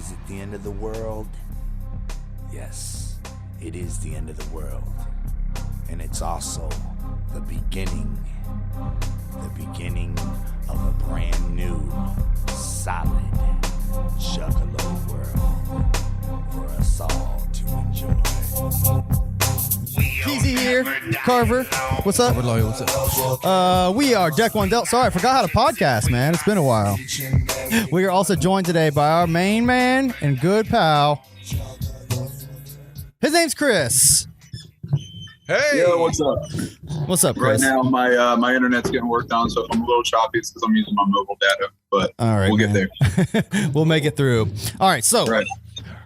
Is it the end of the world? Yes, it is the end of the world. And it's also the beginning of a brand new, solid, juggalo world for us all to enjoy. Peasy here, Carver. What's up? What's up? We are Deck One Dealt. Sorry, I forgot how to podcast, man. It's been a while. We are also joined today by our main man and good pal. His name's Chris. Hey. Yo, what's up? What's up, Right Chris? now, my internet's getting worked on, so if I'm a little choppy, it's because I'm using my mobile data. But All right, we'll get there. We'll make it through. All right, so Right.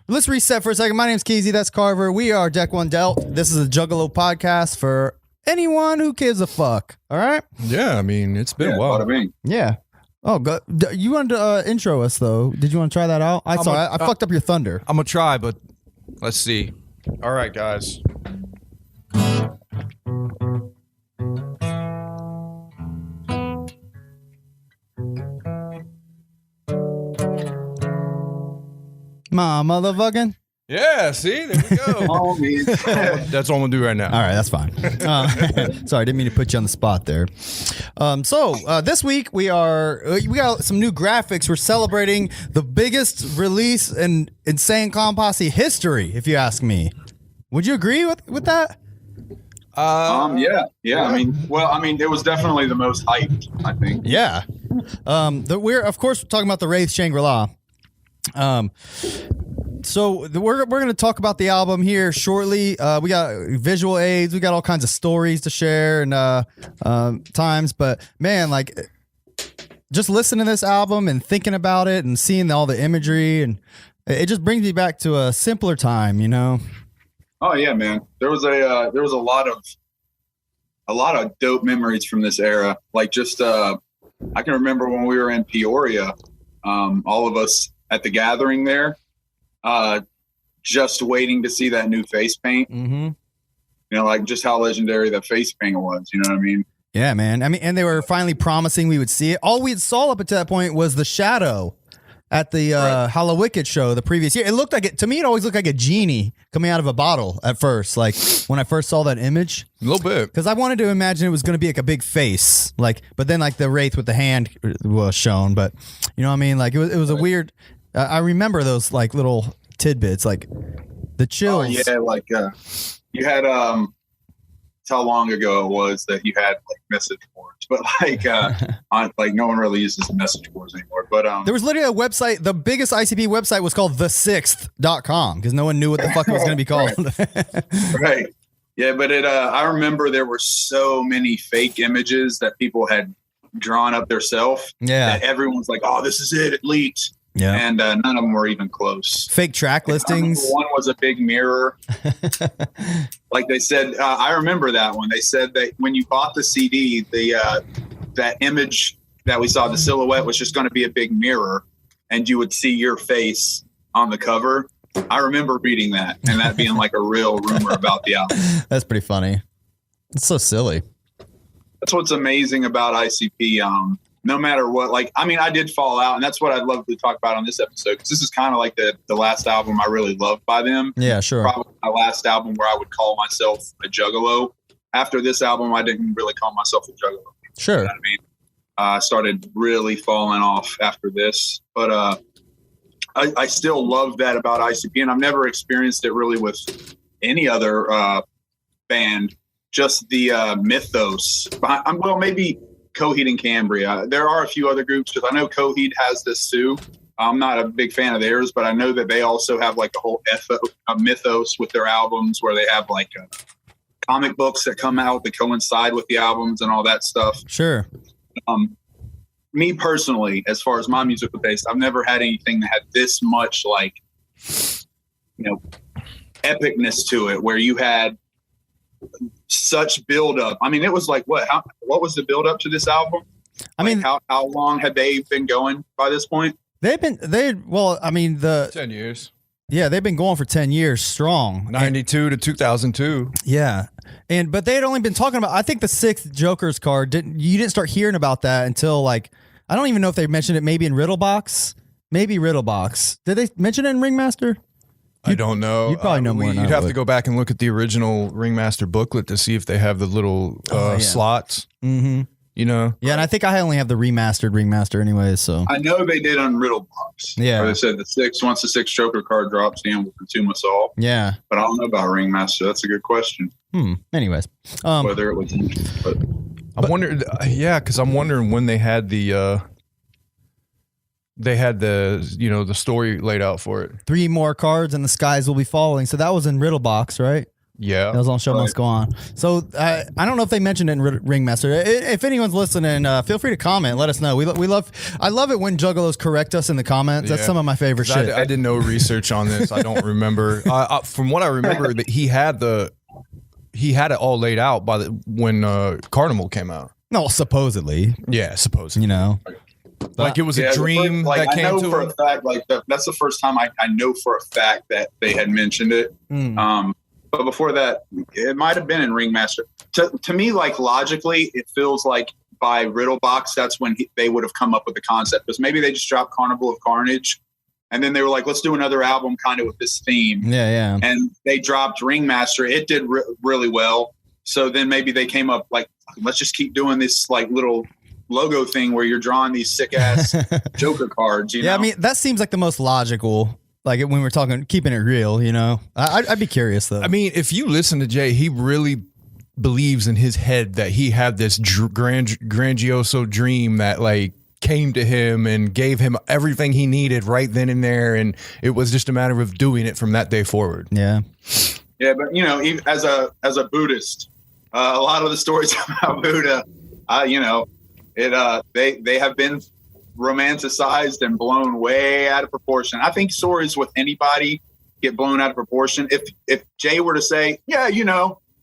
let's reset for a second. My name's Keezy. That's Carver. We are Deck One Dealt. This is a Juggalo podcast for anyone who gives a fuck. All right? Yeah, I mean, it's been a Bada while. bing. Yeah. Oh, you wanted to intro us, though. Did you want to try that out? I fucked up your thunder. I'm going to try, but let's see. All right, guys. My motherfucking. Yeah, see? There we go. Oh, man. That's all I'm going to do right now. All right, that's fine. Sorry, I didn't mean to put you on the spot there. So this week we got some new graphics. We're celebrating the biggest release in Insane Clown Posse history, if you ask me. Would you agree with that? Yeah. I mean, it was definitely the most hyped, I think. Yeah. We're of course talking about the Wraith Shangri-La. So we're going to talk about the album here shortly. We got visual aids, we got all kinds of stories to share and times. But man, like just listening to this album and thinking about it and seeing all the imagery, and it just brings me back to a simpler time, you know. Oh yeah, man. There was a lot of dope memories from this era. Like just I can remember when we were in Peoria, all of us at the gathering there. Just waiting to see that new face paint. Mm-hmm. You know, like just how legendary that face paint was. You know what I mean? Yeah, man. I mean, and they were finally promising we would see it. All we saw up until that point was the shadow at the Hallowicked show the previous year. It looked like it to me. It always looked like a genie coming out of a bottle at first. Like when I first saw that image, A little bit. because I wanted to imagine it was going to be like a big face, like. But then like the Wraith with the hand was shown. But you know what I mean? Like it was a weird. I remember those like little tidbits, like the chills. Oh yeah, like you had how long ago it was that you had like message boards, but like no one really uses message boards anymore. But There was literally a website. The biggest ICP website was called the6th.com because no one knew what the fuck it was going to be called. right, yeah, but I remember there were so many fake images that people had drawn up themselves. Yeah. that everyone's like, oh, this is it leaked. Yeah. And none of them were even close. Fake track listings. One was a big mirror. Like they said, I remember that one. They said that when you bought the CD, that image that we saw, the silhouette, was just going to be a big mirror, and you would see your face on the cover. I remember reading that, and that being like a real rumor about the album. That's pretty funny. It's so silly. That's what's amazing about ICP. No matter what, like, I mean, I did fall out, and that's what I'd love to talk about on this episode, because this is kind of like the last album I really loved by them. Yeah, sure. Probably my last album where I would call myself a juggalo. After this album, I didn't really call myself a juggalo. Sure. You know what I mean? I started really falling off after this, but I still love that about ICP, and I've never experienced it really with any other band. Just the mythos. Well, maybe Coheed and Cambria. There are a few other groups, because I know Coheed has this too. I'm not a big fan of theirs, but I know that they also have like a whole mythos with their albums, where they have like comic books that come out that coincide with the albums and all that stuff. Sure. Me personally, as far as my musical taste, I've never had anything that had this much like, you know, epicness to it, where you had such build up. I mean, it was like what was the build up to this album? I mean, how long had they been going by this point? I mean, 10 years. Yeah, they've been going for 10 years strong. 92 to 2002. Yeah. But they had only been talking about, I think the 6th Joker's card you didn't start hearing about that until like, I don't even know if they mentioned it maybe in Riddlebox. maybe Riddlebox. Did they mention it in Ringmaster? I don't know. You probably know more than I You'd have would. to go back and look at the original Ringmaster booklet to see if they have the little slots. Mm-hmm. You know? Yeah, and I think I only have the remastered Ringmaster anyways, so. I know they did on Riddlebox. Yeah. Where they said once the 6 Joker card drops, Dan will consume us all. Yeah. But I don't know about Ringmaster. That's a good question. Anyways. Whether it was, but I wonder, because I'm wondering when they had the the story laid out for it. 3 more cards and the skies will be falling. So that was in Riddlebox, right? Yeah. That was on Show Must Go On. So I don't know if they mentioned it in Ringmaster. If anyone's listening, feel free to comment. Let us know. I love it when Juggalos correct us in the comments. That's some of my favorite shit. I did no research on this. I don't remember. From what I remember, that he had it all laid out when Carnival came out. No, supposedly. Yeah, supposedly. You know. Like it was a dream that I came know to for him. a fact, that's the first time I know for a fact that they had mentioned it. But before that, it might have been in Ringmaster. To me, like logically, it feels like by Riddlebox, that's when they would have come up with the concept. Because maybe they just dropped Carnival of Carnage, and then they were like, let's do another album kind of with this theme. Yeah. And they dropped Ringmaster. It did really well. So then maybe they came up like, let's just keep doing this like little logo thing where you're drawing these sick ass Joker cards. You know? I mean, that seems like the most logical. Like when we're talking, keeping it real, you know. I'd be curious though. I mean, if you listen to Jay, he really believes in his head that he had this grandioso dream that like came to him and gave him everything he needed right then and there, and it was just a matter of doing it from that day forward. Yeah. Yeah, but even as a Buddhist, a lot of the stories about Buddha, they have been romanticized and blown way out of proportion. I think stories with anybody get blown out of proportion. If Jay were to say, yeah,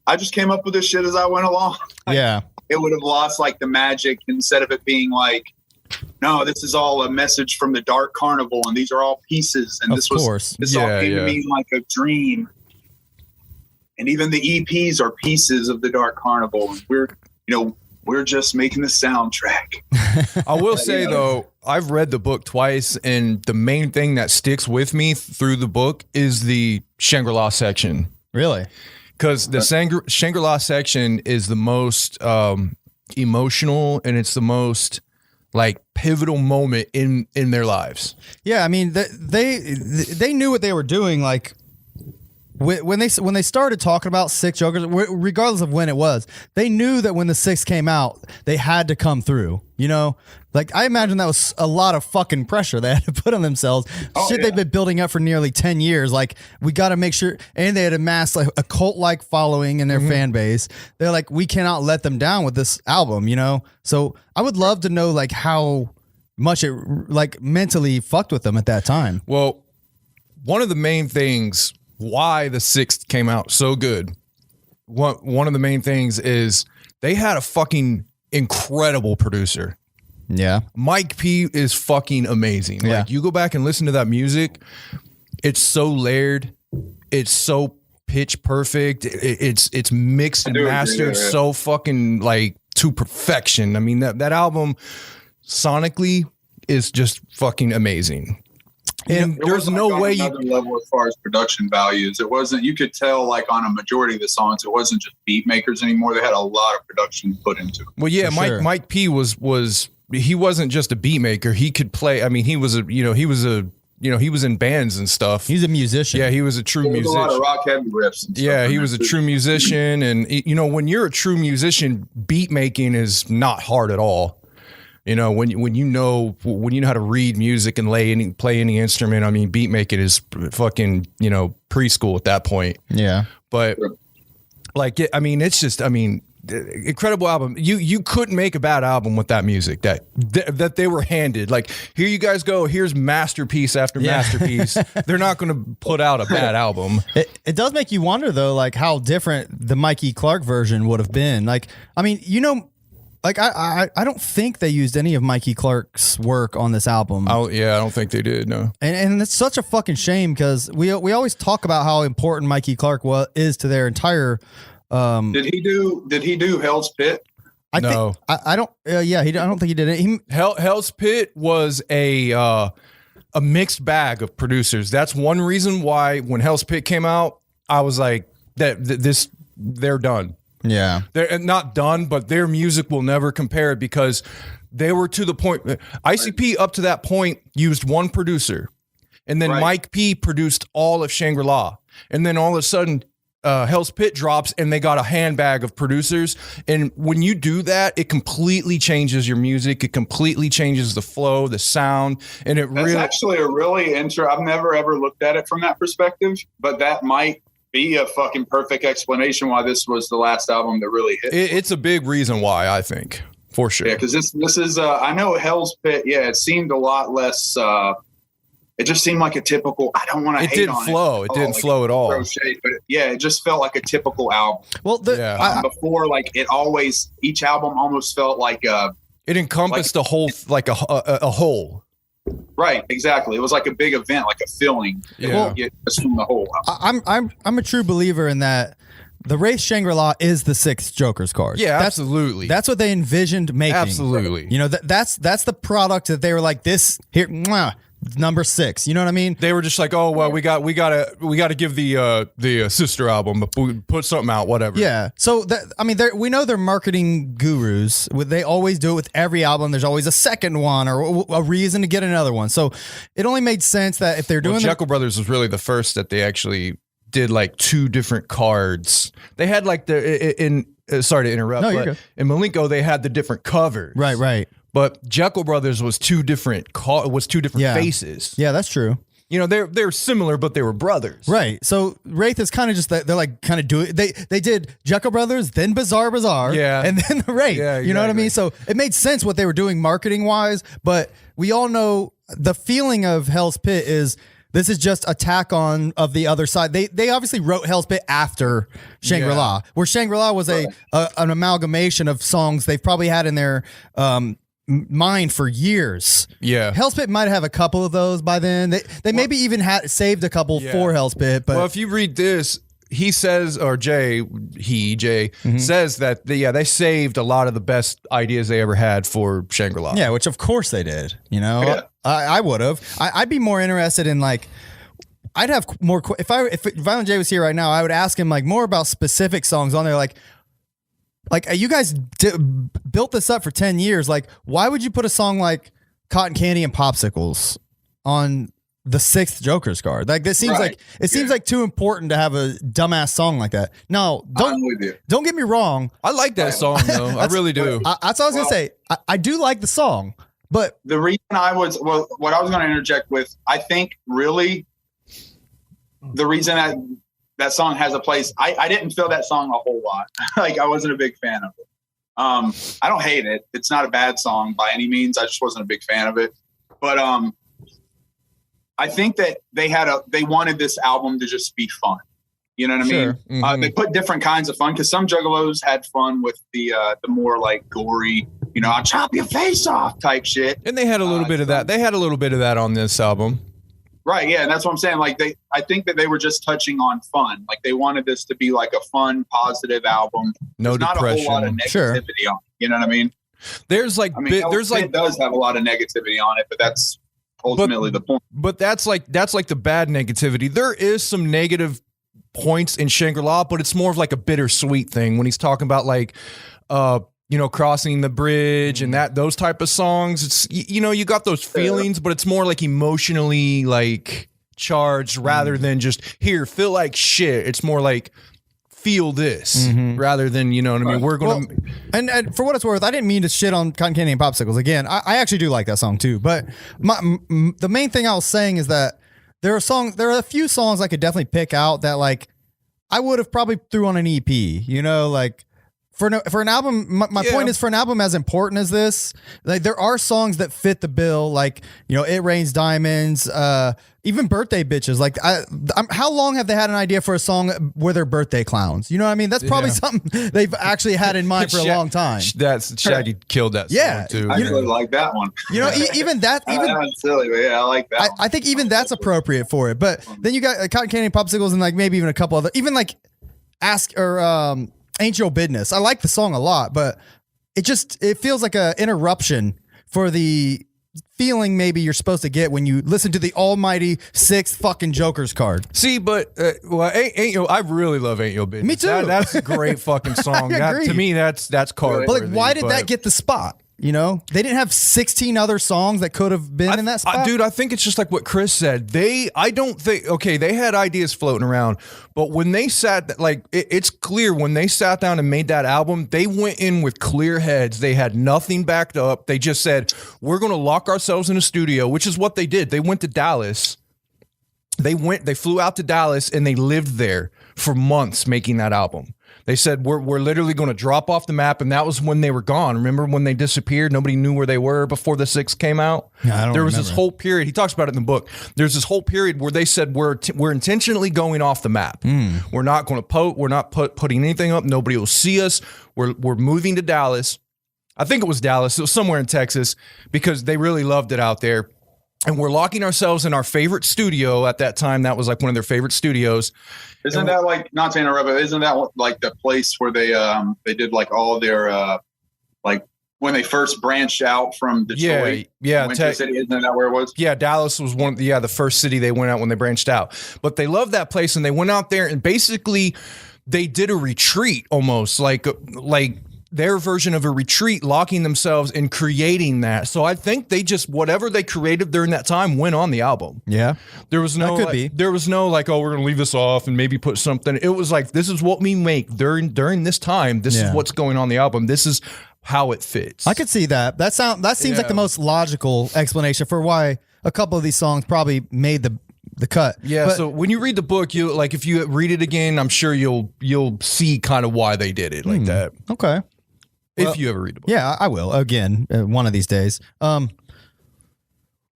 I just came up with this shit as I went along. Yeah. It would have lost like the magic, instead of it being like, no, this is all a message from the Dark Carnival and these are all pieces. And this all came to me like a dream. And even the EPs are pieces of the Dark Carnival. And we're just making the soundtrack. I will say though, I've read the book twice, and the main thing that sticks with me through the book is the Shangri-La section. Really? Because the Shangri-La section is the most emotional, and it's the most like pivotal moment in their lives. Yeah, I mean they knew what they were doing. Like when they started talking about 6 Jokers, regardless of when it was, they knew that when the 6 came out, they had to come through. You know, like I imagine that was a lot of fucking pressure they had to put on themselves. They've been building up for nearly 10 years. Like we got to make sure, and they had amassed like a cult-like following in their fan base. They're like, we cannot let them down with this album. You know, so I would love to know like how much it like mentally fucked with them at that time. Well, one of the main things why the 6th came out so good, one of the main things is they had a fucking incredible producer. Yeah. Mike P is fucking amazing. Yeah. Like you go back and listen to that music, it's so layered, it's so pitch perfect, it's mixed and mastered so fucking like to perfection. I mean that album sonically is just fucking amazing. And there's no way you level as far as production values. It wasn't, you could tell like on a majority of the songs, it wasn't just beat makers anymore. They had a lot of production put into it. Well, yeah, Mike P was he wasn't just a beat maker. He could play. I mean, he was in bands and stuff. He's a musician. Yeah, he was a true musician. A lot of rock heavy riffs. Yeah, he was a true musician, and when you're a true musician, beat making is not hard at all. When you know how to read music and play any instrument, I mean, beat making is fucking, preschool at that point. Yeah. But incredible album. You couldn't make a bad album with that music that they were handed. Like, here you guys go. Here's masterpiece after masterpiece. They're not going to put out a bad album. It does make you wonder though, like how different the Mikey Clark version would have been. Like, I mean, like I don't think they used any of Mikey Clark's work on this album. Oh yeah, I don't think they did. No, and it's such a fucking shame because we always talk about how important Mikey Clark is to their entire. Did he do Hell's Pit? I don't think he did it. Hell's Pit was a a mixed bag of producers. That's one reason why when Hell's Pit came out, I was like, they're done. Yeah. They're not done, but their music will never compare because they were to the point. ICP up to that point used one producer, and then Mike P produced all of Shangri-La, and then all of a sudden Hell's Pit drops and they got a handbag of producers. And when you do that, it completely changes your music. It completely changes the flow, the sound, and That's actually a really I've never ever looked at it from that perspective, but that might be a fucking perfect explanation why this was the last album that really hit. It's a big reason why, I think, for sure. Yeah, because this is I know Hell's Pit. Yeah, it seemed a lot less. It just seemed like a typical. I don't want to. It didn't flow. It didn't flow at all. Shade, but yeah, it just felt like a typical album. Well, before, like each album almost felt like it encompassed a whole a whole. Right, exactly. It was like a big event, like a filling. Yeah, just from the whole. I'm a true believer in that. The Wraith Shangri-La is the sixth Joker's card. Yeah, absolutely. That's what they envisioned making. Absolutely. You know, that's the product that they were like, this here, number 6. You know what I mean? They were just like, oh well, we gotta give the sister album, put something out, whatever. Yeah. So we know they're marketing gurus. They always do it with every album. There's always a second one or a reason to get another one. So it only made sense that if they're doing Jekyll Brothers was really the first that they actually did like 2 different cards. They had like sorry to interrupt, no, but in Malenko they had the different covers. Right. But Jekyll Brothers was 2 different faces. Yeah, that's true. You know, they're similar, but they were brothers. Right. So Wraith is kind of just they're like kind of doing they did Jekyll Brothers, then Bizarre Bazaar, and then the Wraith. Yeah, you know what I mean? So it made sense what they were doing marketing wise, but we all know the feeling of Hell's Pit is this is just a tack on of the other side. They obviously wrote Hell's Pit after Shangri-La, where Shangri-La was an amalgamation of songs they've probably had in their mind for years. Yeah. Hell's Pit might have a couple of those by then. They maybe even had saved a couple for Hell's Pit. But if you read this, he says, or Jay says that they saved a lot of the best ideas they ever had for Shangri-La. Yeah, which of course they did. You know, I would have. I'd be more interested in like. I'd have more if Violent J was here right now. I would ask him like more about specific songs on there, like you guys built this up for 10 years. Like, why would you put a song like Cotton Candy and Popsicles on the 6th Joker's card? Like, this seems seems like too important to have a dumbass song like that. No, don't get me wrong. I like that song though. I really do. That's what I was gonna say. I do like the song, but the reason what I was going to interject with, I think really the reason that song has a place. I didn't feel that song a whole lot. Like, I wasn't a big fan of it. I don't hate it. It's not a bad song by any means. I just wasn't a big fan of it. But I think that they wanted this album to just be fun. You know what I mean? Mm-hmm. They put different kinds of fun because some juggalos had fun with the more like gory, you know, I'll chop your face off type shit. And they had a little bit of that. They had a little bit of that on this album. Right. Yeah. And that's what I'm saying. Like I think that they were just touching on fun. Like they wanted this to be like a fun, positive album. No There's depression. not a whole lot of negativity on it. You know what I mean? It does have a lot of negativity on it, but that's ultimately the point. But that's like the bad negativity. There is some negative points in Shangri-La, but it's more of like a bittersweet thing when he's talking about like crossing the bridge and those type of songs. It's you got those feelings, but it's more like emotionally like charged rather than just here feel like shit. It's more like feel this rather than you know what I mean. We're gonna and for what it's worth, I didn't mean to shit on Cotton Candy and Popsicles again. I actually do like that song too, but the main thing I was saying is that there are a few songs I could definitely pick out that like I would have probably threw on an EP. You know, like. For an album, my point is for an album as important as this, like there are songs that fit the bill, like It Rains Diamonds, even Birthday Bitches. Like, how long have they had an idea for a song where they're birthday clowns? You know what I mean? That's probably something they've actually had in mind for a long time. That's Shaggy killed that song too. I really like that one. Even that silly, but yeah, I like that. I think even that's appropriate for it. But then you got Cotton Candy and Popsicles and like maybe even a couple other, even like Ain't Your Business. I like the song a lot, but it feels like an interruption for the feeling maybe you're supposed to get when you listen to the almighty 6th fucking Joker's card. See, but ain't yo, I really love Ain't Yo Business. Me too. That's a great fucking song. agree. To me, that's card. But like, why did that get the spot? You know, they didn't have 16 other songs that could have been in that spot. Dude, I think it's just like what Chris said. I don't think, okay, they had ideas floating around, but when they it's clear when they sat down and made that album, they went in with clear heads. They had nothing backed up. They just said, we're going to lock ourselves in a studio, which is what they did. They went to Dallas. They flew out to Dallas and they lived there for months making that album. They said, we're literally going to drop off the map. And that was when they were gone. Remember when they disappeared? Nobody knew where they were before the 6 came out. Yeah, I don't There was remember. this whole period. He talks about it in the book. There's this whole period where they said, we're intentionally going off the map. We're not going to we're not putting anything up. Nobody will see us. We're moving to Dallas. I think it was Dallas. It was somewhere in Texas because they really loved it out there. And we're locking ourselves in our favorite studio at that time. That was like one of their favorite studios. Isn't that like, not to interrupt, but isn't that like the place where they did like all of their like when they first branched out from Detroit? Yeah. City, isn't that where it was? Yeah, Dallas was the first city they went out when they branched out. But they loved that place and they went out there and basically they did a retreat almost like their version of a retreat, locking themselves and creating that. So I think they just, whatever they created during that time went on the album. Yeah. There was no, That could be. There was no like, oh, we're going to leave this off and maybe put something. It was like, this is what we make during this time. This is what's going on the album. This is how it fits. I could see that. That seems like the most logical explanation for why a couple of these songs probably made the cut. Yeah, But- so when you read the book, you like if you read it again, I'm sure you'll see kind of why they did it like that. Okay. If you ever read the book. Yeah, I will again one of these days. Do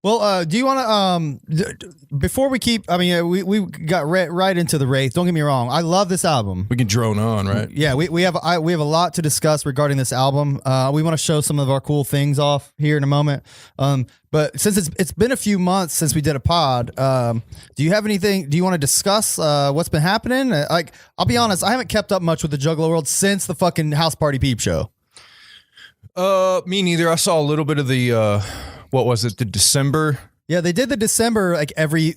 you want to before we keep? I mean, we got right into the Wraith. Don't get me wrong. I love this album. We can drone on, right? Yeah, we have a lot to discuss regarding this album. We want to show some of our cool things off here in a moment. But since it's been a few months since we did a pod, do you have anything? Do you want to discuss what's been happening? Like, I'll be honest, I haven't kept up much with the Juggalo world since the fucking House Party Peep Show. Me neither. I saw a little bit of the what was it? The December. Yeah, they did the December like every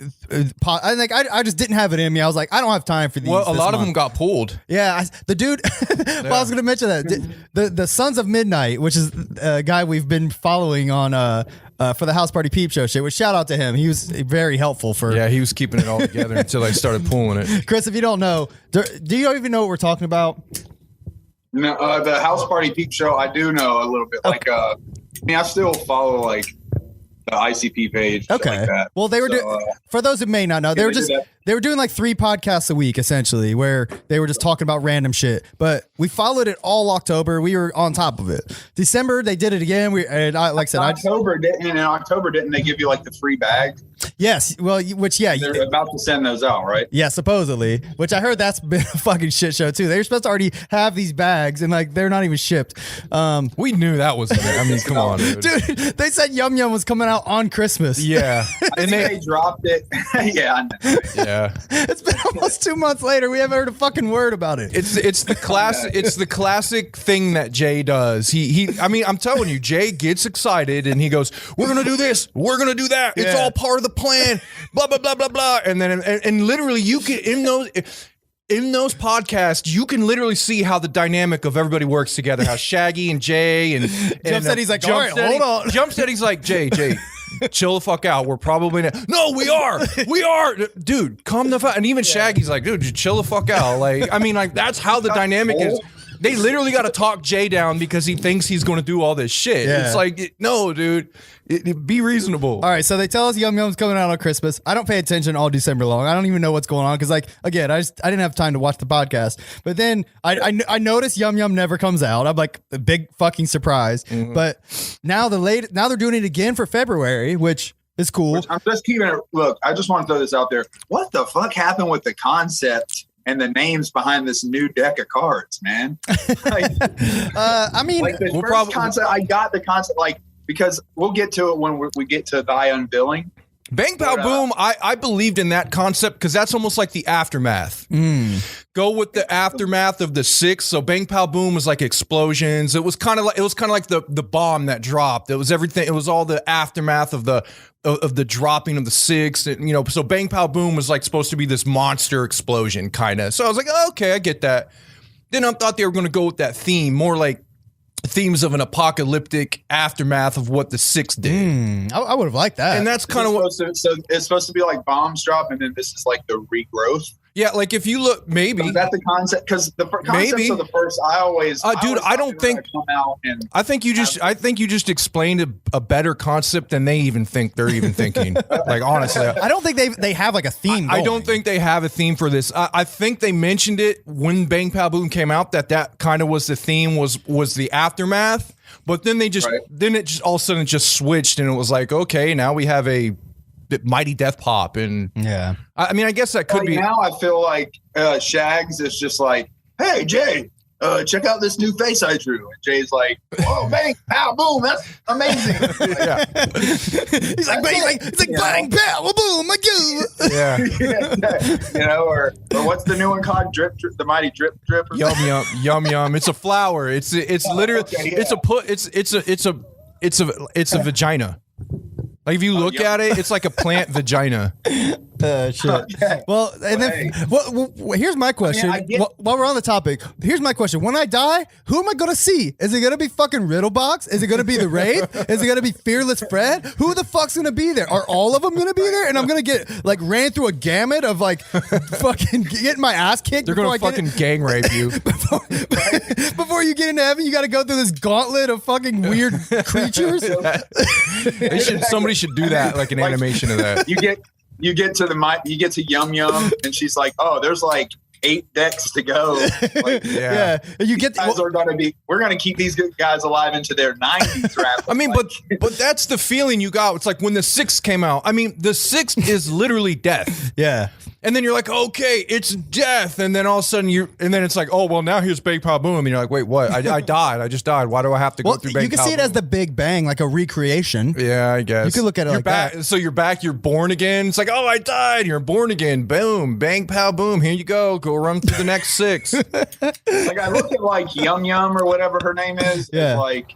pod. I just didn't have it in me. I was like, I don't have time for these. Well, a this lot of month. them got pulled. Yeah, the dude. Well, I was going to mention that the Sons of Midnight, which is a guy we've been following on for the House Party Peep Show shit. Which shout out to him. He was very helpful for. Yeah, he was keeping it all together until I started pulling it. Chris, if you don't know, do you even know what we're talking about? No, the House Party Peep Show, I do know a little bit. Like, I mean, I still follow like the ICP page. shit Okay. Like that. Well, they were for those who may not know, they were doing like 3 podcasts a week essentially, where they were just talking about random shit. But we followed it all October. We were on top of it. December they did it again. In October didn't they give you like the free bag? Yes. Well, They're about to send those out, right? Yeah, supposedly. Which I heard that's been a fucking shit show too. They're supposed to already have these bags and like they're not even shipped. We knew that was. I mean, come on, dude. They said Yum Yum was coming out on Christmas. Yeah, and they dropped it. Yeah, I know. Yeah. It's been almost 2 months later. We haven't heard a fucking word about it. It's the classic thing that Jay does. I mean, I'm telling you, Jay gets excited and he goes, "We're gonna do this. We're gonna do that. It's all part of the plan." Blah blah blah blah blah. And then and literally, you can in those podcasts, you can literally see how the dynamic of everybody works together. How Shaggy and Jay and Jumpsteady's like, all right, hold on. Jumpsteady's like, Jay. Chill the fuck out. We're probably not. No, we are, dude. Calm the fuck. And even Shaggy's like, dude, chill the fuck out. Like, I mean, like that's how the dynamic is. They literally got to talk Jay down because he thinks he's going to do all this shit. Yeah. It's like, no, dude, be reasonable. All right, so they tell us Yum Yum's coming out on Christmas. I don't pay attention all December long. I don't even know what's going on because, like, again, I didn't have time to watch the podcast. But then I noticed Yum Yum never comes out. I'm like, a big fucking surprise. Mm-hmm. But now they're doing it again for February, which is cool. I'm just keeping it. Look, I just want to throw this out there. What the fuck happened with the concept and the names behind this new deck of cards, man? Like, I mean, like the first concept, I got the concept, like, because we'll get to it when we get to thy unveiling. Bang Pow Boom, I believed in that concept because that's almost like the aftermath. Go with the aftermath of the 6. So Bang Pow Boom was like explosions. It was kind of like the bomb that dropped. It was everything. It was all the aftermath of the dropping of the 6. And, you know, so Bang Pow Boom was like supposed to be this monster explosion kind of. So I was like, oh, okay, I get that. Then I thought they were going to go with that theme, more like themes of an apocalyptic aftermath of what the 6 did. I would have liked that. And that's kind of what. So it's supposed to be like bombs drop, and then this is like the regrowth. Yeah, like if you look, maybe is that the concept? Because the concepts of the first, I don't think. Come out and I think you just explained a better concept than they even think they're even thinking. Like honestly, I don't think they have like a theme. I don't think they have a theme for this. I think they mentioned it when Bang Pow Boom came out that kind of was the theme was the aftermath. But then they just then it just all of a sudden just switched and it was like, okay, now we have a Mighty Death Pop. And yeah, I mean, I guess that could be. Now I feel like Shags is just like, hey, Jay, check out this new face I drew. And Jay's like, whoa, bang, pow, boom, that's amazing. Yeah. He's like, bang, pow, boom, I go. Yeah. You know, or what's the new one called? Drip, the Mighty Drip. Or Yum yum. It's a flower. It's literally it's a vagina. Like if you look at it, it's like a plant vagina. Shit. Okay. Well, and then here's my question. While we're on the topic, here's my question. When I die, who am I going to see? Is it going to be fucking Riddlebox? Is it going to be the Wraith? Is it going to be Fearless Fred? Who the fuck's going to be there? Are all of them going to be there? And I'm going to get like ran through a gamut of like fucking getting my ass kicked. They're going to fucking gang rape you. Before you get into heaven, you got to go through this gauntlet of fucking weird creatures. Somebody should do that, like an animation of that. You get to Yum Yum, and she's like, "Oh, there's like 8 decks to go." Like, yeah. You get we're gonna keep these guys alive into their 90s rap. I mean, but that's the feeling you got. It's like when the 6 came out. I mean, the 6 is literally death. Yeah. And then you're like, okay, it's death. And then all of a sudden then it's like, oh, well, now here's Bang Pow Boom. And you're like, wait, what? I died. I just died. Why do I have to go through Bang Pow Boom? You can see it as the Big Bang, like a recreation. Yeah, I guess. You can look at it that. So you're back, you're born again. It's like, oh, I died. You're born again. Boom. Bang Pow Boom. Here you go. Go run through the next 6. Like I look at like Yum Yum or whatever her name is. Yeah. It's like,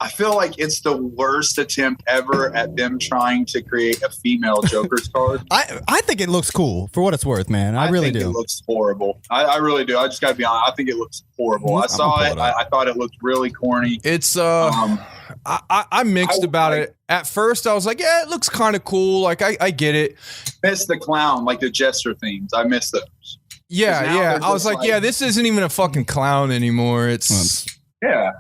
I feel like it's the worst attempt ever at them trying to create a female Joker's card. I think it looks cool for what it's worth, man. I really do. It looks horrible. I really do. I just got to be honest. I think it looks horrible. I saw it. I thought it looked really corny. It's I'm mixed about it. At first, I was like, yeah, it looks kind of cool. Like I get it. Miss the clown, like the Jester themes. I miss those. Yeah. I was like, yeah, this isn't even a fucking clown anymore. It's yeah.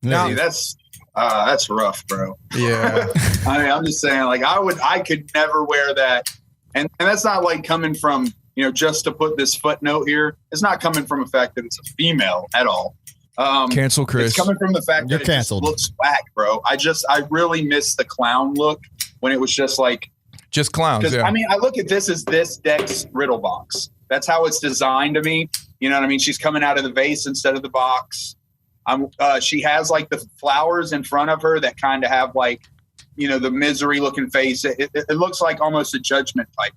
Now, see, that's rough, bro. Yeah. I mean, I'm just saying, like, I could never wear that. And that's not like coming from, you know, just to put this footnote here. It's not coming from the fact that it's a female at all. Cancel Chris. It's coming from the fact that it just looks whack, bro. I really miss the clown look when it was just like. Just clowns, yeah. I mean, I look at this as this deck's riddle box. That's how it's designed to me. You know what I mean? She's coming out of the vase instead of the box. She has like the flowers in front of her that kind of have like, you know, the misery looking face. It looks like almost a judgment type.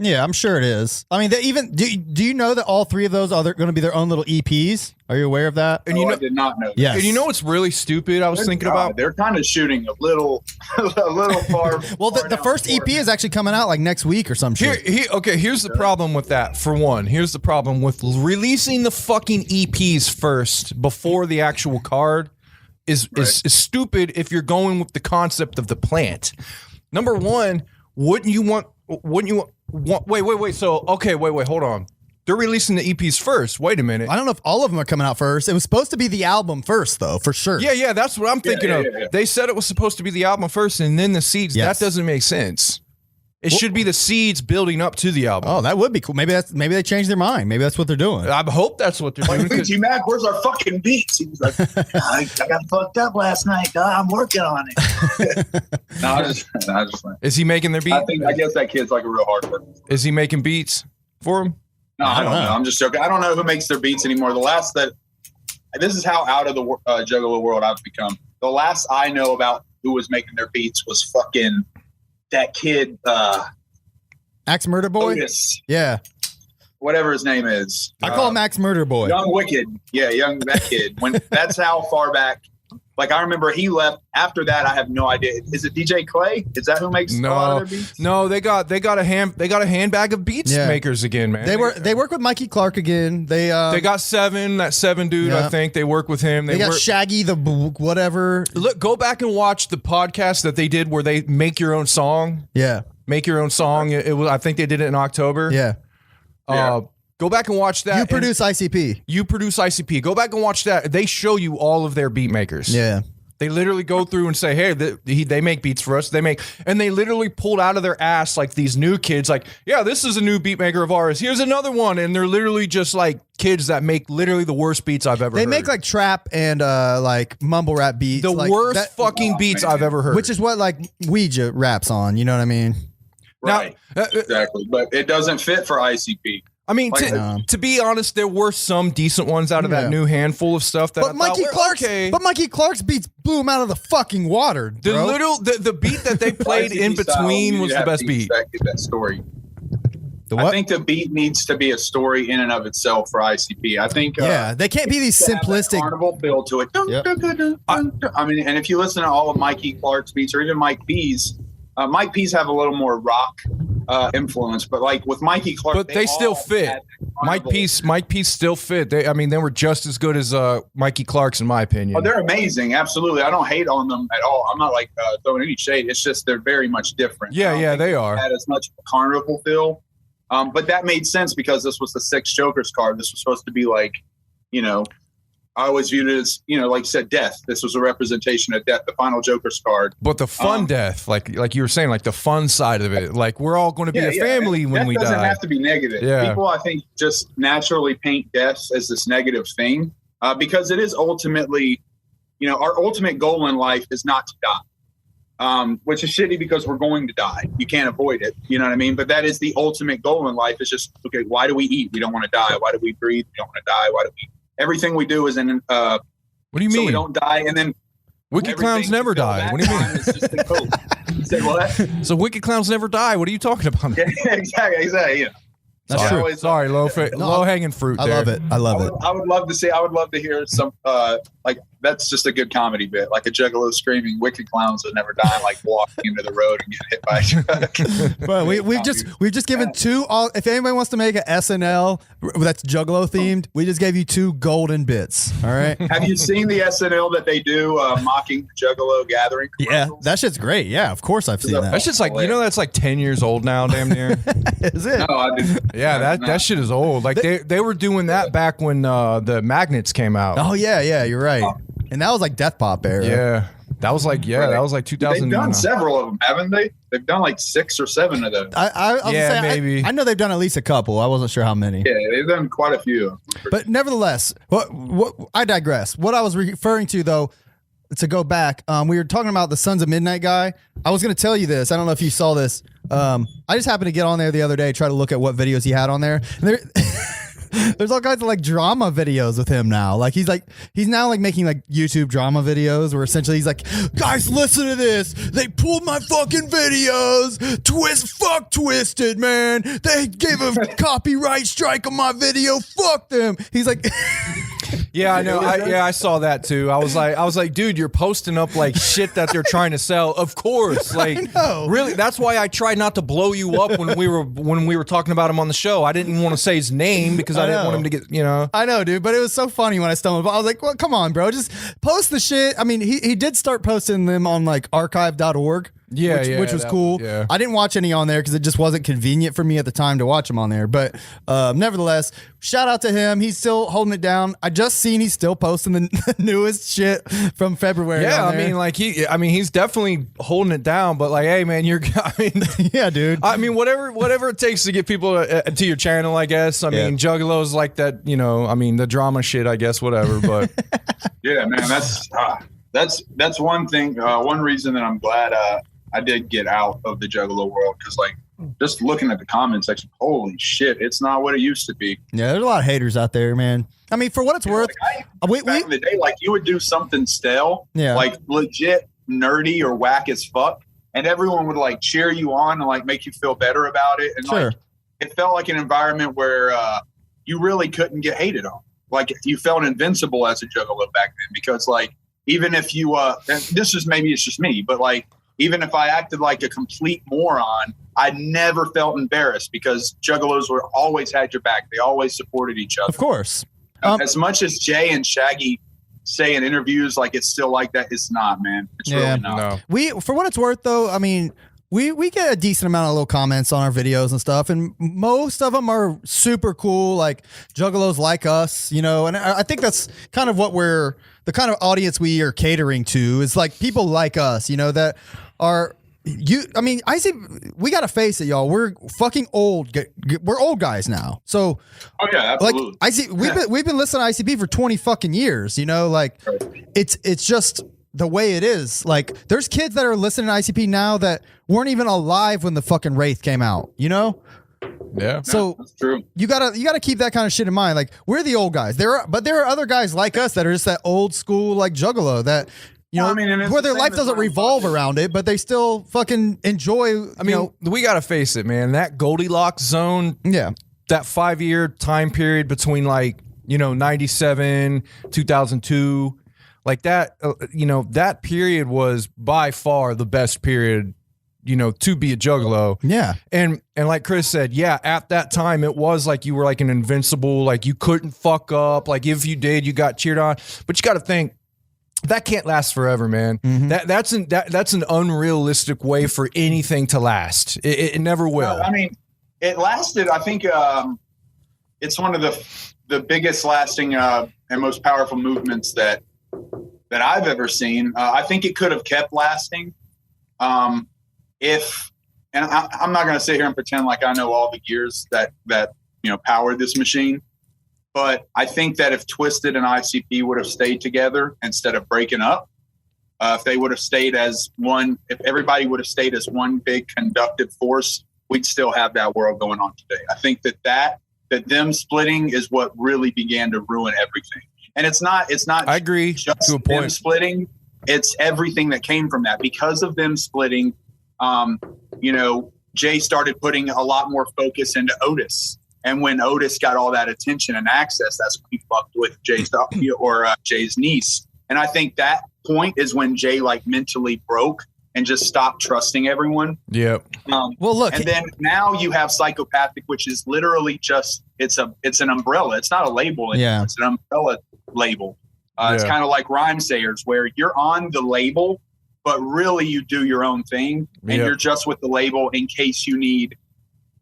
Yeah, I'm sure it is. I mean, do you know that all 3 of those are going to be their own little EPs? Are you aware of that? And I did not know. Yes. And you know what's really stupid? I was thinking about. They're kind of shooting a little far. Well, the first EP is actually coming out like next week or some shit. Here's the problem with that. For one, here's the problem with releasing the fucking EPs first before the actual card is stupid if you're going with the concept of the plant. Number one, wouldn't you want? Wait. So, okay, wait, hold on. They're releasing the EPs first. Wait a minute. I don't know if all of them are coming out first. It was supposed to be the album first, though, for sure. Yeah, that's what I'm thinking of. Yeah. They said it was supposed to be the album first and then the seeds. Yes. That doesn't make sense. It should be the seeds building up to the album. Oh, that would be cool. Maybe they changed their mind. Maybe that's what they're doing. I hope that's what they're doing. Like, G-Mac, where's our fucking beats? He was like, I got fucked up last night. I'm working on it. No, I just Is he making their beats? I guess that kid's like a real hard worker. Is he making beats for him? No, I don't know. I'm just joking. I don't know who makes their beats anymore. This is how out of the Juggalo world I've become. The last I know about who was making their beats was fucking that kid, Axe Murder Boy. Otis, Yeah, whatever his name is. I call him Axe Murder Boy. Young Wicked. Yeah, that kid. That's how far back. Like, I remember he left. After that, I have no idea. Is it DJ Clay? Is that who makes a lot of their beats? No, they got a handbag of beats makers again, man. They work with Mikey Clark again. They got that Seven dude. I think they work with him. They got Shaggy the whatever. Look, go back and watch the podcast that they did where they make your own song. Yeah, make your own song. It was. I think they did it in October. Yeah. Go back and watch that. You produce ICP. Go back and watch that. They show you all of their beat makers. Yeah. They literally go through and say, hey, they make beats for us. And they literally pulled out of their ass like these new kids, like, yeah, this is a new beat maker of ours. Here's another one. And they're literally just like kids that make literally the worst beats I've ever heard. They make like trap and like mumble rap beats. The worst fucking beats I've ever heard. Which is what like Ouija raps on. You know what I mean? Right. Now, exactly. But it doesn't fit for ICP. I mean, to be honest, there were some decent ones out of that new handful of stuff that Mikey Clark's beats blew him out of the fucking water. The beat that they played in between was the best beat. That story. I think the beat needs to be a story in and of itself for ICP. I think they can't be these simplistic carnival feel to it. Yep. I mean, and if you listen to all of Mikey Clark's beats or even Mike P's, Mike P's have a little more rock influence, but like with Mikey Clark, but they still fit. Mike P's still fit. They were just as good as Mikey Clark's in my opinion. Oh, they're amazing. Absolutely, I don't hate on them at all. I'm not like throwing any shade. It's just they're very much different. Yeah, they are. Had as much of a carnival feel, but that made sense because this was the 6 Jokers card. This was supposed to be like, I always viewed it as, like you said, death. This was a representation of death, the final Joker's card. But the fun death, like you were saying, like the fun side of it, like we're all going to be a family when we die. Death doesn't have to be negative. Yeah. People, I think, just naturally paint death as this negative thing because it is ultimately, our ultimate goal in life is not to die, which is shitty because we're going to die. You can't avoid it. You know what I mean? But that is the ultimate goal in life. Is just, okay, why do we eat? We don't want to die. Why do we breathe? We don't want to die. Why do we? Everything we do is in. What do you mean? So we don't die, and then wicked clowns never die. What do you mean? It's just the code. You said what? So wicked clowns never die. What are you talking about? Yeah, exactly. Yeah. That's true. Sorry, low hanging fruit. I love it. I would love to see. I would love to hear some. Like that's just a good comedy bit, like a juggalo screaming, "Wicked clowns that never die," like walking into the road and get hit by a truck. But we've just given 2. If anybody wants to make an SNL that's juggalo themed, we just gave you 2 golden bits. All right. Have you seen the SNL that they do mocking Juggalo gathering? Yeah, that shit's great. Yeah, of course I've seen that. That's just like that's like 10 years old now, damn near. Is it? No, I didn't. Yeah, that shit is old. Like they were doing that back when the Magnets came out. Oh yeah, you're right. And that was like Death Pop era. Yeah. That was like 2000. They've done several of them, haven't they? They've done like 6 or 7 of those. Maybe. I know they've done at least a couple. I wasn't sure how many. Yeah, they've done quite a few. But nevertheless, what I digress. What I was referring to though, to go back, we were talking about the Sons of Midnight guy. I was going to tell you this. I don't know if you saw this. I just happened to get on there the other day, try to look at what videos he had on there. There's all kinds of like drama videos with him now. Like he's now like making like YouTube drama videos where essentially he's like, guys, listen to this. They pulled my fucking videos. Fuck Twisted, man. They gave a copyright strike on my video. Fuck them. He's like, yeah, I know. I saw that too. I was like, dude, you're posting up like shit that they're trying to sell. Of course, like really. That's why I tried not to blow you up when we were talking about him on the show. I didn't want to say his name because I didn't want him to get, I know, dude, but it was so funny when I stumbled. I was like, well, come on, bro, just post the shit. I mean, he did start posting them on like archive.org. Which was cool. Yeah. I didn't watch any on there because it just wasn't convenient for me at the time to watch them on there. But nevertheless, shout out to him. He's still holding it down. I just seen he's still posting the newest shit from February. Yeah, I mean, he's definitely holding it down. But like, hey, man, yeah, dude. I mean, whatever it takes to get people to your channel, I guess. I mean, Juggalos like that. I mean, the drama shit, I guess, whatever. But yeah, man, that's one thing. One reason that I'm glad I did get out of the Juggalo world because, like, just looking at the comment section, holy shit, it's not what it used to be. Yeah, there's a lot of haters out there, man. I mean, for what it's worth, back in the day, like, you would do something stale, like legit nerdy or whack as fuck, and everyone would like cheer you on and like make you feel better about it. And like, it felt like an environment where you really couldn't get hated on. Like you felt invincible as a juggalo back then, because like, even if you, and this is, maybe it's just me, but like, even if I acted like a complete moron, I never felt embarrassed because juggalos were always had your back. They always supported each other. Of course. As much as Jay and Shaggy say in interviews like it's still like that, it's not, man. It's really not. No. We, for what it's worth, though, I mean, we get a decent amount of little comments on our videos and stuff, and most of them are super cool, like juggalos like us, you know. And I think that's kind of what the kind of audience we are catering to is like people like us, you know, that are. I mean, we got to face it, y'all. We're fucking old. We're old guys now. So, oh yeah, absolutely. Like we've been listening to ICP for 20 fucking years. You know, like it's just the way it is. Like there's kids that are listening to ICP now that weren't even alive when the fucking Wraith came out. You know. Yeah. So that's true. You gotta keep that kind of shit in mind. Like we're the old guys. There are other guys like us that are just that old school like juggalo that. You know, I mean, where their life doesn't revolve around it, but they still fucking enjoy. I mean, we got to face it, man. That Goldilocks zone, yeah, that 5-year time period between like, 97, 2002, like that, that period was by far the best period, to be a juggalo. Yeah. And like Chris said, yeah, at that time, it was like you were like an invincible, like you couldn't fuck up. Like if you did, you got cheered on. But you got to think, that can't last forever, man. Mm-hmm. That's an unrealistic way for anything to last. It never will. I mean, it lasted. I think it's one of the biggest lasting and most powerful movements that I've ever seen. I think it could have kept lasting I'm not going to sit here and pretend like I know all the gears that powered this machine. But I think that if Twisted and ICP would have stayed together instead of breaking up, if they would have stayed as one, if everybody would have stayed as one big conductive force, we'd still have that world going on today. I think that them splitting is what really began to ruin everything. And it's not. I agree. Just to a point. Them splitting. It's everything that came from that. Because of them splitting, Jay started putting a lot more focus into Otis. And when Otis got all that attention and access, that's when he fucked with Jay's niece. And I think that point is when Jay like mentally broke and just stopped trusting everyone. Yep. Well, look, and then now you have psychopathic, which is literally just it's an umbrella. It's not a label anymore. Yeah. It's an umbrella label. It's kind of like rhyme sayers, where you're on the label, but really you do your own thing, and you're just with the label in case you need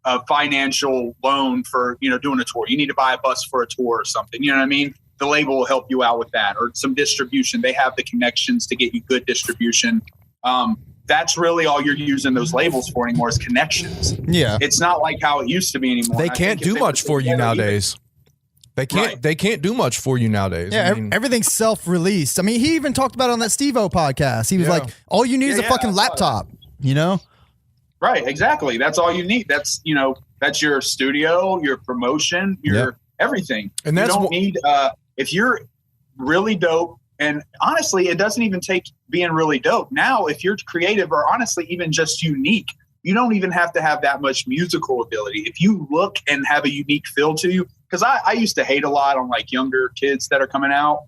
a financial loan for, doing a tour. You need to buy a bus for a tour or something. You know what I mean? The label will help you out with that, or some distribution. They have the connections to get you good distribution. That's really all you're using those labels for anymore is connections. Yeah. It's not like how it used to be anymore. They can't do much for you nowadays. They can't do much for you nowadays. Yeah, everything's self-released. I mean, he even talked about it on that Steve-O podcast. He was like, all you need is a fucking laptop, Right, exactly. That's all you need. That's that's your studio, your promotion, your everything. And that's you don't need if you're really dope. And honestly, it doesn't even take being really dope. Now, if you're creative or honestly even just unique, you don't even have to have that much musical ability. If you look and have a unique feel to you, because I used to hate a lot on like younger kids that are coming out,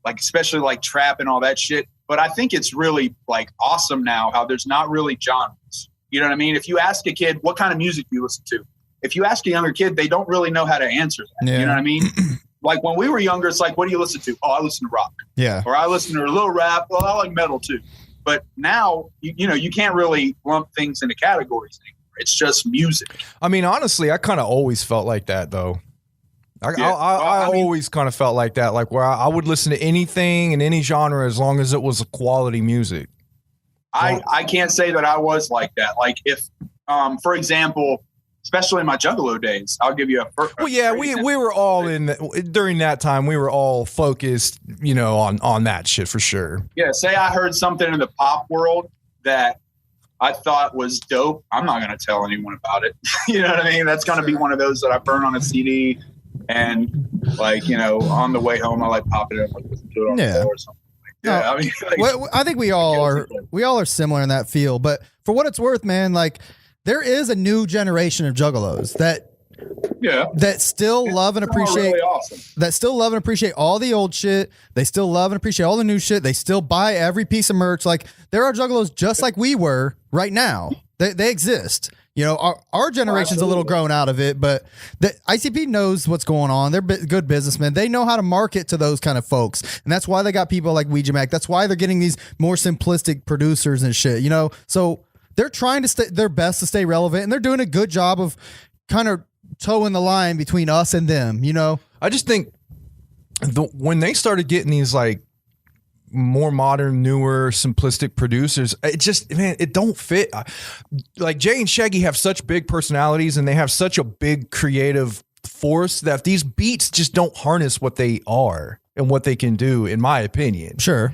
like especially like trap and all that shit. But I think it's really like awesome now how there's not really genres. You know what I mean? If you ask a kid, what kind of music do you listen to? If you ask a younger kid, they don't really know how to answer that. Yeah. You know what I mean? Like when we were younger, it's like, what do you listen to? Oh, I listen to rock. Yeah. Or I listen to a little rap. Well, I like metal too. But now, you can't really lump things into categories anymore. It's just music. I mean, honestly, I kind of always felt like that though. I always kind of felt like that, like where I would listen to anything in any genre as long as it was quality music. I can't say that I was like that. Like if, for example, especially in my Juggalo days, I'll give you we were all during that time, we were all focused, on that shit for sure. Yeah. Say I heard something in the pop world that I thought was dope. I'm not going to tell anyone about it. You know what I mean? That's going to be one of those that I burn on a CD. And like, on the way home, I like pop it up, like listen to it on the floor or something. Yeah, I mean, like, well, I think we all are similar in that field. But for what it's worth, man, like there is a new generation of juggalos that still love and appreciate really awesome. that still love and appreciate all the old shit. They still love and appreciate all the new shit. They still buy every piece of merch. Like there are juggalos just like we were right now. They exist. You know, our generation's a little grown out of it, but the ICP knows what's going on. They're good businessmen. They know how to market to those kind of folks. And that's why they got people like Ouija Mac. That's why they're getting these more simplistic producers and shit, you know? So they're trying to stay their best to stay relevant, and they're doing a good job of kind of toeing the line between us and them, you know? I just think when they started getting these like more modern, newer, simplistic producers, it just, man, it don't fit. Like Jay and Shaggy have such big personalities and they have such a big creative force that these beats just don't harness what they are and what they can do, in my opinion. Sure.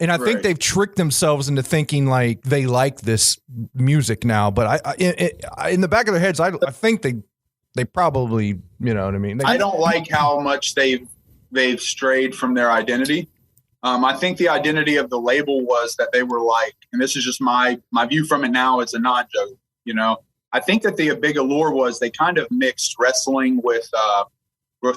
And I think they've tricked themselves into thinking like they like this music now, but in the back of their heads, I think they probably, you know what I mean? I don't like how much they've strayed from their identity. I think the identity of the label was that they were like, and this is just my view from it now as a non-joke, you know, I think that the big allure was they kind of mixed wrestling with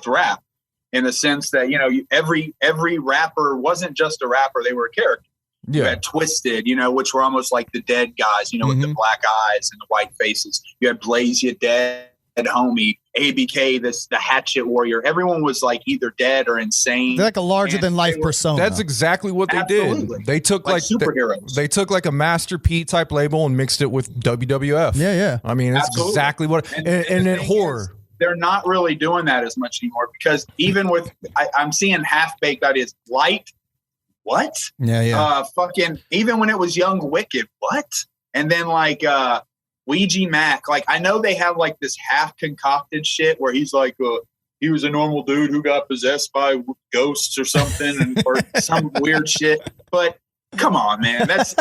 rap, in the sense that, you know, every rapper wasn't just a rapper, they were a character. Yeah. You had Twisted, you know, which were almost like the dead guys, you know, with the black eyes and the white faces. You had Blaze, you dead homie, ABK, the Hatchet Warrior. Everyone was like either dead or insane. They're like a larger than life persona. That's exactly what they did. They took like superheroes. They took like a Master P type label and mixed it with WWF. Yeah. I mean, it's exactly what. And then horror. They're not really doing that as much anymore, because even with I'm seeing half-baked ideas. Light, what? Yeah. Fucking even when it was Young Wicked, what? And then like Ouija Mac, like I know they have like this half concocted shit where he's like he was a normal dude who got possessed by ghosts or something or some weird shit. But come on, man, it's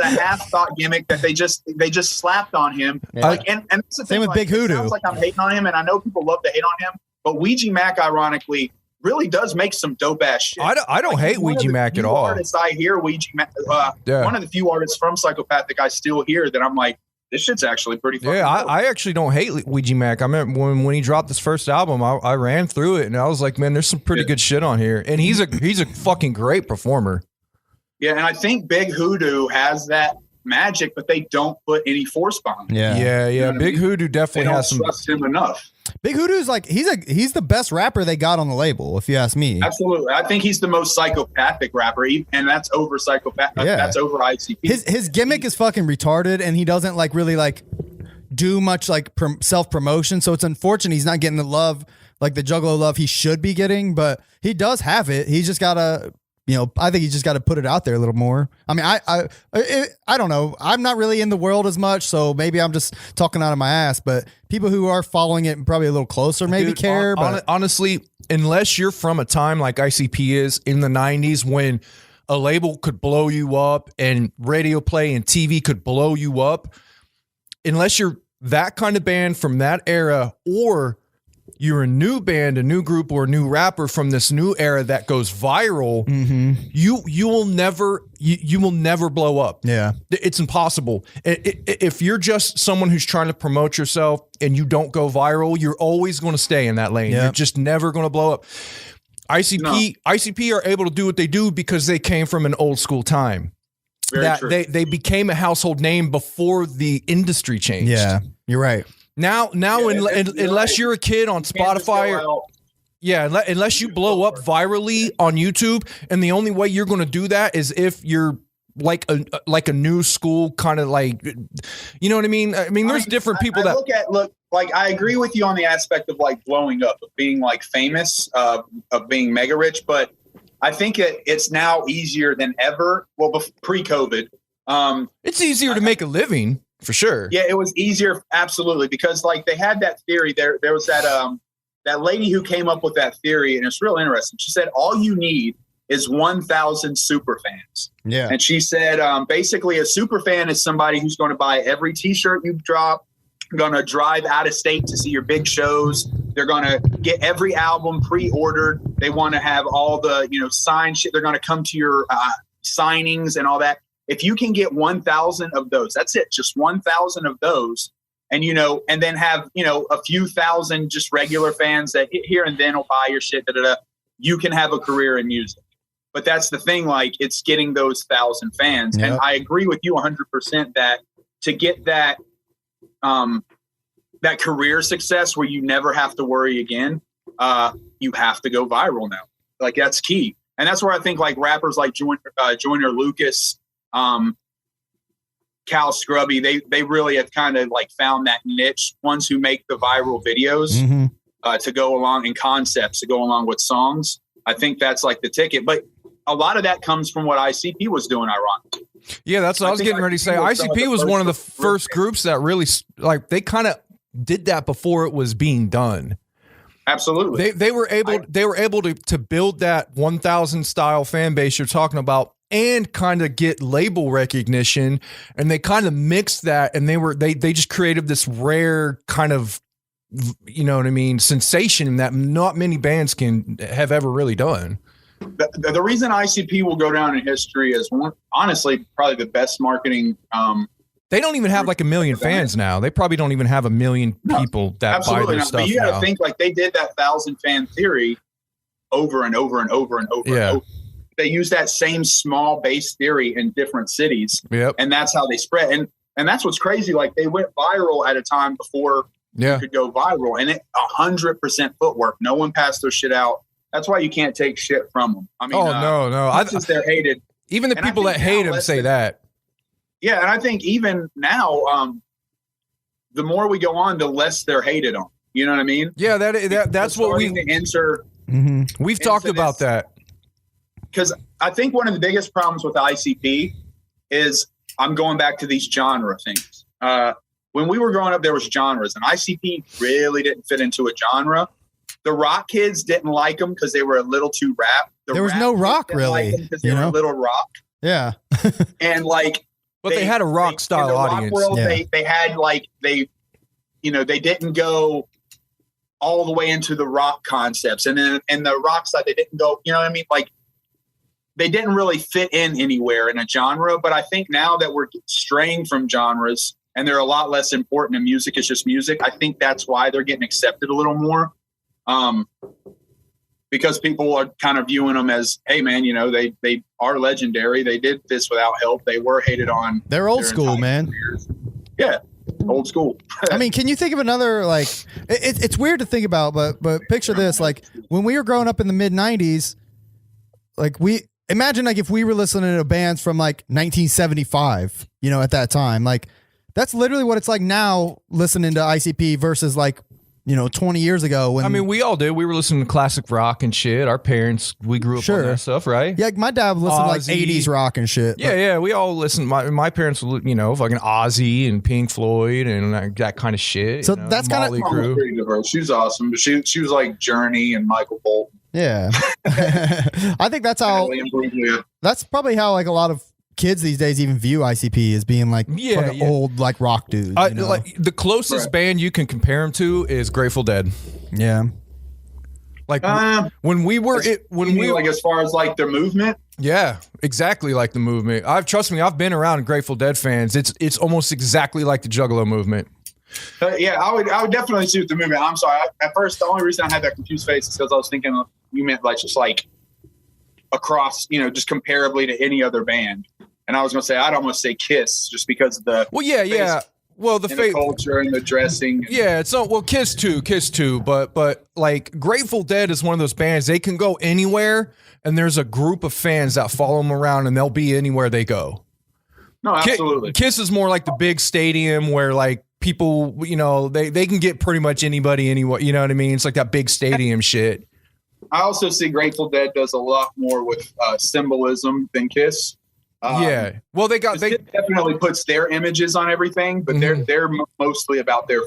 a half thought gimmick that they just slapped on him. Yeah. Like and that's the thing, same with like, Big Hoodoo. It sounds like I'm hating on him, and I know people love to hate on him, but Ouija Mac, ironically, really does make some dope ass shit. I don't hate Ouija Mac at all. Artists I hear Ouija Mac, one of the few artists from Psychopathic I still hear that I'm like, this shit's actually pretty fun. Yeah, I actually don't hate Ouija Mac. I remember when he dropped his first album, I ran through it and I was like, man, there's some pretty good shit on here. And he's a fucking great performer. Yeah, and I think Big Hoodoo has that magic, but they don't put any force behind it. Yeah. Big Hoodoo definitely has some. Trust him enough. Big Hoodoo's like he's the best rapper they got on the label, if you ask me. Absolutely, I think he's the most psychopathic rapper, and that's over psychopathic. Yeah. That's over ICP. His gimmick is fucking retarded, and he doesn't like really like do much like self promotion. So it's unfortunate he's not getting the love, like the Juggalo love he should be getting, but he does have it. He's just gotta. You know, I think you just got to put it out there a little more. I mean, I don't know. I'm not really in the world as much, so maybe I'm just talking out of my ass. But people who are following it probably a little closer maybe care. But honestly, unless you're from a time like ICP is in the 90s when a label could blow you up and radio play and TV could blow you up, unless you're that kind of band from that era, or you're a new band, a new group, or a new rapper from this new era that goes viral, you will never blow up. Yeah, it's impossible. If you're just someone who's trying to promote yourself and you don't go viral, you're always going to stay in that lane. You're just never going to blow up. ICP are able to do what they do because they came from an old school time. Very true. They became a household name before the industry changed. Yeah, you're right. Now, unless you're a kid on Spotify, unless you blow up virally on YouTube, and the only way you're going to do that is if you're like a new school kind of like, you know what I mean? I mean, there's different people that look. Like, I agree with you on the aspect of like blowing up, of being like famous, of being mega rich, but I think it's now easier than ever. Well, pre-COVID, it's easier to make a living. For sure. Yeah, it was easier. Absolutely. Because like they had that theory there was that lady who came up with that theory, and it's real interesting. She said, all you need is 1,000 super fans. Yeah. And she said, basically a super fan is somebody who's going to buy every t-shirt you drop, going to drive out of state to see your big shows. They're going to get every album pre-ordered. They want to have all the, signed shit. They're going to come to your signings and all that. If you can get 1,000 of those, that's it. Just 1,000 of those. And, and then have, a few thousand just regular fans that here and then will buy your shit. You can have a career in music. But that's the thing. Like, it's getting those 1,000 fans. Yep. And I agree with you 100% that to get that, that career success where you never have to worry again, you have to go viral now. Like, that's key. And that's where I think like rappers like Joyner Lucas, Cal Scrubby, they really have kind of like found that niche, ones who make the viral videos to go along in concepts, to go along with songs. I think that's like the ticket. But a lot of that comes from what ICP was doing, ironically. Yeah, that's what I was getting ready to say. ICP was one of the first groups that really, like, they kind of did that before it was being done. Absolutely. They were able to build that 1,000 style fan base you're talking about and kind of get label recognition, and they kind of mixed that, and they just created this rare kind of, sensation that not many bands can have ever really done. The reason ICP will go down in history is honestly probably the best marketing. They don't even have like 1 million fans now. They probably don't even have 1 million people that buy their stuff. But you got to think like they did that 1,000 fan theory over and over and over and over. Yeah. And over. They use that same small base theory in different cities. Yep. And that's how they spread. And that's what's crazy. Like, they went viral at a time before you could go viral, and it 100% footwork. No one passed their shit out. That's why you can't take shit from them. I mean, no. They're hated. Even the people that hate them say that. Yeah. And I think even now, the more we go on, the less they're hated on. You know what I mean? Yeah. That's what we answer. We've talked about that. Because I think one of the biggest problems with ICP is I'm going back to these genre things. When we were growing up, there was genres, and ICP really didn't fit into a genre. The rock kids didn't like them because they were a little too rap. There was no rock really, because they were a little rock. Yeah, and like, but they had a rock style audience. Rock world, they had like they didn't go all the way into the rock concepts, and then and the rock side they didn't go. You know what I mean? Like, they didn't really fit in anywhere in a genre. But I think now that we're straying from genres and they're a lot less important and music is just music, I think that's why they're getting accepted a little more. Because people are kind of viewing them as, hey man, they are legendary. They did this without help. They were hated on. They're old school, man. Careers. Yeah. Old school. I mean, can you think of another, like, it's weird to think about, but picture this, like when we were growing up in the mid 90s, like imagine like if we were listening to bands from like 1975, at that time, like that's literally what it's like now listening to ICP versus like, 20 years ago. When, I mean, we all did. We were listening to classic rock and shit. Our parents, we grew up on that stuff, right? Yeah, like my dad listened to like 80s rock and shit. Yeah, we all listened. My parents, fucking Ozzy and Pink Floyd and that kind of shit. So that's kind of she was awesome, but she was like Journey and Michael Bolton. Yeah, I think that's how. That's probably how like a lot of kids these days even view ICP as being like old like rock dudes. Like the closest band you can compare them to is Grateful Dead. Yeah, like when we were like as far as like their movement. Yeah, exactly like the movement. Trust me, I've been around Grateful Dead fans. It's almost exactly like the Juggalo movement. Yeah, I would definitely suit the movement. I'm sorry. At first, the only reason I had that confused face is because I was thinking you meant like just like across, just comparably to any other band. And I was going to say, I'd almost say Kiss just because of the the culture and the dressing. Yeah, Kiss too, but like Grateful Dead is one of those bands, they can go anywhere and there's a group of fans that follow them around and they'll be anywhere they go. No, absolutely. Kiss is more like the big stadium where like people, they can get pretty much anybody anywhere, you know what I mean? It's like that big stadium shit. I also see Grateful Dead does a lot more with symbolism than Kiss. Well, they definitely puts their images on everything, but they're mostly about their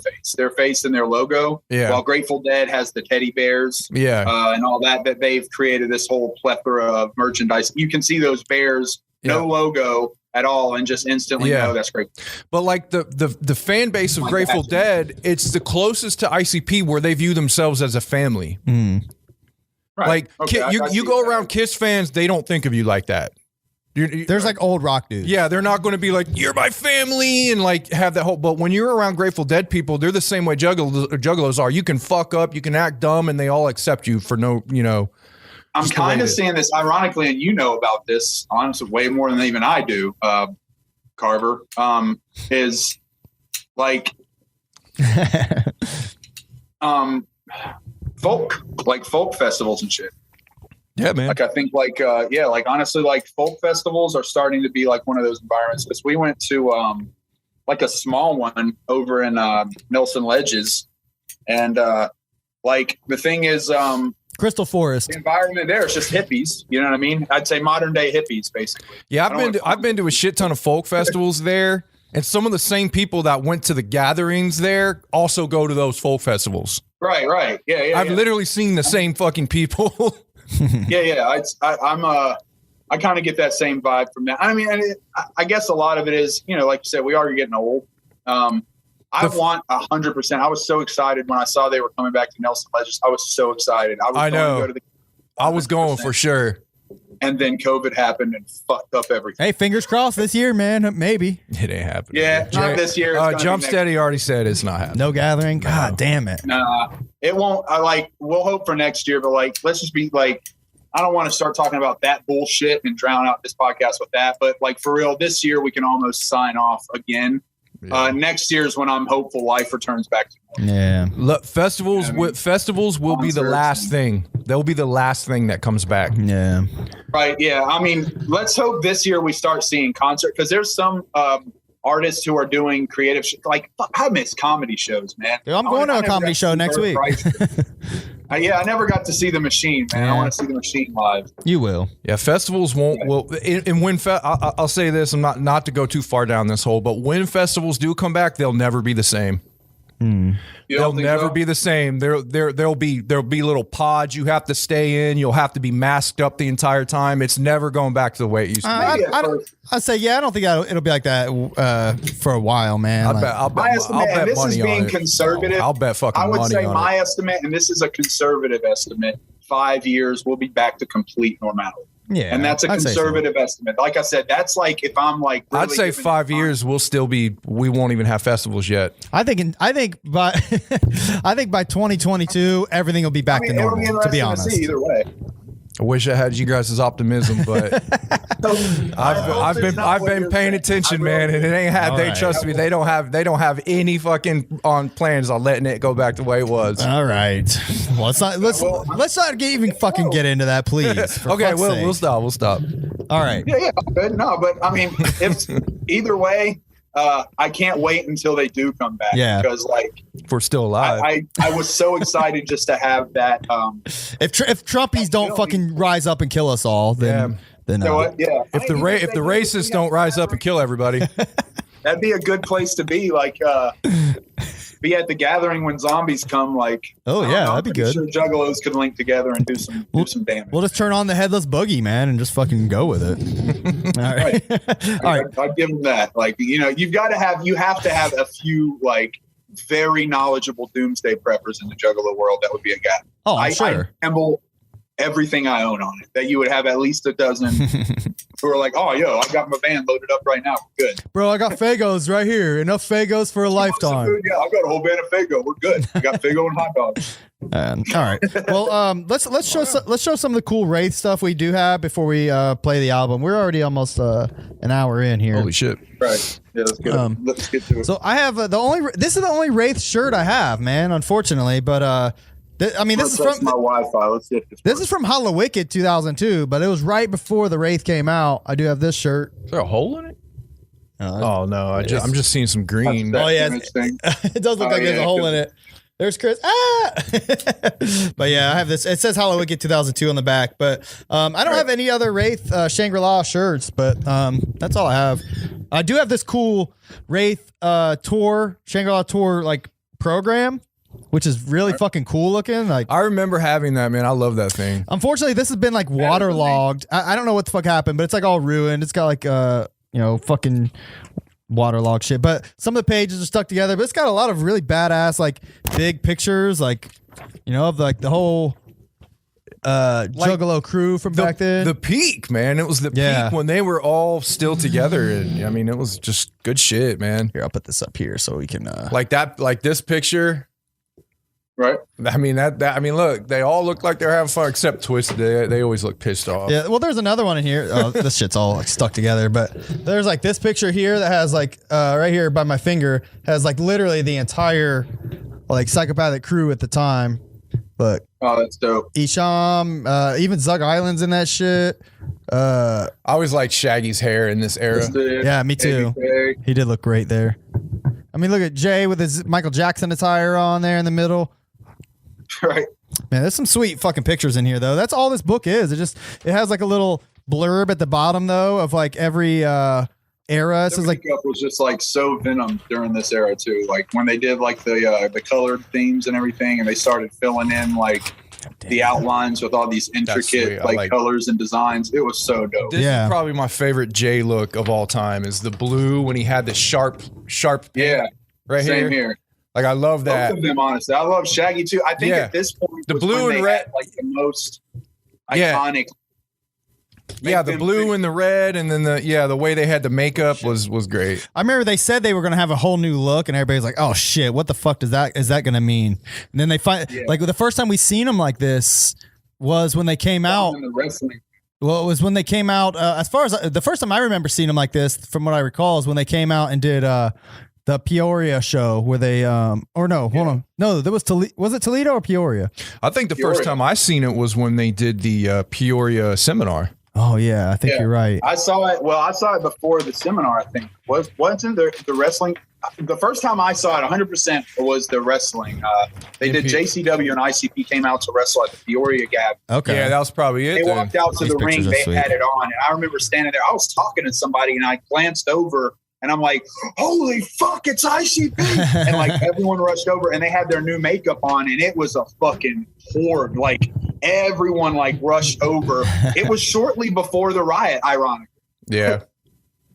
face and their logo. Yeah. While Grateful Dead has the teddy bears, and all that they've created this whole plethora of merchandise. You can see those bears, no logo, at all and just instantly know that's great. But like the fan base of Grateful Dead, it's the closest to ICP where they view themselves as a family. Right. Like you go around Kiss fans, they don't think of you like that. There's like old rock dudes. Yeah, they're not going to be like, you're my family and like have that whole, but when you're around Grateful Dead people, they're the same way juggalos are. You can fuck up, you can act dumb, and they all accept you for no, I'm kind of seeing this ironically, and you know about this, honestly, way more than even I do, Carver, is like folk festivals and shit. Yeah, man. Like I think like honestly, like folk festivals are starting to be like one of those environments, because we went to like a small one over in Nelson Ledges, and like the thing is Crystal Forest. the environment there is just hippies, you know what I mean? I'd say modern day hippies basically. Yeah, I've been to a shit ton of folk festivals there, and some of the same people that went to the gatherings there also go to those folk festivals. Right. Yeah. I've literally seen the same fucking people. Yeah. I kind of get that same vibe from that. I mean, I guess a lot of it is, like you said, we are getting old. I want 100%. I was so excited when I saw they were coming back to Nelson Ledges. I was so excited. I know. I was going for sure. And then COVID happened and fucked up everything. Hey, fingers crossed this year, man. Maybe. It ain't happening. Yeah, not this year. Jump Steady already said it's not happening. No gathering. God damn it. Nah, it won't. We'll hope for next year, but like, let's just be like, I don't want to start talking about that bullshit and drown out this podcast with that. But like, for real, this year we can almost sign off again. Yeah. Next year is when I'm hopeful life returns back to normal. Yeah. Look, festivals will be the last thing. They'll be the last thing that comes back. Yeah. Right. Yeah. I mean, let's hope this year we start seeing concert, because there's some artists who are doing creative like I miss comedy shows, man. Dude, I'm going to a comedy show next week. Yeah, I never got to see the Machine, man. I want to see the Machine live. You will. Yeah, festivals won't. Well, and when I'll say this, I'm not to go too far down this hole, but when festivals do come back, they'll never be the same. They'll never be the same. There'll be little pods you have to stay in. You'll have to be masked up the entire time. It's never going back to the way it used to be. I'd say, I don't think it'll be like that for a while, man. I'll bet this is being conservative. I'll bet fucking money on it. I would say my estimate, and this is a conservative estimate, 5 years we'll be back to complete normality. Yeah, and that's a conservative estimate. Like I said, that's like if I'm like, really I'd say 5 years we won't even have festivals yet. I think by 2022 everything will be back to normal. To be honest, to see either way. I wish I had you guys' optimism, but I've been paying attention, man, and it ain't had. They trust me. They don't have any fucking on plans on letting it go back the way it was. All right, well, let's not even fucking get into that, please. Okay, we'll stop. All right. Yeah, good. No, but I mean, if either way. I can't wait until they do come back. Yeah, because like we're still alive. I was so excited just to have that. If Trumpies don't fucking rise up and kill us all, then you know what? Yeah. If the racists don't rise up and kill everybody, that'd be a good place to be. Like, be at the gathering when zombies come. Like, that'd be good. Sure, juggalos could link together and do some damage. We'll just turn on the headless boogie, man, and just fucking go with it. All right. All right. I'd give them that. Like, you have to have a few like very knowledgeable doomsday preppers in the juggalo world. That would be a guy. Oh, I'm sure. I gamble everything I own on it. That you would have at least a dozen who are like, oh, I got my van loaded up right now. We're good. Bro, I got Fagos right here. Enough Fagos for a lifetime. Yeah, I got a whole van of Fago. We're good. We got Fago and hot dogs. All right. Well, let's show some of the cool Wraith stuff we do have before we play the album. We're already almost an hour in here. Holy shit! Right. Yeah, let's get to it. So I have this is the only Wraith shirt I have, man. Unfortunately, but this is from my Wi-Fi. Let's see if this is from Hallowicked 2002, but it was right before the Wraith came out. I do have this shirt. Is there a hole in it? Oh no! I'm just seeing some green. Oh yeah, it does look like there's a hole in it. There's Chris. But yeah, I have this. It says Hallowicked 2002 on the back, but I don't have any other Wraith Shangri-La shirts, but that's all I have. I do have this cool Wraith tour, Shangri-La tour like program, which is really fucking cool looking. Like, I remember having that, man. I love that thing. Unfortunately, this has been like waterlogged. I don't know what the fuck happened, but it's like all ruined. It's got like fucking waterlogged shit. But some of the pages are stuck together. But it's got a lot of really badass, like big pictures, like of like the whole Juggalo crew from back then. The peak, man. It was the peak when they were all still together, and I mean, it was just good shit, man. Here, I'll put this up here so we can like this picture. Right. I mean I mean, look, they all look like they're having fun, except Twisted. They always look pissed off. Yeah. Well, there's another one in here. Oh, this shit's all like stuck together. But there's like this picture here that has like right here by my finger has like literally the entire like psychopathic crew at the time. Look. Oh, that's dope. Isham, even Zug Island's in that shit. I always liked Shaggy's hair in this era. Yeah, me too. He did look great there. I mean, look at Jay with his Michael Jackson attire on there in the middle. Right. Man, there's some sweet fucking pictures in here, though. That's all this book is. It has like a little blurb at the bottom, though, of like every era. It says like was just like so venom during this era too. Like when they did like the colored themes and everything, and they started filling in like the outlines with all these intricate like colors and designs. It was so dope. This is probably my favorite Jay look of all time. Is the blue when he had the sharp. Right Same here. Like I love that. Both of them, honestly. I love Shaggy too. I think at this point the blue and red, like the most iconic. Yeah, the blue and the red, and then the way they had the makeup was great. I remember they said they were going to have a whole new look, and everybody's like, "Oh shit, what the fuck is that going to mean?" And then they find like the first time we seen them like this was when they came out. In the wrestling. Well, it was when they came out. As far as the first time I remember seeing them like this, from what I recall, is when they came out and did the Peoria show where they hold on, no, there was was it Toledo or Peoria? I think the first time I seen it was when they did the Peoria seminar. Oh yeah, I think you're right. I saw it. Well, I saw it before the seminar. I think wasn't the wrestling. The first time I saw it, 100% was the wrestling. They did JCW and ICP came out to wrestle at the Peoria Gap. Okay, yeah, that was probably it. They walked out to the ring. They had it on, and I remember standing there. I was talking to somebody, and I glanced over. And I'm like, holy fuck, it's ICP. And like everyone rushed over and they had their new makeup on and it was a fucking horde. Like everyone like rushed over. It was shortly before the riot, ironically. Yeah.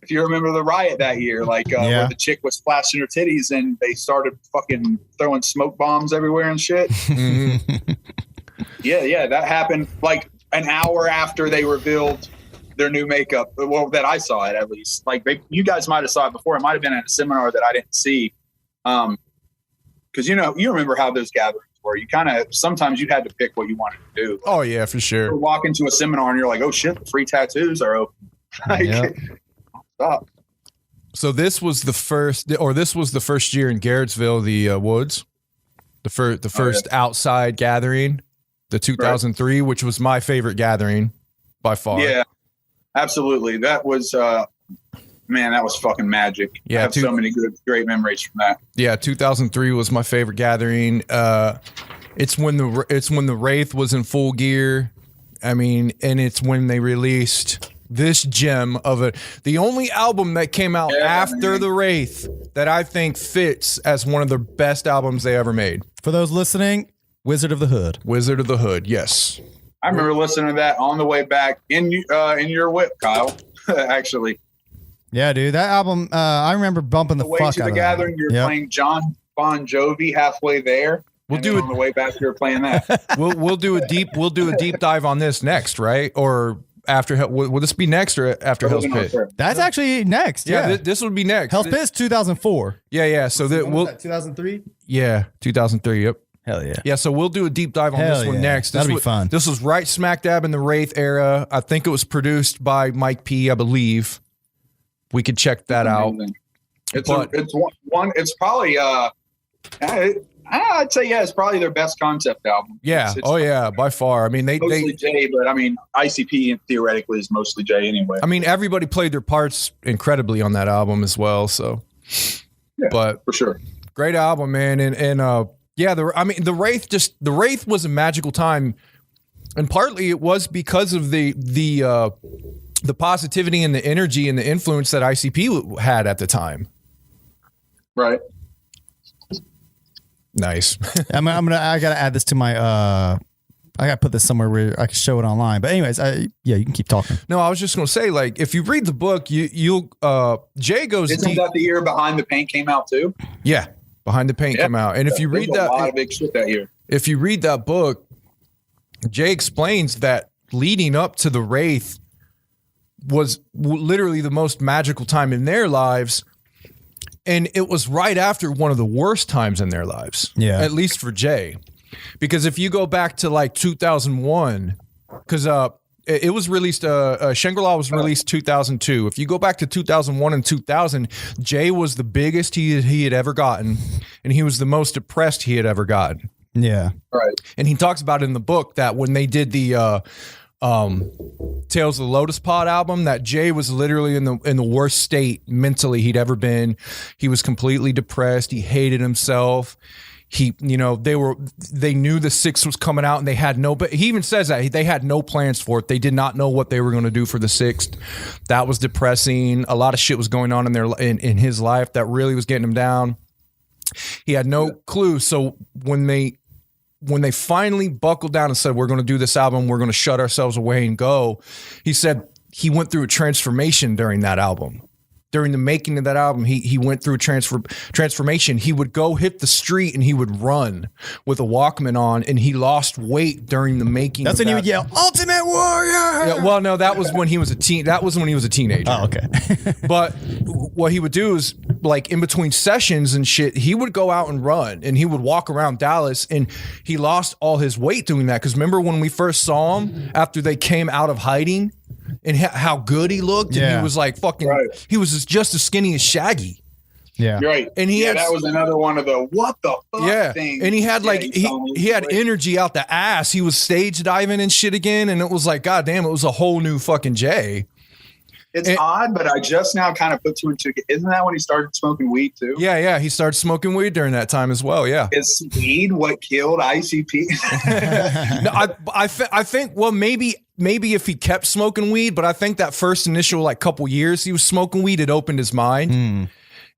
If you remember the riot that year, like where the chick was flashing her titties and they started fucking throwing smoke bombs everywhere and shit. Mm-hmm. Yeah, that happened like an hour after they revealed their new makeup. Well, that I saw it at least. Like you guys might have saw it before. It might have been at a seminar that I didn't see. Because you remember how those gatherings were. You kind of sometimes you had to pick what you wanted to do. Oh yeah, for sure. You walk into a seminar and you're like, oh shit, the free tattoos are open. Stop. So this was the first year in Garrettsville, the Woods, the first outside gathering, the 2003, which was my favorite gathering by far. Yeah. Absolutely. That was, that was fucking magic. Yeah, I have so many great memories from that. Yeah, 2003 was my favorite gathering. It's when the Wraith was in full gear. I mean, and it's when they released this gem of it. The only album that came out after the Wraith that I think fits as one of the best albums they ever made. For those listening, Wizard of the Hood. Wizard of the Hood, yes. I remember listening to that on the way back in your whip, Kyle. Actually, yeah, dude, that album. I remember bumping the way fuck to out the of gathering. You're playing John Bon Jovi halfway there. We'll do it on the way back. You're playing that. We'll do a deep dive on this next, right? Or after? Will this be next or after Hell's Pit? That's actually next. Yeah, this would be next. Hell's Pit's 2004. Yeah. So that we'll 2003. Yeah, 2003. Yep. Hell yeah. Yeah, so we'll do a deep dive on this one next. That'll be fun. This was right smack dab in the Wraith era. I think it was produced by Mike P, I believe. We could check that out. It's probably I'd say it's probably their best concept album. Yeah. It's by far. I mean, mostly Jay, but I mean ICP theoretically is mostly Jay anyway. I mean, everybody played their parts incredibly on that album as well. So, but for sure, great album, man, and the Wraith was a magical time, and partly it was because of the positivity and the energy and the influence that ICP had at the time. Right. Nice. I gotta add this to my I gotta put this somewhere where I can show it online. But anyways, you can keep talking. No, I was just gonna say, like, if you read the book, you'll Jay goes. Isn't that the year Behind the Paint came out too? Yeah, Behind the Paint came out, and if you read that, a lot of big shit that year. If you read that book, Jay explains that leading up to the Wraith was literally the most magical time in their lives. And it was right after one of the worst times in their lives. Yeah. At least for Jay. Because if you go back to like 2001, because it was released, Shangri-La was released 2002. If you go back to 2001 and 2000, Jay was the biggest he had ever gotten. And he was the most depressed he had ever gotten. Yeah. Right. And he talks about it in the book that when they did the Tales of the Lotus Pod album, that Jay was literally in the worst state mentally he'd ever been. He was completely depressed. He hated himself. He, they knew the sixth was coming out, and they had but he even says that they had no plans for it. They did not know what they were going to do for the sixth. That was depressing. A lot of shit was going on in his life that really was getting him down. He had no clue. So when they finally buckled down and said, we're going to do this album, we're going to shut ourselves away and go, he said he went through a transformation during that album. During the making of that album, he went through a transformation. He would go hit the street and he would run with a Walkman on, and he lost weight during the making. That's when he would yell, "Ultimate Warrior!" Yeah, well, no, that was when he was a teen. That was when he was a teenager. Oh, okay. But what he would do is, like, in between sessions and shit, he would go out and run, and he would walk around Dallas, and he lost all his weight doing that. Because remember when we first saw him after they came out of hiding, and how good he looked, and he was like fucking. Right. He was just as skinny as Shaggy. Yeah, right. And that was another one of the what the fuck things. And he had he had energy out the ass. He was stage diving and shit again, and it was like, god damn, it was a whole new fucking Jay. It's odd, but I just now kind of put two and two. Isn't that when he started smoking weed too? Yeah, he started smoking weed during that time as well. Yeah, is weed what killed ICP? No, I think well maybe if he kept smoking weed, but I think that first initial like couple years he was smoking weed, it opened his mind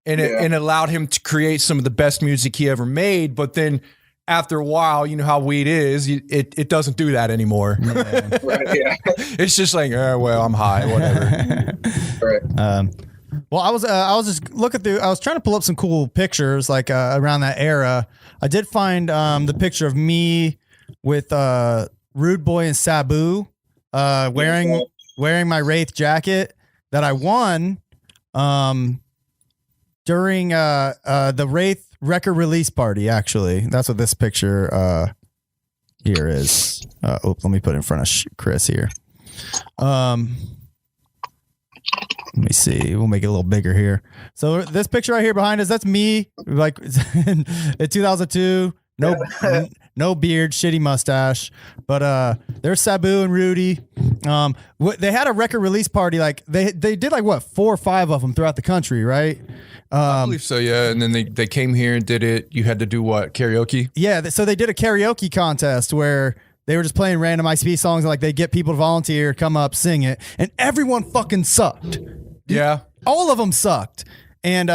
and it allowed him to create some of the best music he ever made. But then after a while, you know how weed is, it doesn't do that anymore. Yeah. Right, yeah. It's just like, well, I'm high, whatever. Right. Well, I was just looking through. I was trying to pull up some cool pictures like around that era. I did find the picture of me with Rude Boy and Sabu wearing my Wraith jacket that I won during the Wraith record release party. Actually, that's what this picture here is. Let me put it in front of Chris here. Let me see. We'll make it a little bigger here. So this picture right here behind us, that's me, like in 2002. No beard, shitty mustache. But there's Sabu and Rudy. They had a record release party. Like they did like what 4 or 5 of them throughout the country, right? I believe so, yeah. And then they came here and did it. You had to do what, karaoke? Yeah, so they did a karaoke contest where they were just playing random ICP songs, and like they get people to volunteer, come up, sing it, and everyone fucking sucked. Yeah, all of them sucked. And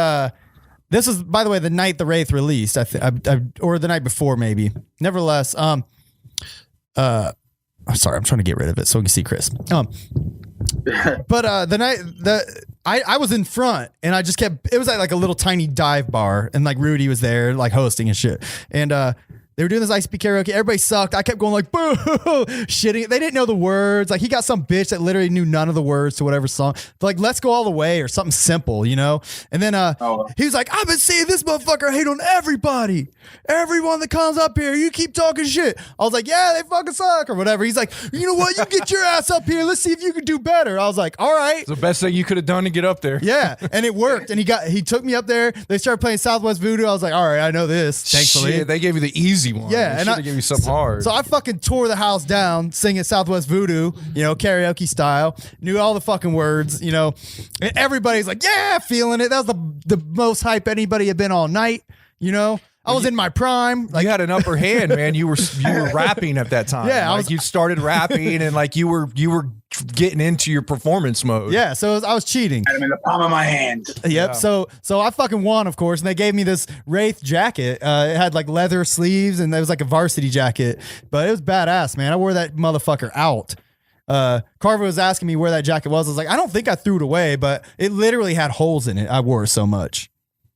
this was, by the way, the night the Wraith released, or the night before, maybe. Nevertheless, I'm sorry, I'm trying to get rid of it so we can see Chris. But the night I was in front, and I just kept. It was like a little tiny dive bar, and like Rudy was there, like hosting and shit, and they were doing this ICP karaoke. Everybody sucked. I kept going like, boo, shitting. They didn't know the words. Like he got some bitch that literally knew none of the words to whatever song. Like, let's go all the way or something simple, you know? And then he was like, I've been seeing this motherfucker hate on everybody. Everyone that comes up here, you keep talking shit. I was like, yeah, they fucking suck or whatever. He's like, you know what? You get your ass up here. Let's see if you can do better. I was like, all right. It's the best thing you could have done to get up there. Yeah. And it worked. And he took me up there. They started playing Southwest Voodoo. I was like, all right, I know this. Thankfully. Shit, they gave you the easy one. Yeah. And I gave you something hard. So I fucking tore the house down singing Southwest Voodoo, karaoke style. Knew all the fucking words, And everybody's like, yeah, feeling it. That was the most hype anybody had been all night, I was in my prime. You had an upper hand, man. You were rapping at that time. Yeah, you started rapping, and like you were getting into your performance mode. Yeah, so I was cheating. Had him in the palm of my hand. Yep. Yeah. So I fucking won, of course, and they gave me this Wraith jacket. It had like leather sleeves, and it was like a varsity jacket, but it was badass, man. I wore that motherfucker out. Carver was asking me where that jacket was. I was like, I don't think I threw it away, but it literally had holes in it. I wore it so much.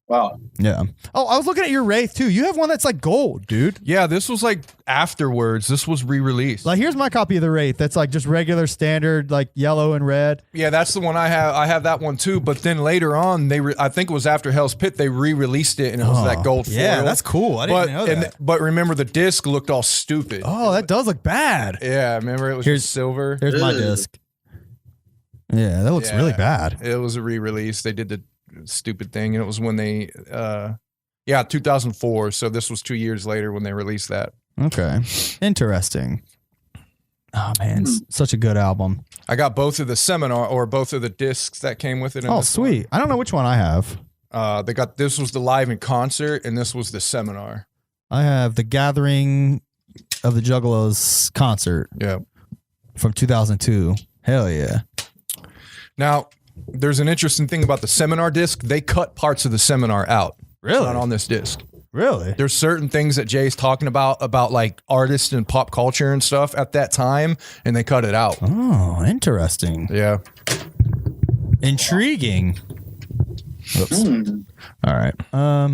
Wow. Yeah. Oh, I was looking at your Wraith too. You have one that's like gold, dude. Yeah, this was like afterwards. This was re-released. Like, here's my copy of the Wraith. That's like just regular standard, like yellow and red. Yeah, that's the one I have. I have that one too. But then later on, I think it was after Hell's Pit, they re-released it, and it was that gold foil. Yeah, that's cool. I didn't know that. But remember, the disc looked all stupid. Oh, that does look bad. Yeah, remember it was just silver. Here's my disc. Yeah, that looks really bad. It was a re-release. They did the stupid thing, and it was when they 2004, so this was 2 years later when they released that. Okay, interesting. Oh man, such a good album. I got both of the seminar or both of the discs that came with it. Oh sweet. I don't know which one I have. They got, this was the live in concert, and this was the seminar. I have the Gathering of the Juggalos concert. Yeah, from 2002. Hell yeah. Now, there's an interesting thing about the seminar disc. They cut parts of the seminar out. Really? Not on this disc. Really? There's certain things that Jay's talking about like artists and pop culture and stuff at that time, and they cut it out. Oh, interesting. Yeah. Intriguing. Oops. All right. Let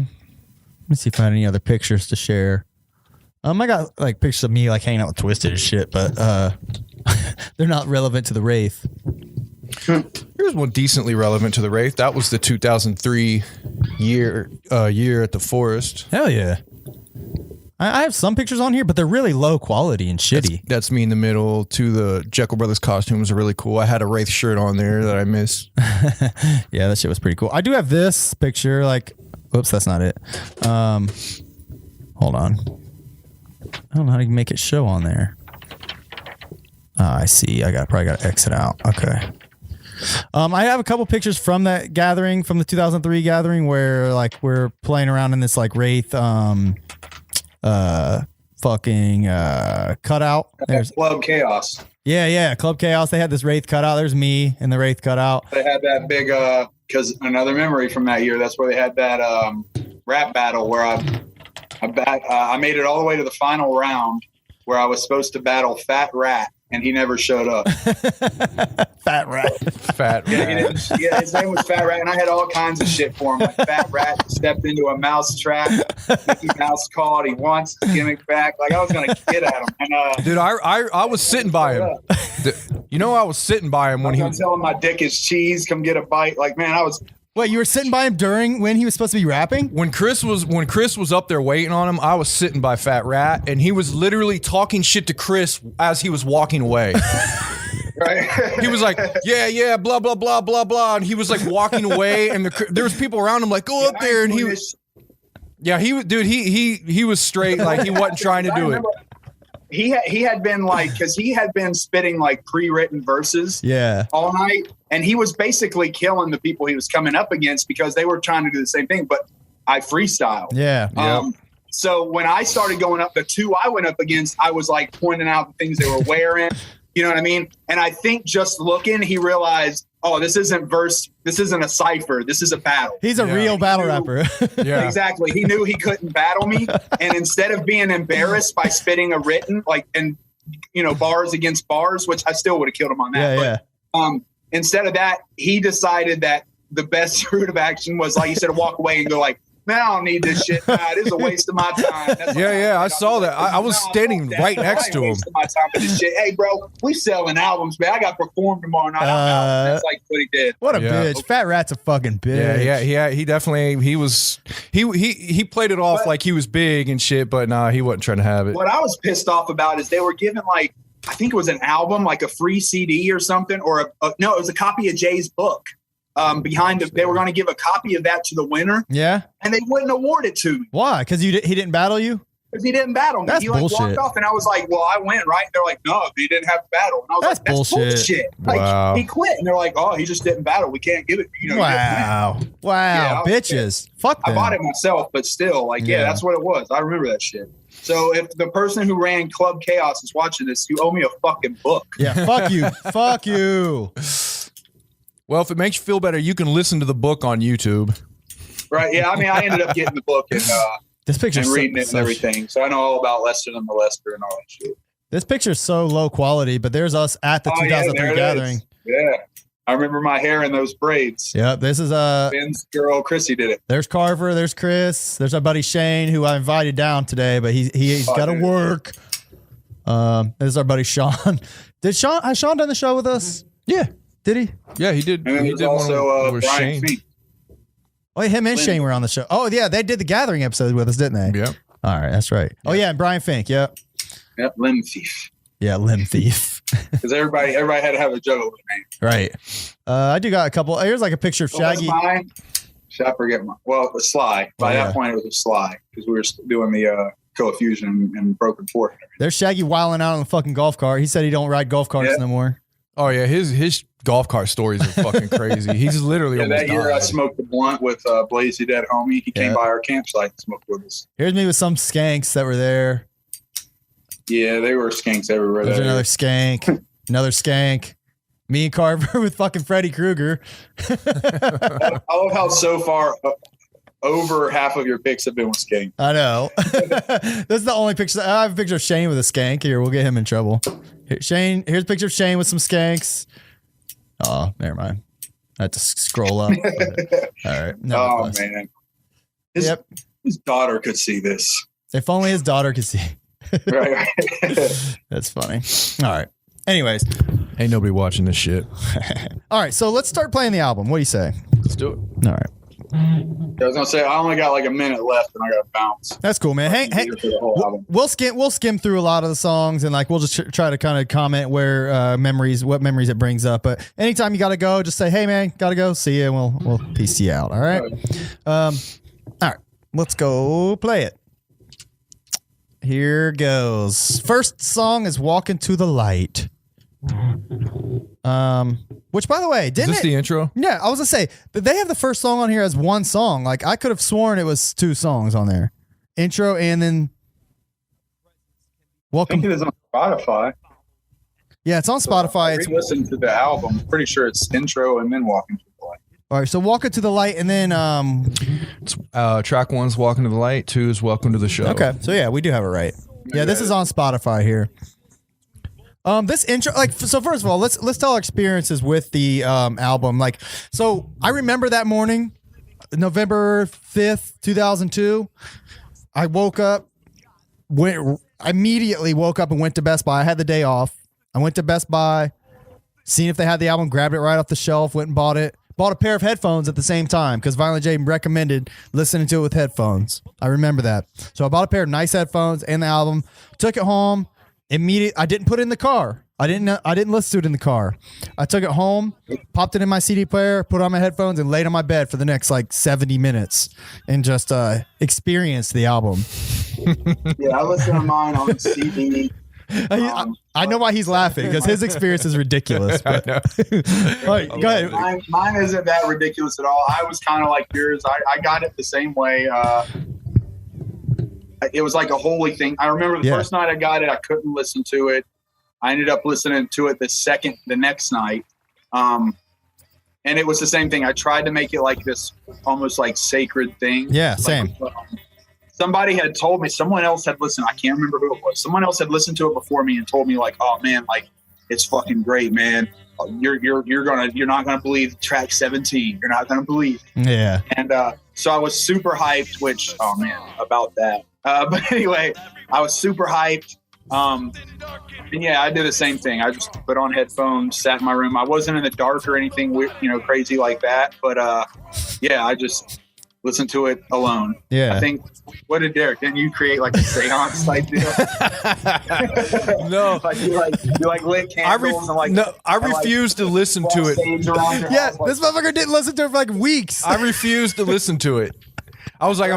me see if I had any other pictures to share. I got like pictures of me like hanging out with Twisted and shit, but they're not relevant to the Wraith. Here's one decently relevant to the Wraith. That was the 2003 year at the Forest. Hell yeah. I have some pictures on here, but they're really low quality and shitty. That's me in the middle. To the Jekyll Brothers costumes are really cool. I had a Wraith shirt on there that I missed. Yeah, that shit was pretty cool. I do have this picture. Like, whoops, that's not it. Hold on. I don't know how to make it show on there. I see. Probably got to exit out. Okay. I have a couple pictures from that gathering, from the 2003 gathering, where like we're playing around in this like Wraith cutout. There's Club Chaos. Yeah, Club Chaos. They had this Wraith cutout. There's me in the Wraith cutout. They had that big because another memory from that year. That's where they had that rap battle where I made it all the way to the final round where I was supposed to battle Fat Rat. And he never showed up. Fat Rat. Fat Rat. Yeah, his name was Fat Rat, and I had all kinds of shit for him. Like Fat Rat stepped into a mouse trap. Mickey Mouse called. He wants his gimmick back. Like I was gonna get at him. And, dude, I was sitting by him. You know, I was sitting by him when he was telling my dick is cheese. Come get a bite. Like man, I was. Wait, you were sitting by him when he was supposed to be rapping? When Chris was up there waiting on him, I was sitting by Fat Rat, and he was literally talking shit to Chris as he was walking away. Right. He was like, yeah, blah blah blah blah blah, and he was like walking away, and there was people around him like, go up there, and he was. Yeah, he was straight, like he wasn't trying to do it. He had been like, because he had been spitting like pre-written verses all night, and he was basically killing the people he was coming up against because they were trying to do the same thing, but I freestyled. Yeah. So when I started going up, the two I went up against, I was like pointing out the things they were wearing. You know what I mean? And I think just looking, he realized, oh, this isn't a cipher. This is a battle. He's a real battle rapper. Yeah, exactly. He knew he couldn't battle me. And instead of being embarrassed by spitting a written, like, and, bars against bars, which I still would have killed him on that. Instead of that, he decided that the best route of action was, like you said, to walk away and go like, man, I don't need this shit. This is a waste of my time. I saw that. I was standing right next to him. My time for this shit. Hey, bro, we selling albums, man. I got to perform tomorrow night. That's like what he did. What a bitch. Fat Rat's a fucking bitch. Yeah. He definitely, he played it off like he was big and shit, but nah, he wasn't trying to have it. What I was pissed off about is they were giving like, I think it was an album, like a free CD or something, or no, it was a copy of Jay's book. They were going to give a copy of that to the winner. Yeah. And they wouldn't award it to me. Why? Because he didn't battle you? because he didn't battle me. That's He like bullshit. walked off, and I was like, "Well, I went right." And they're like, "No, he didn't have a battle." And I was That's like, "That's bullshit." Like, Wow. he quit, and they're like, "Oh, he just didn't battle. We can't give it." You know, he didn't win." Wow, Yeah, bitches. Fuck I them. bought it myself, but still, like, yeah, Yeah. that's what it was. I remember that shit. So if the person who ran Club Chaos is watching this, you owe me a fucking book. Yeah, fuck you, fuck you. Well, if it makes you feel better, you can listen to the book on YouTube. Right? Yeah. I mean, I ended up getting the book and This picture's reading it and everything. So I know all about Lester and Molester and all that shit. This picture's so low quality, but there's us at the Oh, yeah, 2003 there it gathering. is. Yeah. I remember my hair in those braids. Yep, this is Ben's girl, Chrissy, did it. there's Carver, there's Chris, there's our buddy Shane, who I invited down today, but he's got to dude. work. There's our buddy Sean. Has Sean done the show with us? Yeah. Did he? Yeah, he did. And then He there's did one also with Brian Shane. Fink. Oh, him and Lynn. Shane were on the show. Oh, yeah, they did the gathering episode with us, didn't they? Yeah. All right, that's right. Oh, yeah, and Brian Fink. Yep. Yep, Limb Thief. Yeah, Limb Thief. Because everybody had to have a juggle with me. Right. I do got a couple. Here's like a picture of Shaggy. Mine? Should I forget mine? Well, it was Sly. By Oh, yeah. that point, it was a Sly because we were doing the co-fusion and broken fork. There's Shaggy wilding out on the fucking golf cart. He said he don't ride golf carts Yeah. no more. Oh yeah, his golf cart stories are fucking crazy. He's literally Yeah, almost that year I died. smoked the blunt with Blazy Dead Homie. He came Yeah. by our campsite and smoked with us. Here's me with some skanks that were there. Yeah, they were skanks everywhere. There's that another year. skank. Another skank. Me and Carver with fucking Freddy Krueger. I love how so far over half of your picks have been with skank. I know. This is the only picture. I have a picture of Shane with a skank. Here, we'll get him in trouble. Shane, here's a picture of Shane with some skanks. Oh, never mind. I have to scroll up. All right. Oh man, his daughter could see this. If only his daughter could see. Right. That's funny. All right. Anyways. Ain't nobody watching this shit. All right. So let's start playing the album. What do you say? Let's do it. All right. I was gonna say I only got like a minute left and I gotta bounce. That's cool, man. Hang, For the whole album. we'll skim through a lot of the songs and like we'll just try to kind of comment where what memories it brings up. But anytime you gotta go, just say, "Hey, man, gotta go. See you," and we'll peace you out. All right. All right. Let's go play it. Here goes. First song is "Walking to the Light." Which, by the way, Is didn't this it? the intro? Yeah, I was gonna say that they have the first song on here as one song. Like I could have sworn it was two songs on there, intro and then I welcome. think it is on Spotify. Yeah, it's on Spotify. It's Listen to the album. I'm pretty sure it's intro and then Walking to the Light. all right. So "Walking to the Light" and then It's, track one's "Walking to the Light." Two is "Welcome to the Show." okay. So yeah, we do have it right. Yeah, this is on Spotify here. This intro, like, so first of all, let's tell our experiences with the album. Like, so I remember that morning, November 5th, 2002. I immediately woke up and went to Best Buy. I had the day off. I went to Best Buy, seen if they had the album, grabbed it right off the shelf, went and bought it. Bought a pair of headphones at the same time because Violent J recommended listening to it with headphones. I remember that. So I bought a pair of nice headphones and the album, took it home. I didn't put it in the car. I didn't listen to it in the car. I took it home, popped it in my CD player, put on my headphones, and laid on my bed for the next like 70 minutes and just experienced the album. Yeah, I listened to mine on CD. I know why he's laughing because his experience is ridiculous. But all right, go ahead. Mine isn't that ridiculous at all. I was kind of like yours. I got it the same way. It was like a holy thing. I remember the first night I got it, I couldn't listen to it. I ended up listening to it the next night. And it was the same thing. I tried to make it like this almost like sacred thing. Yeah, same. Somebody had told me, someone else had listened. I can't remember who it was. Someone else had listened to it before me and told me like, "Oh man, like it's fucking great, man. You're not gonna believe track 17. You're not gonna believe." Yeah. And so I was super hyped. Which, oh man, about that. But anyway, I was super hyped. And yeah, I did the same thing. I just put on headphones, sat in my room. I wasn't in the dark or anything, crazy like that. But yeah, I just listened to it alone. Yeah. I think. What did Derek? Didn't you create like a seance type deal? No. Like you lit candles and like. I refuse to listen to it. Yeah, this motherfucker didn't listen to it for like weeks. I refuse to listen to it. I was like,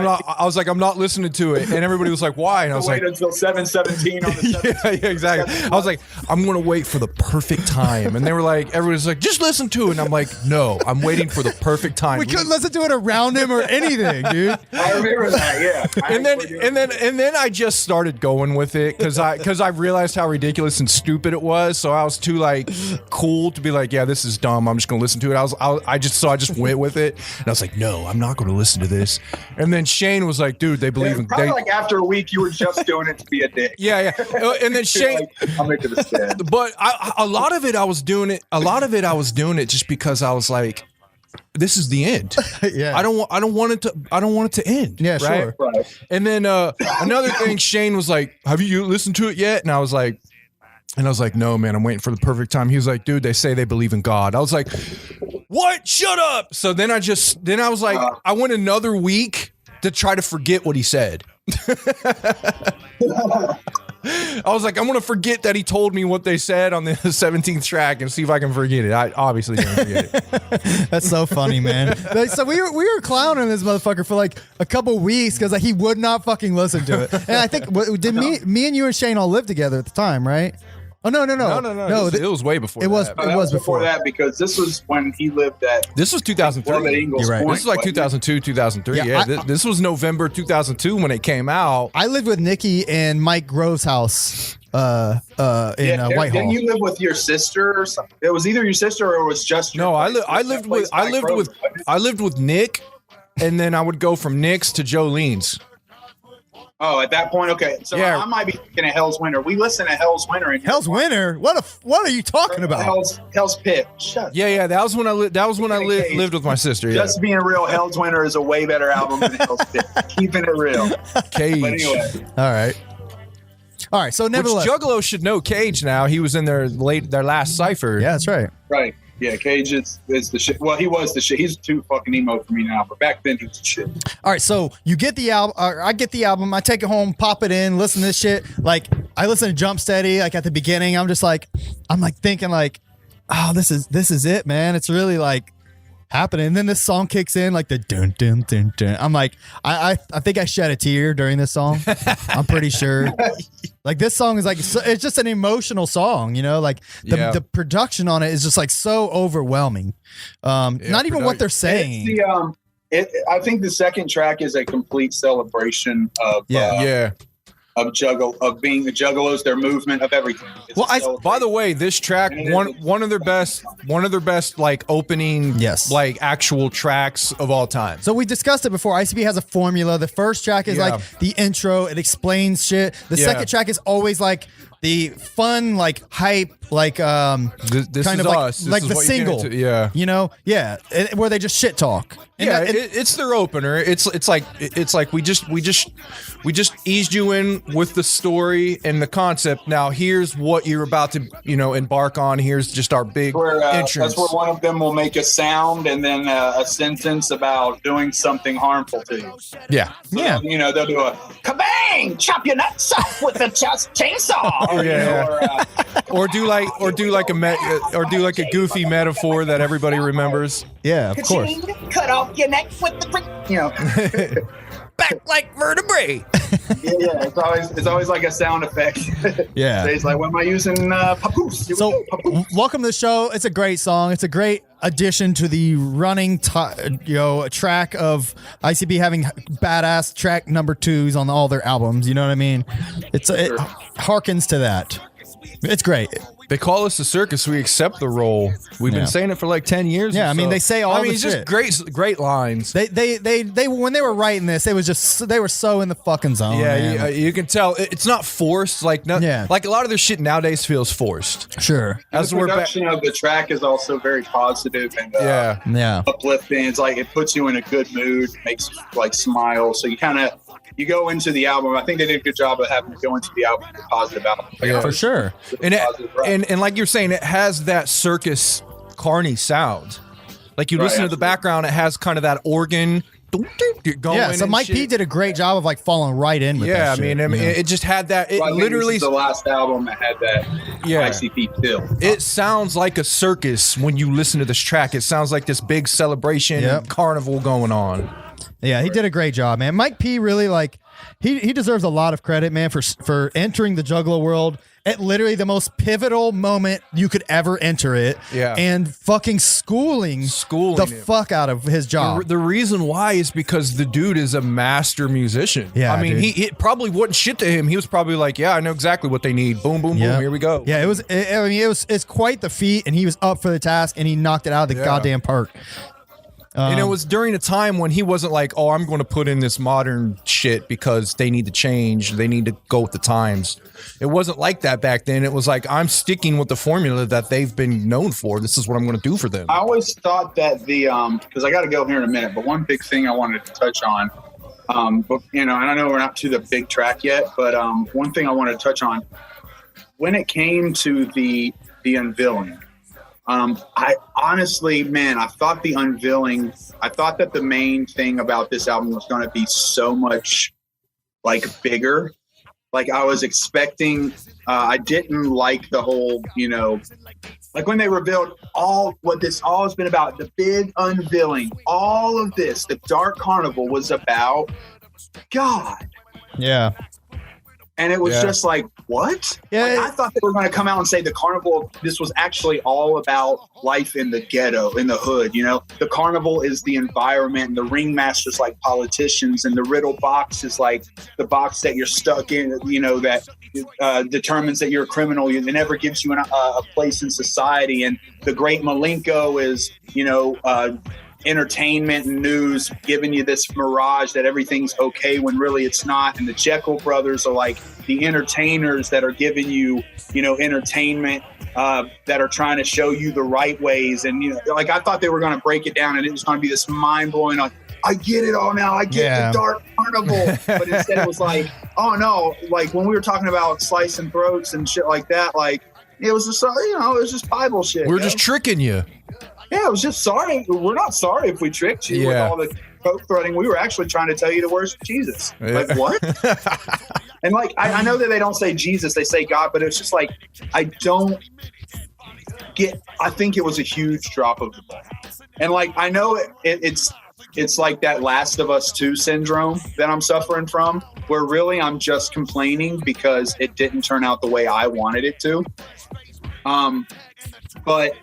I'm not listening to it. And everybody was like, why? And I was like, wait until 7:17 on the 17th. yeah, exactly. I was like, I'm going to wait for the perfect time. And they were like, everybody's like, just listen to it. And I'm like, no, I'm waiting for the perfect time. We couldn't listen to it around him or anything, dude. I remember that, yeah. And then I just started going with it because I realized how ridiculous and stupid it was. So I was too like cool to be like, yeah, this is dumb. I'm just going to listen to it. I just went with it. And I was like, no, I'm not going to listen to this. And then Shane was like, dude, they believe in. Probably like after a week, you were just doing it to be a dick. Yeah. And then Shane, like, I'll make it a stand. but a lot of it I was doing it just because I was like, this is the end. Yeah. I don't want it to end. Yeah, right? sure. Right. And then another thing, Shane was like, have you listened to it yet? And I was like, no, man, I'm waiting for the perfect time. He was like, dude, they say they believe in God. I was like, what? Shut up. So then I was like, I went another week to try to forget what he said. I was like, I'm going to forget that he told me what they said on the 17th track and see if I can forget it. I obviously didn't forget it. That's so funny, man. So we were clowning this motherfucker for like a couple weeks because like he would not fucking listen to it. And I think me and you and Shane all lived together at the time, right? Oh no! It was way before. It was. that. It was before that because this was when he lived at. This was 2003. You're right. This was like 2002, 2003. Yeah, this was November 2002 when it came out. I lived with Nikki in Mike Grove's house in Whitehall. Didn't you live with your sister or something? It was either your sister or it was just your No, I lived with Nick, and then I would go from Nick's to Jolene's. Oh, at that point, okay. So Yeah. I might be thinking of Hell's Winter. We listen to Hell's Winter. And Hell's Winter? What are you talking about? Hell's Pit. Shut. Yeah. That was when I lived with my sister. Yeah. Just being real, Hell's Winter is a way better album than Hell's Pit. Keeping it real. Cage. But anyway, All right. So Which nevertheless, Juggalo should know Cage now. He was in their last cipher. yeah, that's right. right. Yeah, Cage is the shit. Well, he was the shit. He's too fucking emo for me now, but back then he was the shit. All right, so you get the album. I get the album. I take it home, pop it in, listen to this shit. Like I listen to Jump Steady. Like at the beginning, I'm thinking like, oh, this is it, man. It's really like happening. And then this song kicks in, like the dun dun dun dun. I'm like, I think I shed a tear during this song. I'm pretty sure. Like this song is like, it's just an emotional song, you know. Like the production on it is just like so overwhelming. Not even what they're saying. I think the second track is a complete celebration of of being the Juggalos, their movement, of everything. By the way, this track one of their best like opening like actual tracks of all time. So we discussed it before. ICP has a formula. The first track is like the intro. It explains shit. The second track is always like the fun, like hype, like this kind is of us. like This the is what you get single. into. You know, where they just shit talk. And it's their opener. It's like we just eased you in with the story and the concept. Now here's what you're about to embark on. Here's just our big entrance. That's where one of them will make a sound and then a sentence about doing something harmful to you. Yeah, so they'll do a kabang, chop your nuts off with a chainsaw. Or do like a goofy metaphor that everybody remembers. Yeah, of course. Cut off your neck with the back like vertebrae. It's always like a sound effect. Yeah. So it's like, what am I using? Papoose. So, welcome to the show. It's a great song. It's a great addition to the running, track of ICB having badass track number 2s on all their albums. You know what I mean? It harkens to that. It's great. They call us the circus. We accept the role. We've been saying it for like 10 years. Yeah, I mean, they say all the it's shit. just great lines. They when they were writing this, they were so in the fucking zone. Yeah, you can tell it's not forced. Like like a lot of their shit nowadays feels forced. Sure. As the production of the track is also very positive and uplifting. It's like it puts you in a good mood, makes you like smile. So you go into the album. I think they did a good job of having to go into the album with a positive album. Yeah, for sure. And like you're saying, it has that circus carny sound. Like you listen to the background, it has kind of that organ going. Yeah, so Mike P did a great job of like falling right in with that shit. I mean, it just had that. It literally this is the last album that had that ICP feel. It sounds like a circus when you listen to this track. It sounds like this big celebration carnival going on. Yeah, he did a great job, man. Mike P really like he deserves a lot of credit, man, for entering the Juggalo world at literally the most pivotal moment you could ever enter it. Yeah. And fucking schooling the him. fuck out of his job. The reason why is because the dude is a master musician. Yeah, I mean, dude. it probably wasn't shit to him. He was probably like, yeah, I know exactly what they need. Boom, boom, Yeah. boom. Here we go. Yeah, it's quite the feat, and he was up for the task, and he knocked it out of the Yeah. goddamn park. And it was during a time when he wasn't like, oh, I'm going to put in this modern shit because they need to change. They need to go with the times. It wasn't like that back then. It was like, I'm sticking with the formula that they've been known for. This is what I'm going to do for them. I always thought that because I got to go here in a minute, but one big thing I wanted to touch on, but and I know we're not to the big track yet, but one thing I wanted to touch on when it came to the unveiling. I honestly, man, I thought that the main thing about this album was going to be so much like bigger. Like I was expecting, I didn't like the whole, like when they revealed what this all has been about, the big unveiling, all of this, the Dark Carnival was about God. Yeah. And it was just like, what? Yeah, Like, I thought they were going to come out and say the carnival, this was actually all about life in the ghetto, in the hood. The carnival is the environment, and the ringmaster's like politicians, and the riddle box is like the box that you're stuck in, that determines that you're a criminal. It never gives you a place in society. And the great Malenko is, entertainment and news giving you this mirage that everything's okay when really it's not. And the Jekyll brothers are like the entertainers that are giving you, entertainment that are trying to show you the right ways. And, like I thought they were going to break it down and it was going to be this mind blowing, like, I get it all now. I get the Dark Carnival. But instead it was like, oh no, like when we were talking about slicing throats and shit like that, like it was just, it was just Bible shit. We're just tricking you. Yeah, I was just sorry. We're not sorry if we tricked you with all the coke threading. We were actually trying to tell you to worship Jesus. Like, what? And like, I know that they don't say Jesus, they say God, but it's just like, I think it was a huge drop of the ball. And like, I know it's like that Last of Us 2 syndrome that I'm suffering from, where really I'm just complaining because it didn't turn out the way I wanted it to. But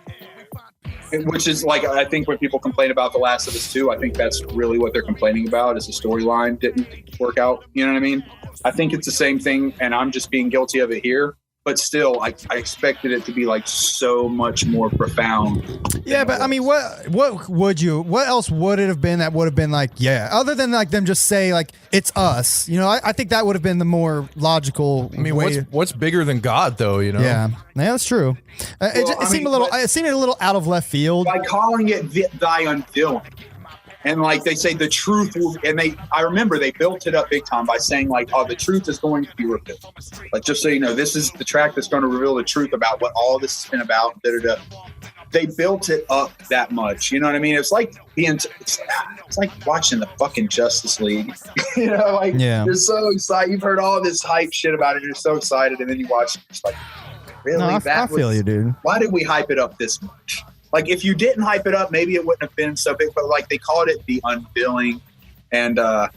which is like, I think when people complain about The Last of Us 2, I think that's really what they're complaining about, is the storyline didn't work out. You know what I mean? I think it's the same thing, and I'm just being guilty of it here. But still, I expected it to be like so much more profound. Yeah, but I mean, what else would it have been that would have been like, other than like them just say like it's us, I think that would have been the more logical. I mean, way what's bigger than God, though? Yeah, that's true. It seemed a little out of left field by calling it thy unveiling. And like they say, the truth will, and I remember they built it up big time by saying like, oh, the truth is going to be revealed. Like, just so you know, this is the track that's going to reveal the truth about what all this has been about. They built it up that much. You know what I mean? It's like it's like watching the fucking Justice League. You're so excited. You've heard all this hype shit about it. You're so excited. And then you watch it. It's like, really? No, I feel you, dude. Why did we hype it up this much? Like, if you didn't hype it up, maybe it wouldn't have been so big, but like they called it the unveiling. And that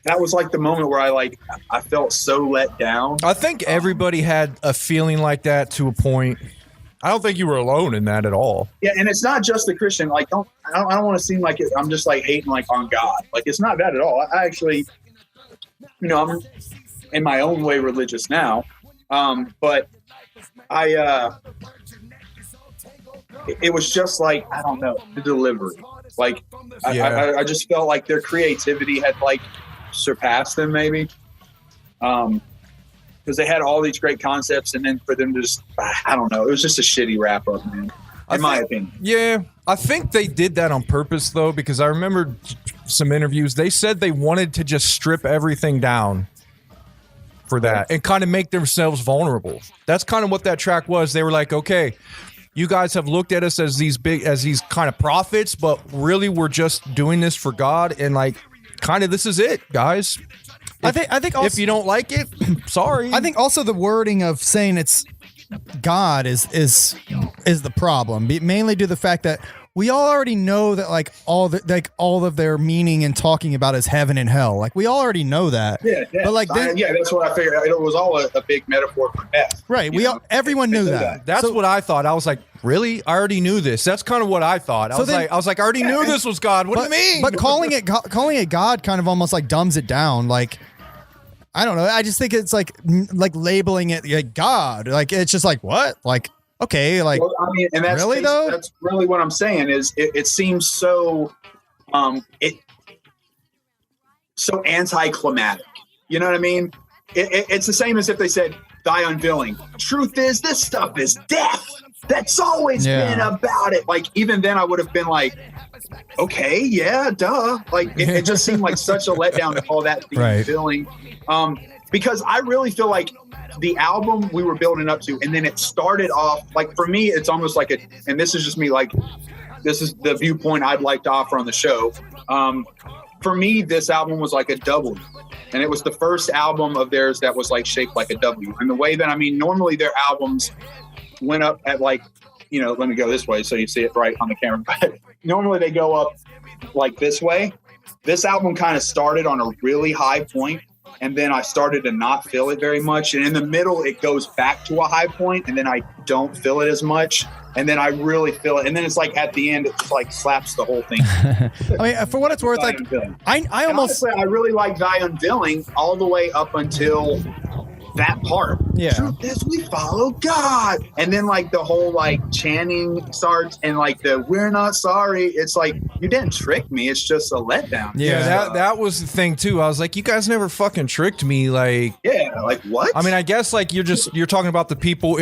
was like the moment where I felt so let down. I think everybody had a feeling like that to a point. I don't think you were alone in that at all. Yeah, and it's not just the Christian. Like, I don't want to seem like I'm just like hating like on God. Like, it's not that at all. I actually, I'm in my own way religious now, but it was just like, I don't know, the delivery. Like, I just felt like their creativity had like surpassed them maybe. Because they had all these great concepts, and then for them to just, I don't know, it was just a shitty wrap up, man. In my opinion. Yeah, I think they did that on purpose though, because I remember some interviews. They said they wanted to just strip everything down for that and kind of make themselves vulnerable. That's kind of what that track was. They were like, okay, you guys have looked at us as these kind of prophets, but really we're just doing this for God, and like, kind of this is it, guys. I think also, if you don't like it, sorry. I think also the wording of saying it's God is the problem, mainly due to the fact that we all already know that like all of their meaning and talking about is heaven and hell. Like we all already know that. Yeah. But like that's what I figured. It was all a big metaphor for death. Right. Everyone knew that. That's what I thought. I was like, really? I already knew this. That's kind of what I thought. I was like, I already knew this was God. What do you mean? But calling it God kind of almost like dumbs it down. Like, I don't know. I just think it's like labeling it like God. Like it's just like what? Like okay. Like I mean, and that's really though. That's really what I'm saying. Is it seems so so anticlimactic. You know what I mean? It's the same as if they said thy unveiling. Truth is, this stuff is death. That's always been about it. Like even then, I would have been like, okay, yeah, duh. Like it just seemed like such a letdown to call that the unveiling. Because I really feel like the album we were building up to, and then it started off like for me, it's almost like and this is just me, like this is the viewpoint I'd like to offer on the show. For me, this album was like a W, and it was the first album of theirs that was like shaped like a W. And the way that normally their albums went up at like, let me go this way so you see it right on the camera. But normally they go up like this way. This album kind of started on a really high point, and then I started to not feel it very much. And in the middle, it goes back to a high point, and then I don't feel it as much. And then I really feel it. And then it's like at the end, it just like slaps the whole thing. I mean, for what it's worth, like I almost honestly, I really like Thy Unveiling all the way up until that part. Yeah. Truth is, we follow God. And then like the whole like chanting starts, and like the we're not sorry. It's like, you didn't trick me. It's just a letdown. Yeah, that was the thing too. I was like, you guys never fucking tricked me. Like, yeah, like what? I mean, I guess like you're talking about the people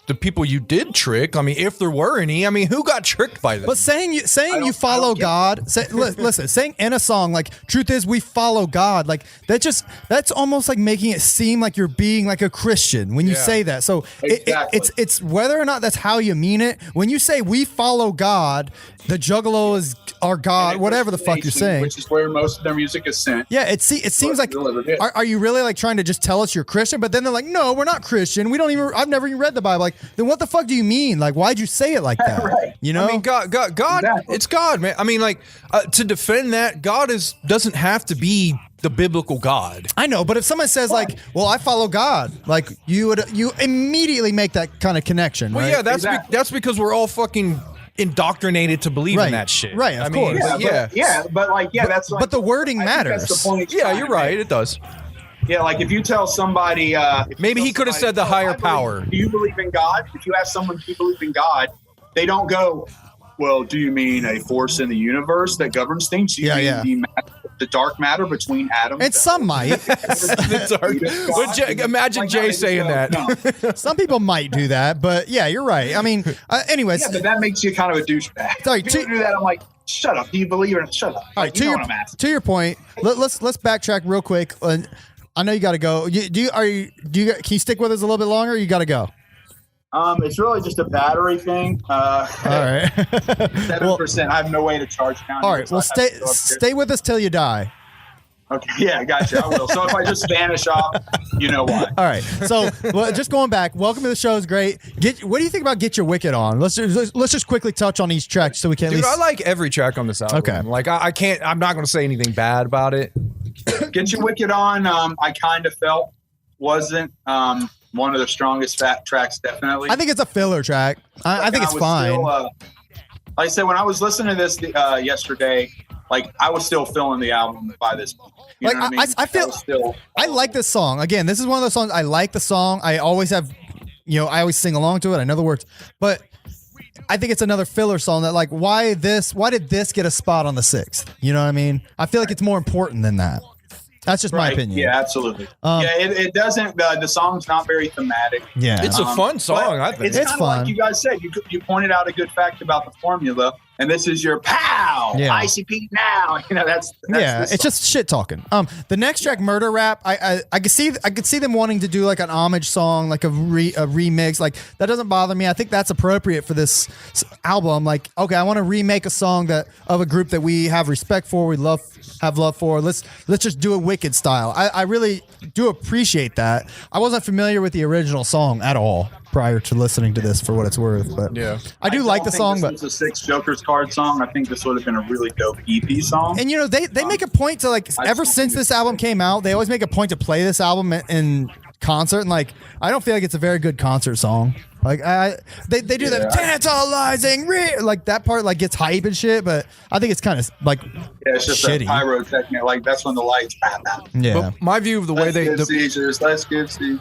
the people you did trick. I mean, if there were any, I mean, who got tricked by them? But saying you follow God, listen, saying in a song like truth is we follow God, like that's almost like making it seem like you're being like a Christian when you say that. So exactly. it's whether or not that's how you mean it. When you say we follow God, the Juggalo is our God, whatever the fuck you're saying, which is where most of their music is sent. Yeah, it seems like are you really like trying to just tell us you're Christian? But then they're like, no, we're not Christian. I've never even read the Bible. Like, then what the fuck do you mean? Like, why'd you say it like that? Right. You know, I mean, God, exactly. It's God, man. I mean, like to defend that, God doesn't have to be the biblical God. I know, but if someone says like, well, I follow God, like you immediately make that kind of connection. Well, right? yeah, that's because we're all fucking indoctrinated to believe in that shit. Right, of course. But the wording matters. That's the point. Yeah, you're right. It does. Yeah, like if you tell somebody, maybe he could have said the higher power. Do you believe in God? If you ask someone, do you believe in God? They don't go, well, do you mean a force in the universe that governs things? Do you mean the dark matter between atoms? And some might. Imagine Jay saying that. No. Some people might do that, but yeah, you're right. I mean, anyways. Yeah, but that makes you kind of a douchebag. Sorry, if you do that, I'm like, shut up. Do you believe it? Shut up. All right, to your point, let's backtrack real quick. I know you got to go. Can you stick with us a little bit longer? Or you got to go. It's really just a battery thing. All right. 7%. I have no way to charge down. All right. Well, stay with us till you die. Okay. Yeah, gotcha. I will. So if I just vanish off, you know why. All right. So just going back. Welcome to the show is great. What do you think about Get Your Wicked On? Let's just quickly touch on each track so we can. Dude, I like every track on this album. Okay. Like I can't. I'm not going to say anything bad about it. Get Your Wicked On. I kind of felt wasn't one of the strongest tracks. Definitely. I think it's a filler track. I think it's fine. Still, like I said, when I was listening to this yesterday, like I was still feeling the album by this point. You know what I mean? I feel I like this song. Again, this is one of those songs I like the song. I always have, I always sing along to it. I know the words, but I think it's another filler song that like, why did this get a spot on the 6th? You know what I mean? I feel like it's more important than that. That's just my opinion. Yeah, absolutely. It doesn't. The song's not very thematic. Yeah, it's a fun song. I think it's fun. Like you guys said, you pointed out a good fact about the formula. and this is your pow ICP now. That's it's just shit talking. The next track, Murder Rap, I could see them wanting to do like an homage song, like a remix. Like that doesn't bother me. I think that's appropriate for this album. Like, okay, I want to remake a song of a group that we have respect for, we have love for. Let's just do a Wicked style. I really do appreciate that. I wasn't familiar with the original song at all prior to listening to this, for what it's worth, but I do like the song. But it's a 6 Jokers card song. I think this would have been a really dope EP song. And they make a point to like ever since this album came out, they always make a point to play this album in concert, and like I don't feel like it's a very good concert song. Like they do that tantalizing like that part like gets hype and shit, but I think it's kind of like it's just shitty. a pyrotechnic. Like that's when the lights. But my view of the way let's give seizures.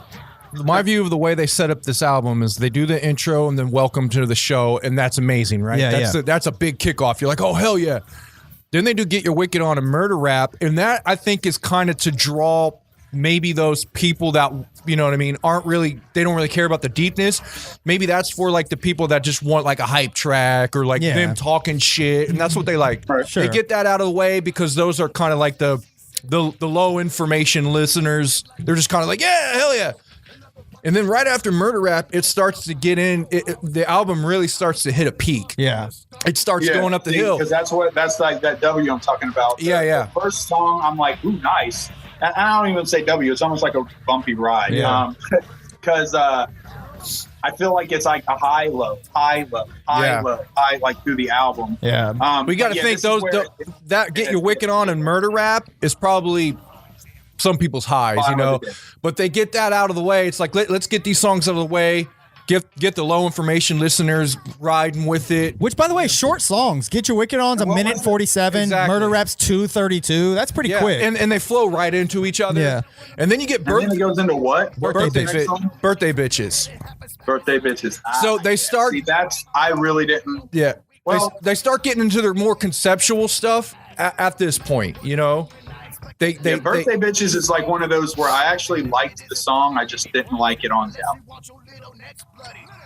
My view of the way they set up this album is they do the intro and then welcome to the show, and that's amazing, right? That's a big kickoff. You're like, oh hell yeah. Then they do Get Your Wicked On and Murder Rap, and that I think is kind of to draw maybe those people that, you know what I mean, they don't really care about the deepness. Maybe that's for like the people that just want like a hype track or like them talking shit, and that's what they like. Right. They get that out of the way because those are kind of like the low information listeners. They're just kind of like, yeah, hell yeah. And then right after Murder Rap, it starts to get in. The album really starts to hit a peak. Yeah, it starts going up the hill because that's like that W I'm talking about. The first song, I'm like, ooh, nice. And I don't even say W. It's almost like a bumpy ride. Yeah. Because I feel like it's like a high low, like through the album. Yeah. We got to think that Get Your Wicked On and Murder Rap is probably some people's highs, but they get that out of the way. It's like, let's get these songs out of the way, get the low information listeners riding with it. Which, by the way, short songs. Get Your Wicked On's a minute 47. Exactly. Murder Rap's 2:32. That's pretty quick. And they flow right into each other. Yeah. And then you get and then it goes into what? Birthday bitches. Birthday bitches. So they start. See, I really didn't. Yeah. Well, they start getting into their more conceptual stuff at this point, Birthday Bitches is like one of those where I actually liked the song, I just didn't like it on the album.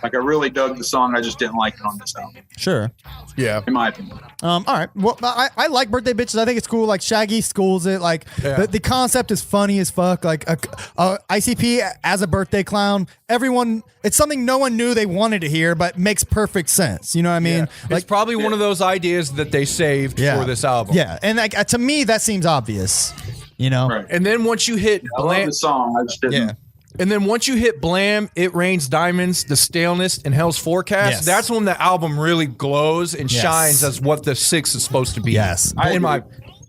Like I really dug the song, I just didn't like it on this album. Sure. Yeah. In my opinion. All right. Well, I like Birthday Bitches. I think it's cool. Like Shaggy schools it. Like the concept is funny as fuck. Like ICP as a birthday clown. It's something no one knew they wanted to hear, but makes perfect sense. You know what I mean? Yeah. Like, it's probably one of those ideas that they saved for this album. Yeah. And like to me, that seems obvious. Right. And then once you hit I love the song, I just didn't. Yeah. And then once you hit Blam, It Rains Diamonds, The Staleness, and Hell's Forecast, that's when the album really glows and shines as what the 6 is supposed to be. Yes.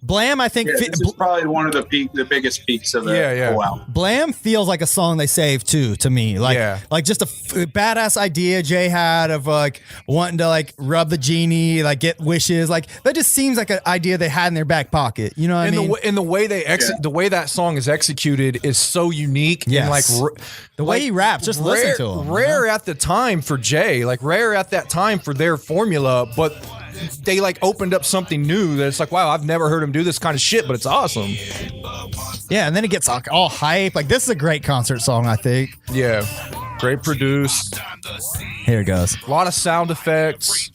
Blam, I think this is probably one of the biggest peaks of the whole album. Blam feels like a song they saved too to me. Like just a badass idea Jay had of like wanting to like rub the genie, like get wishes. Like that just seems like an idea they had in their back pocket. You know what I mean? And the way the way that song is executed is so unique. Yes. And like the way he raps, just listen to him. Rare at the time for Jay, like rare at that time for their formula, but they like opened up something new that it's like, wow, I've never heard him do this kind of shit, but it's awesome. Yeah, and then it gets like all hype. Like this is a great concert song, I think. Yeah, great produced. Here it goes. A lot of sound effects.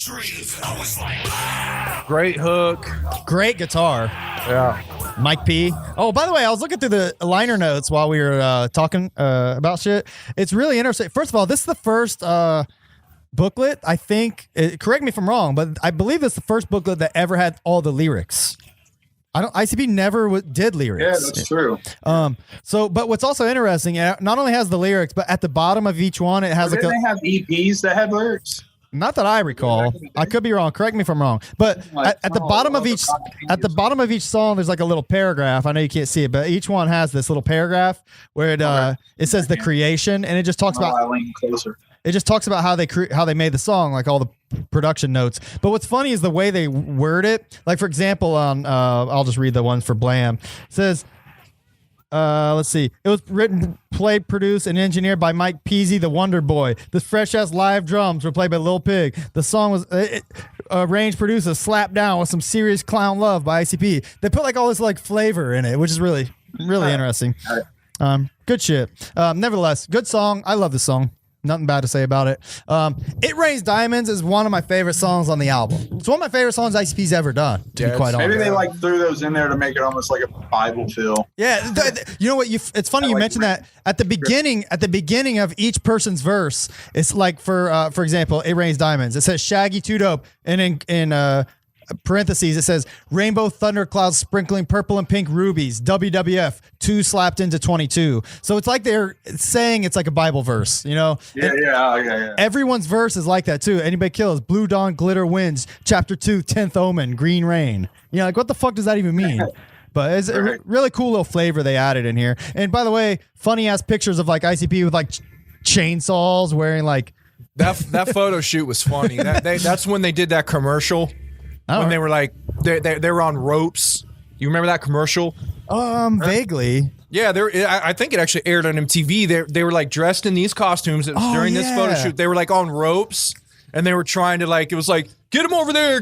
Great hook. Great guitar. Yeah. Mike P. Oh, by the way, I was looking through the liner notes while we were talking about shit. It's really interesting. First of all, this is the first booklet, I think, correct me if I'm wrong, but I believe it's the first booklet that ever had all the lyrics. ICP never did lyrics. Yeah, that's true. But what's also interesting, it not only has the lyrics, but at the bottom of each one, it has they have EPs that have lyrics? Not that I recall. I could be wrong. Correct me if I'm wrong. But at the bottom of each song, there's like a little paragraph. I know you can't see it, but each one has this little paragraph where it says the creation, and it just talks about. I'll lean closer. It just talks about how they made the song, like all the production notes. But what's funny is the way they word it. Like for example, on I'll just read the ones for Blam. It says, let's see. It was written, played, produced, and engineered by Mike Peasy, the Wonder Boy. The fresh ass live drums were played by Lil Pig. The song was arranged, produced, a slap down with some serious clown love by ICP. They put like all this like flavor in it, which is really interesting. Good shit. Nevertheless, good song. I love this song. Nothing bad to say about it. It Rains Diamonds is one of my favorite songs on the album. It's one of my favorite songs ICP's ever done, to be quite honest. Maybe they like threw those in there to make it almost like a Bible feel. Yeah, you know what? It's funny you mentioned that at the beginning of each person's verse. It's like for example, It Rains Diamonds. It says Shaggy Too Dope, and in parentheses it says Rainbow Thunderclouds sprinkling purple and pink rubies. WWF 2 slapped into 22. So it's like they're saying it's like a Bible verse, you know? Yeah. Everyone's verse is like that too. Anybody kills Blue Dawn Glitter Winds, Chapter 2, 10th Omen, Green Rain. You know, like what the fuck does that even mean? But it's a really cool little flavor they added in here. And by the way, funny ass pictures of like ICP with like chainsaws wearing like that photo shoot was funny. That's when they did that commercial. When they were like they were on ropes. You remember that commercial? Vaguely. Yeah, I think it actually aired on MTV. They were like dressed in these costumes. It was during this photo shoot. They were like on ropes, and they were trying to like, it was like, get him over there,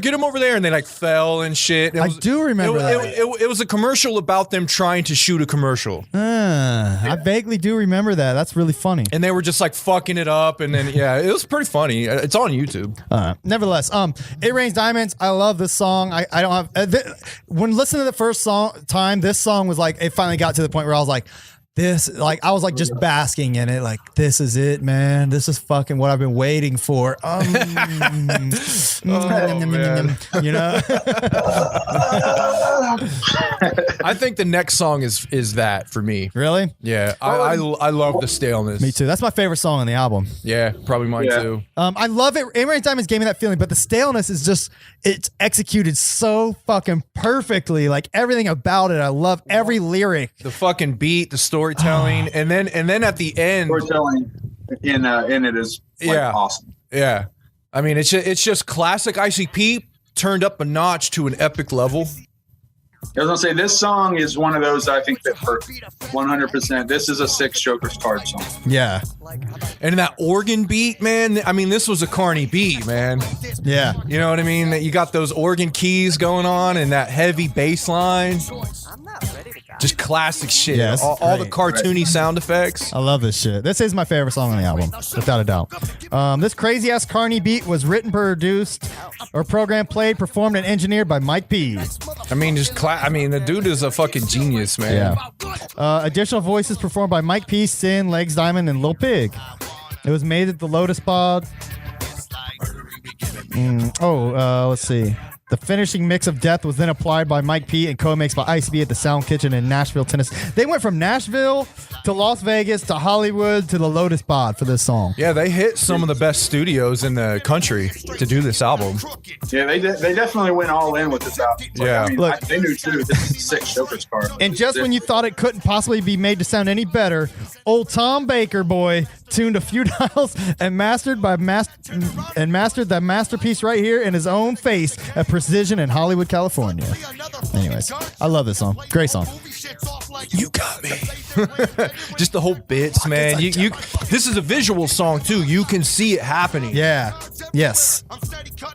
and they like fell and shit. I do remember that. It was a commercial about them trying to shoot a commercial. I vaguely do remember that. That's really funny. And they were just like fucking it up, and then it was pretty funny. It's on YouTube. Nevertheless, It Rains Diamonds. I love this song. I don't have when listening to the first time, this song was like, it finally got to the point where I was like, this, like, I was like just basking in it. Like, this is it, man. This is fucking what I've been waiting for. Man. You know? I think the next song is that for me. Really? Yeah. I love the staleness. Me too. That's my favorite song on the album. Yeah, probably mine too. I love it. It Rains Diamonds gave me that feeling, but the staleness is just, it's executed so fucking perfectly. Like everything about it. I love every lyric. The fucking beat, the storytelling, and then at the end, storytelling in it is like awesome. Yeah, I mean it's just classic ICP turned up a notch to an epic level. I was gonna say this song is one of those I think that for 100%, this is a 6 Joker's Card song. Yeah, and that organ beat, man. I mean, this was a Carney beat, man. Yeah, you know what I mean. You got those organ keys going on and that heavy bass line. Just classic shit. Yeah, all the cartoony sound effects. I love this shit. This is my favorite song on the album, without a doubt. This crazy ass Carney beat was written, produced, or programmed, played, performed, and engineered by Mike P. I mean, the dude is a fucking genius, man. Yeah. Additional voices performed by Mike P, Sin, Legs Diamond, and Lil Pig. It was made at the Lotus Pod. Let's see. The finishing mix of Death was then applied by Mike P and co-mixed by ICB at the Sound Kitchen in Nashville, Tennessee. They went from Nashville to Las Vegas to Hollywood to the Lotus Pod for this song. Yeah, they hit some of the best studios in the country to do this album. Yeah, they definitely went all in with this album. Yeah. I mean, Look, they knew too. This is 6 Joker's Card. And just when you thought it couldn't possibly be made to sound any better, old Tom Baker boy tuned a few dials and mastered the masterpiece right here in his own face at Precision in Hollywood, California. Anyways, I love this song. Great song. You got me. Just the whole bits, man. You this is a visual song too. You can see it happening. Yeah. Yes.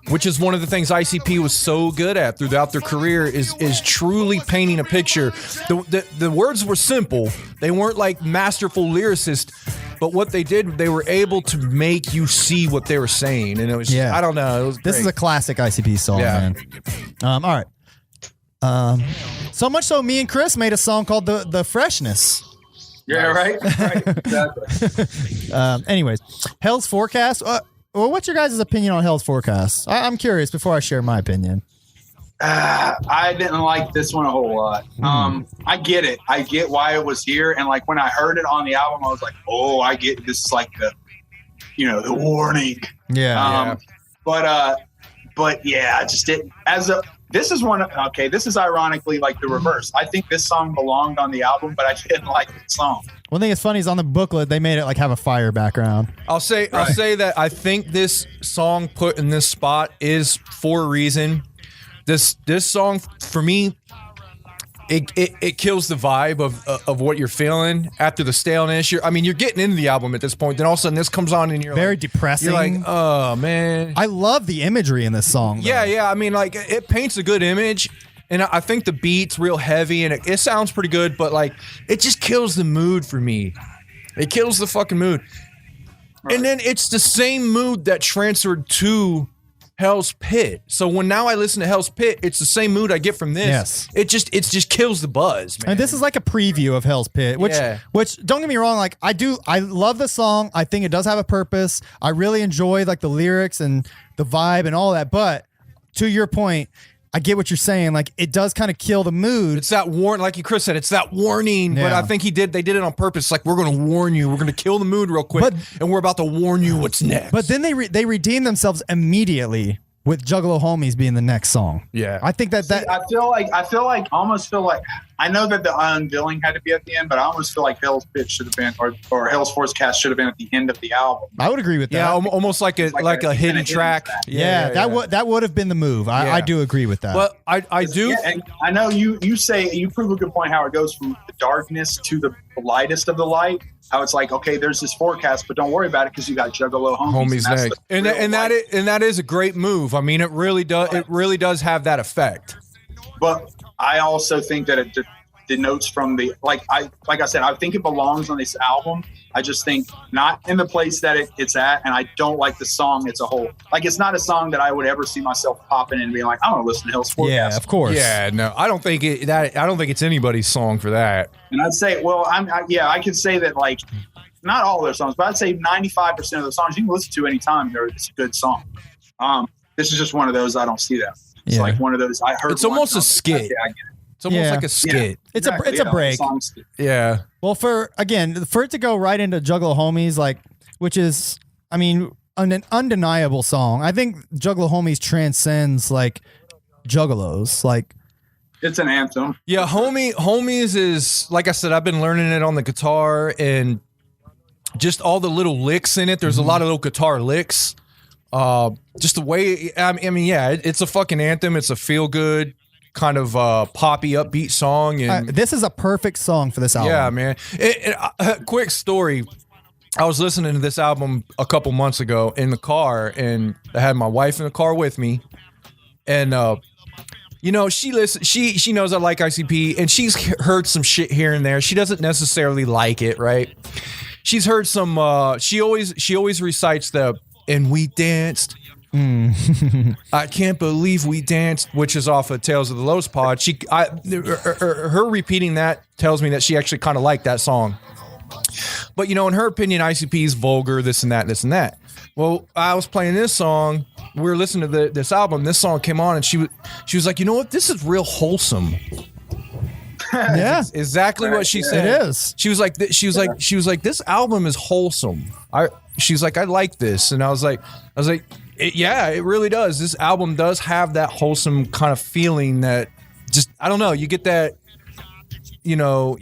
Which is one of the things ICP was so good at throughout their career is truly painting a picture. The words were simple. They weren't like masterful lyricists, but what they did, they were able to make you see what they were saying. And it was, I don't know. It was This great. is a classic ICP song, man. All right. So much so, me and Chris made a song called The Freshness. Yeah, right? Exactly. Anyways, Hell's Forecast. Well, what's your guys' opinion on Hell's Forecast? I'm curious before I share my opinion. I didn't like this one a whole lot. I get it. I get why it was here. And like when I heard it on the album, I was like, oh, I get this is like the warning. Yeah. But yeah, I just didn't. This is ironically like the reverse. I think this song belonged on the album, but I didn't like the song. One thing that's funny is on the booklet, they made it like have a fire background. I'll say that I think this song put in this spot is for a reason. This song for me, it kills the vibe of what you're feeling after the staleness. You're getting into the album at this point. Then all of a sudden this comes on and you're very like, depressing. You're like, oh man. I love the imagery in this song, though. Yeah. I mean, like it paints a good image. And I think the beat's real heavy and it sounds pretty good, but like it just kills the mood for me. It kills the fucking mood. And then it's the same mood that transferred to Hell's Pit. So when now I listen to Hell's Pit, it's the same mood I get from this. Yes. It just kills the buzz, man. And this is like a preview of Hell's Pit, which don't get me wrong, like I love the song. I think it does have a purpose. I really enjoy like the lyrics and the vibe and all that. But to your point, I get what you're saying. Like it does kind of kill the mood. It's that warn, like Chris said, it's that warning. But I think they did it on purpose. Like we're going to warn you. We're going to kill the mood real quick, and we're about to warn you what's next. But then they redeem themselves immediately with Juggalo Homies being the next song. Yeah, I think that I almost feel like I know that the unveiling had to be at the end, but I almost feel like Hell's Pit should have been, or Hell's Forecast should have been at the end of the album. I would agree with that. Yeah, almost like a hidden track. Yeah, that would have been the move. I do agree with that. But I do. Yeah, and I know you say you prove a good point how it goes from the darkness to the lightest of the light. How it's like, okay, there's this forecast, but don't worry about it because you got Juggalo Homies next, and that is a great move. I mean, it really does. It really does have that effect. But I also think that it denotes from the like I said, I think it belongs on this album. I just think not in the place that it's at, and I don't like the song as a whole. Like it's not a song that I would ever see myself popping in and being like, I want to listen to Hell's Forecast. Yeah, of course. Yeah, no, I don't think it's anybody's song for that. And I'd say, well, I could say that like not all of their songs, but I'd say 95% of the songs you can listen to anytime. It's a good song. This is just one of those I don't see that. It's like one of those I heard. It's almost a skit. I get it. It's almost like a skit. Yeah, it's a break. Yeah. Well, for it to go right into Juggalo Homies, like, which is, I mean, an undeniable song. I think Juggalo Homies transcends like Juggalos. Like, it's an anthem. Yeah, Homies is, like I said, I've been learning it on the guitar and just all the little licks in it. There's a lot of little guitar licks. Just the way, I mean, yeah, it's a fucking anthem. It's a feel good kind of poppy upbeat song, and this is a perfect song for this album. Yeah, man. Quick story. I was listening to this album a couple months ago in the car, and I had my wife in the car with me, and you know, she knows I like ICP, and she's heard some shit here and there. She doesn't necessarily like it, right? She's heard some. She always recites the "and we danced." I can't believe we danced, which is off of Tales of the Lost Pod. Her repeating that tells me that she actually kind of liked that song. But you know, in her opinion, ICP is vulgar, this and that, this and that. Well, I was playing this song. We were listening to this album. This song came on, and she was like, "You know what? This is real wholesome." Yeah, exactly what she said. It is. She was like, "This album is wholesome." She's like, "I like this," and I was like. Yeah, it really does. This album does have that wholesome kind of feeling that just, I don't know, you get that, you know,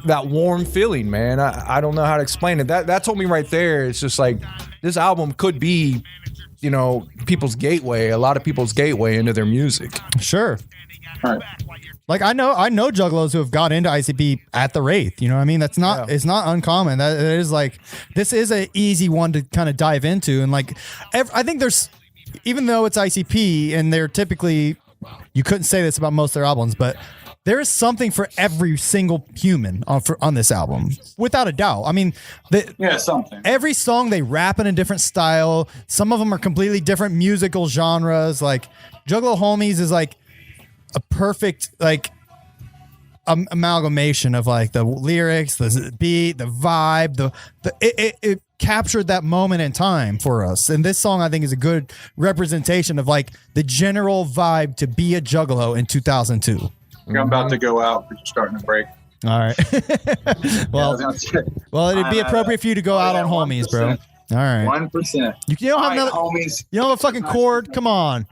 that warm feeling, man. I don't know how to explain it. That told me right there. It's just like, this album could be, you know, people's gateway, a lot of people's gateway into their music. Sure. All right. Like I know Juggalos who have got into ICP at the Wraith. You know what I mean? That's not, it's not uncommon. That it is like, this is an easy one to kind of dive into. And like, I think there's, even though it's ICP and they're typically, you couldn't say this about most of their albums, but there is something for every single human on this album, without a doubt. I mean, something. Every song they rap in a different style. Some of them are completely different musical genres. Like Juggalo Homies is like a perfect like amalgamation of like the lyrics, the beat, the vibe, it captured that moment in time for us. And this song I think is a good representation of like the general vibe to be a Juggalo in 2002. I'm about to go out because you're starting to break. All right. well, it'd be appropriate for you to go out on 1%. Homies, bro. All right. 1%. You don't have another homies. You don't have a fucking cord? Come on.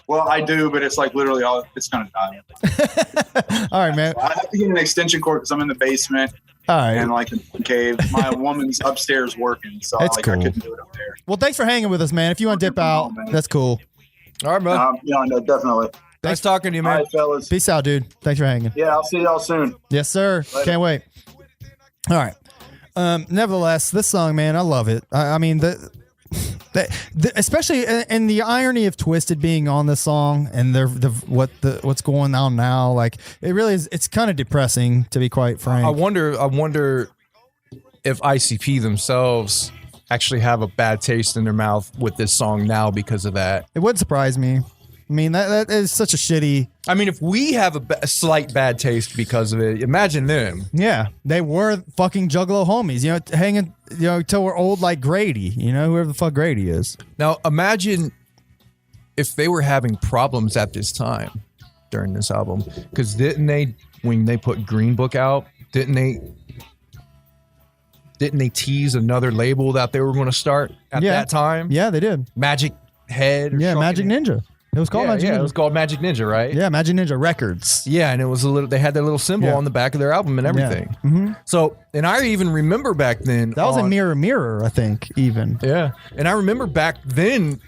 Well, I do, but it's like literally it's gonna die. All right, man. So I have to get an extension cord because I'm in the basement. All right. And like in the cave, my woman's upstairs working, so that's like cool. I couldn't do it up there. Well, thanks for hanging with us, man. If you want to dip out, that's cool. All right, man. Yeah, no, definitely. Nice talking to you, man. All right, fellas. Peace out, dude. Thanks for hanging. Yeah, I'll see y'all soon. Yes, sir. Later. Can't wait. All right. Nevertheless, this song, man, I love it. I mean, especially in the irony of Twisted being on this song and what's going on now, like it really is. It's kind of depressing, to be quite frank. I wonder if ICP themselves actually have a bad taste in their mouth with this song now because of that. It would surprise me. I mean, that is such a shitty. I mean, if we have a slight bad taste because of it, imagine them. Yeah, they were fucking Juggalo homies, you know, hanging, you know, till we're old like Grady, you know, whoever the fuck Grady is. Now, imagine if they were having problems at this time during this album, because didn't they, when they put Green Book out, didn't they tease another label that they were going to start at that time? Yeah, they did. Magic Head. Or yeah, Magic Ninja. It was called Magic Ninja. It was called Magic Ninja, right? Yeah, Magic Ninja Records. Yeah, and it was a little. They had their little symbol on the back of their album and everything. Yeah. Mm-hmm. So, and I even remember back then. That was a Mirror, I think, even. Yeah, and I remember back then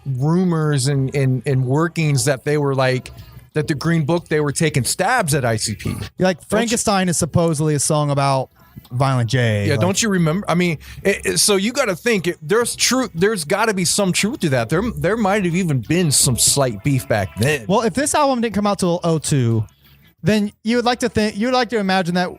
rumors and workings that they were like that the Green Book, they were taking stabs at ICP. Like Frankenstein is supposedly a song about Violent J. Yeah, like, don't you remember? I mean, so you got to think there's truth. There's got to be some truth to that. There might have even been some slight beef back then. Well, if this album didn't come out till 2002, then you would like to imagine that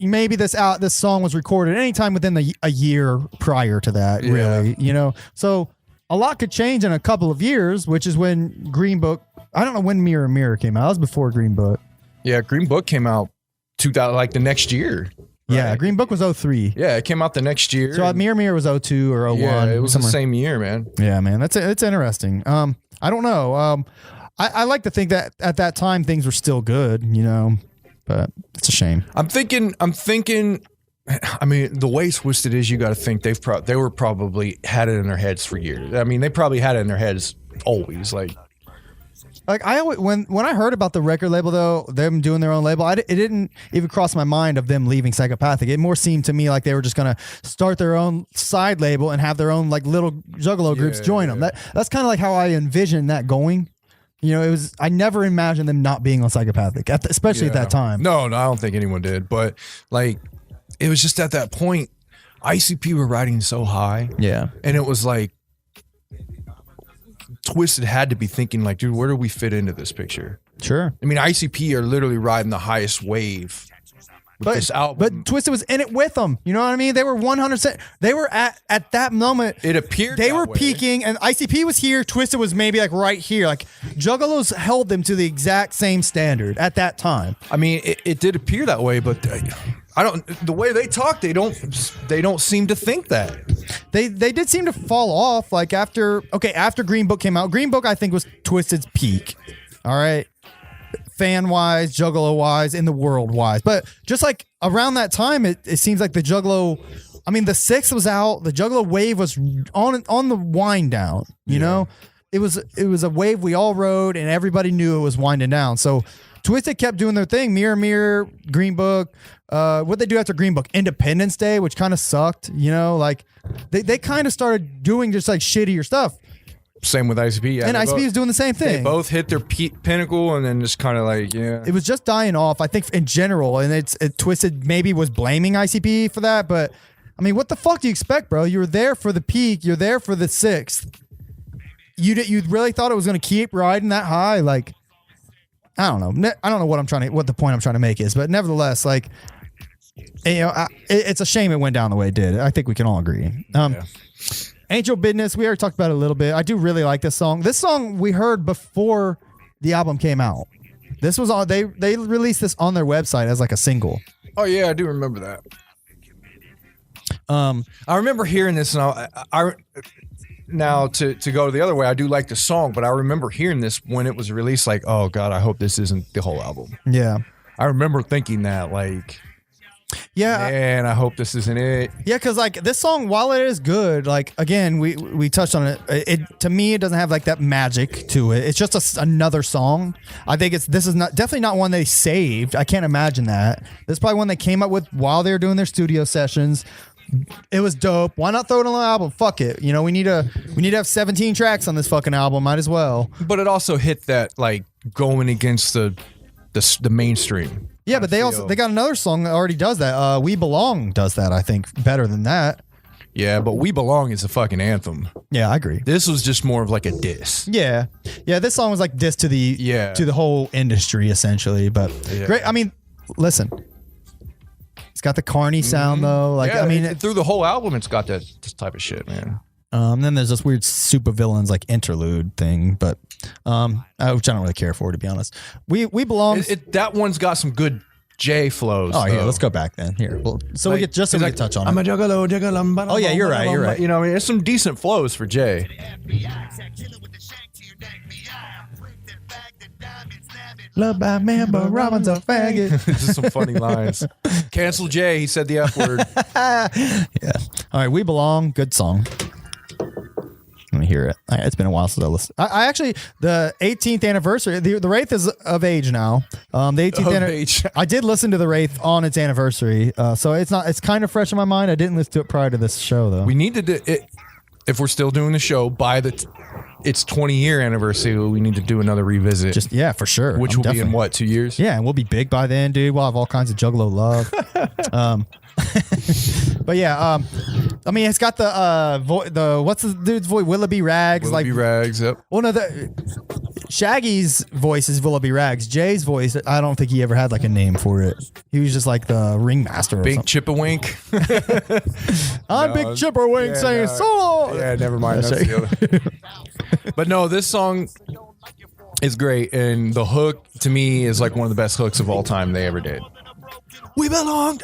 maybe this song was recorded anytime within a year prior to that. Really, you know. So a lot could change in a couple of years, which is when Green Book. I don't know when Mirror came out. That was before Green Book. Yeah, Green Book came out 2000, like the next year. Right? Yeah, Green Book was 2003. Yeah, it came out the next year. So Mirror was 2002 or 2001. Yeah, it was somewhere. the same year, man. Yeah, man, it's interesting. I don't know. I like to think that at that time things were still good, you know, but it's a shame. I'm thinking. I mean, the way Twisted is, you got to think they were probably had it in their heads for years. I mean, they probably had it in their heads always. Like I always, when I heard about the record label though, them doing their own label, it didn't even cross my mind of them leaving Psychopathic. It more seemed to me like they were just gonna start their own side label and have their own like little Juggalo groups join them. That's kind of like how I envisioned that going. You know, I never imagined them not being on Psychopathic, especially at that time. No, I don't think anyone did. But like, it was just at that point, ICP were riding so high. Yeah, and it was like, Twisted had to be thinking like, dude, where do we fit into this picture? Sure. I mean, ICP are literally riding the highest wave with this album. But Twisted was in it with them. You know what I mean? They were 100%. They were at that moment. It appeared they that were way. peaking, and ICP was here. Twisted was maybe like right here. Like Juggalos held them to the exact same standard at that time. I mean, it did appear that way, but I don't. The way they talk, they don't seem to think that. They did seem to fall off. Like after Green Book came out. Green Book I think was Twisted's peak. All right. Fan wise, Juggalo wise, in the world wise, but just like around that time, it seems like the Juggalo. I mean, the 6th was out. The Juggalo wave was on the wind down. You know, it was a wave we all rode, and everybody knew it was winding down. So Twisted kept doing their thing. Mirror, Green Book. What they do after Green Book? Independence Day, which kind of sucked. You know, like they kind of started doing just like shittier stuff. Same with ICP. Yeah, and ICP was doing the same thing. They both hit their pinnacle and then just kind of like, It was just dying off, I think, in general. And it Twisted maybe was blaming ICP for that. But, I mean, what the fuck do you expect, bro? You were there for the peak. You're there for the 6th. You really thought it was going to keep riding that high? Like, I don't know. I don't know what the point I'm trying to make is. But nevertheless, like, you know, it's a shame it went down the way it did. I think we can all agree. Angel Business, we already talked about it a little bit. I do really like this song. This song we heard before the album came out. This was all they released this on their website as like a single. Oh yeah, I do remember that. I remember hearing this, and I now to go the other way, I do like the song, but I remember hearing this when it was released. Like, oh god, I hope this isn't the whole album. Yeah, I remember thinking that, like. Yeah, and I hope this isn't it. Yeah, because like this song, while it is good, like again, we touched on it. It to me, it doesn't have like that magic to it. It's just another song. I think this is definitely not one they saved. I can't imagine that. This is probably one they came up with while they were doing their studio sessions. It was dope. Why not throw it on the album? Fuck it. You know, we need to have 17 tracks on this fucking album. Might as well. But it also hit that like going against the mainstream. Yeah, but they got another song that already does that. We Belong does that, I think, better than that. Yeah, but We Belong is a fucking anthem. Yeah, I agree. This was just more of like a diss. Yeah. Yeah, this song was like diss to the whole industry essentially, but great. I mean, listen. It's got the carny sound though. Like Yeah, I mean, through the whole album, it's got this type of shit, man. then there's this weird super villains like interlude thing, but which I don't really care for, to be honest. We belong. That one's got some good J flows. Oh yeah, though. let's go back then. Here, well, so Like, we get just so we can touch on I'm it. a juggalo, juggalo. Oh, yeah, you're right, you're right. You know, I mean, there's some decent flows for Jay. Love by man, but Robin's a faggot. Just some funny lines. Cancel Jay. He said the F word. Yeah. All right, We Belong. Good song. Let me hear it. All right, it's been a while since I listened. I actually, the 18th anniversary, the Wraith is of age now. The 18th age. I did listen to the Wraith on its anniversary, so it's kind of fresh in my mind. I didn't listen to it prior to this show though. We need to do it if we're still doing the show by its 20-year anniversary. We need to do another revisit. Just yeah, for sure. Which will be in what, 2 years? Yeah, and we'll be big by then, dude. We'll have all kinds of Juggalo love. But yeah, I mean, it's got the what's the dude's voice? Willoughby Rags, Willoughby Rags. Yep. Well, no, Shaggy's voice is Willoughby Rags. Jay's voice, I don't think he ever had like a name for it. He was just like the ringmaster. Big or Chipperwink. I'm Big Chipperwink saying solo. Yeah, never mind. That's the other. But no, this song is great, and the hook to me is like one of the best hooks of all time they ever did. We belong,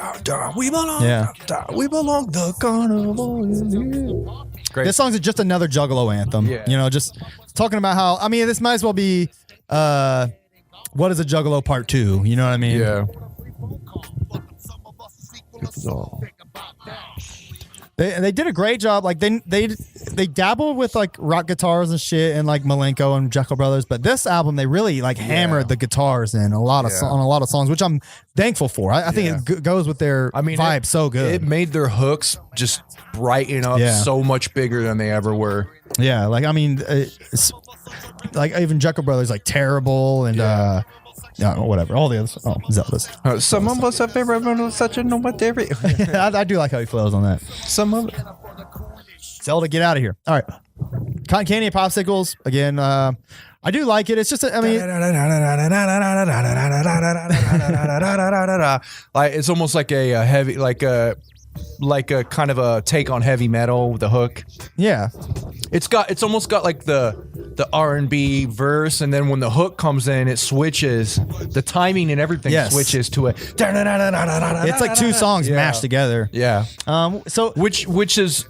we belong, Yeah. We belong. The carnival is here. Great. This song's just another Juggalo anthem. Yeah. You know, just talking about how, I mean, this might as well be What is a Juggalo Part 2? You know what I mean? Yeah. They did a great job. Like they dabbled with like rock guitars and shit, and like Malenko and Jekyll Brothers. But this album, they really like hammered the guitars in a lot of on a lot of songs, which I'm thankful for. I think it goes with their vibe so good. It made their hooks just brighten up so much bigger than they ever were. Yeah, like I mean, it's, like even Jekyll Brothers, like Terrible and whatever. All the others. Oh, Zelda's. Some of us have ever such a whatever. I do like how he flows on that. Some of it. Zelda, get out of here. All right. Cotton Candy and Popsicles. Again, I do like it. It's just, I mean, like it's almost like a heavy, like a kind of a take on heavy metal with the hook. yeah. It's almost got like the R&B verse, and then when the hook comes in, it switches. The timing and everything switches to it. It's like two songs mashed together. Yeah. So Which is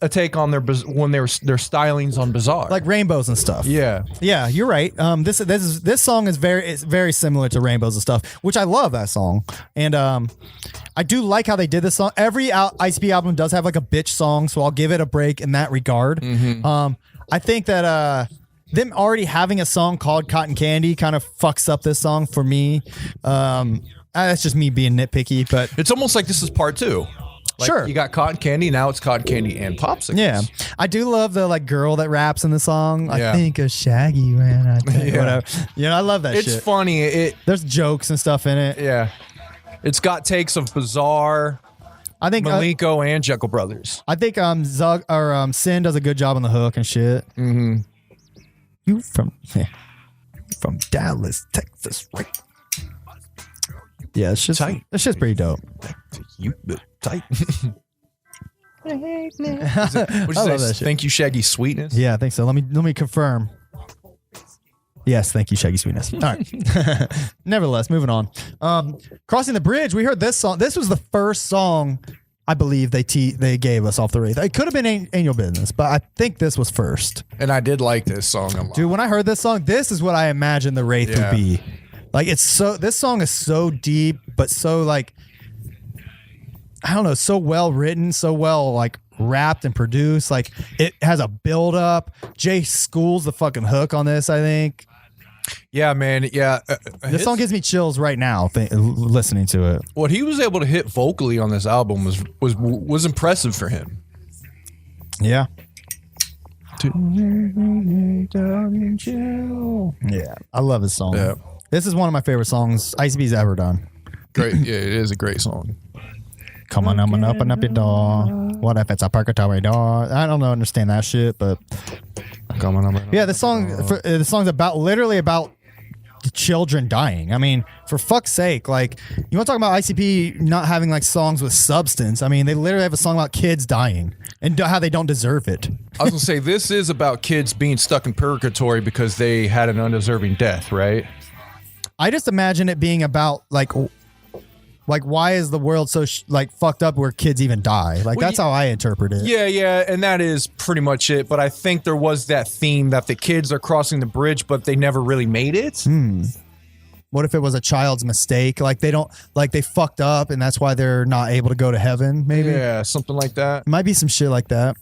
a take on their stylings on Bizarre, like Rainbows and stuff. Yeah. Yeah, you're right. This song is very similar to Rainbows and stuff, which I love that song. And I do like how they did this song. Every ICP album does have like a bitch song, so I'll give it a break in that regard. I think that them already having a song called Cotton Candy kind of fucks up this song for me. That's just me being nitpicky, but It's almost like this is part 2. Like, sure. You got Cotton Candy, now it's Cotton Candy and Popsicles. yeah, I do love the like girl that raps in the song. Yeah. I think of Shaggy when I think whatever. You know, I love that It's shit. funny. There's jokes and stuff in it. Yeah. It's got takes of Bizarre, I think Malenko, and Jekyll Brothers. I think Zug or Sin does a good job on the hook and shit. Mm-hmm. You from Dallas, Texas, right? Yeah, it's just Tight. It's just pretty dope. You tight. What'd you I say? love that shit. Thank you, Shaggy Sweetness. Yeah, I think so. Let me confirm. Yes, thank you, Shaggy Sweetness. All right. Nevertheless, moving on. Crossing the Bridge. We heard this song. This was the first song I believe they gave us off the Wraith. It could have been Ain't Your Business, but I think this was first. And I did like this song a lot. Dude, when I heard this song, this is what I imagined the Wraith Yeah. would be. Like this song is so deep, but so like, I don't know, so well written, so well like rapped and produced. Like it has a build up. Jay schools the fucking hook on this, I think. Yeah, man. Yeah. This song gives me chills right now listening to it. What he was able to hit vocally on this album was impressive for him. Yeah. Yeah. Yeah. I love this song. Yeah. This is one of my favorite songs ICB's ever done. Great. Yeah, it is a great song. Come on, up and up your door. What if it's a purgatory door? I don't know, understand that shit, but Come on. yeah, the song's literally about the children dying. I mean, for fuck's sake, like, you want to talk about ICP not having like songs with substance? I mean, they literally have a song about kids dying and how they don't deserve it. I was gonna say, this is about kids being stuck in purgatory because they had an undeserving death, right? I just imagine it being about like why is the world so like fucked up where kids even die? Like, that's how I interpret it. Yeah, and that is pretty much it. But I think there was that theme that the kids are crossing the bridge, but they never really made it. What if it was a child's mistake? Like, they fucked up and that's why they're not able to go to heaven, maybe? Yeah, something like that. Might be some shit like that.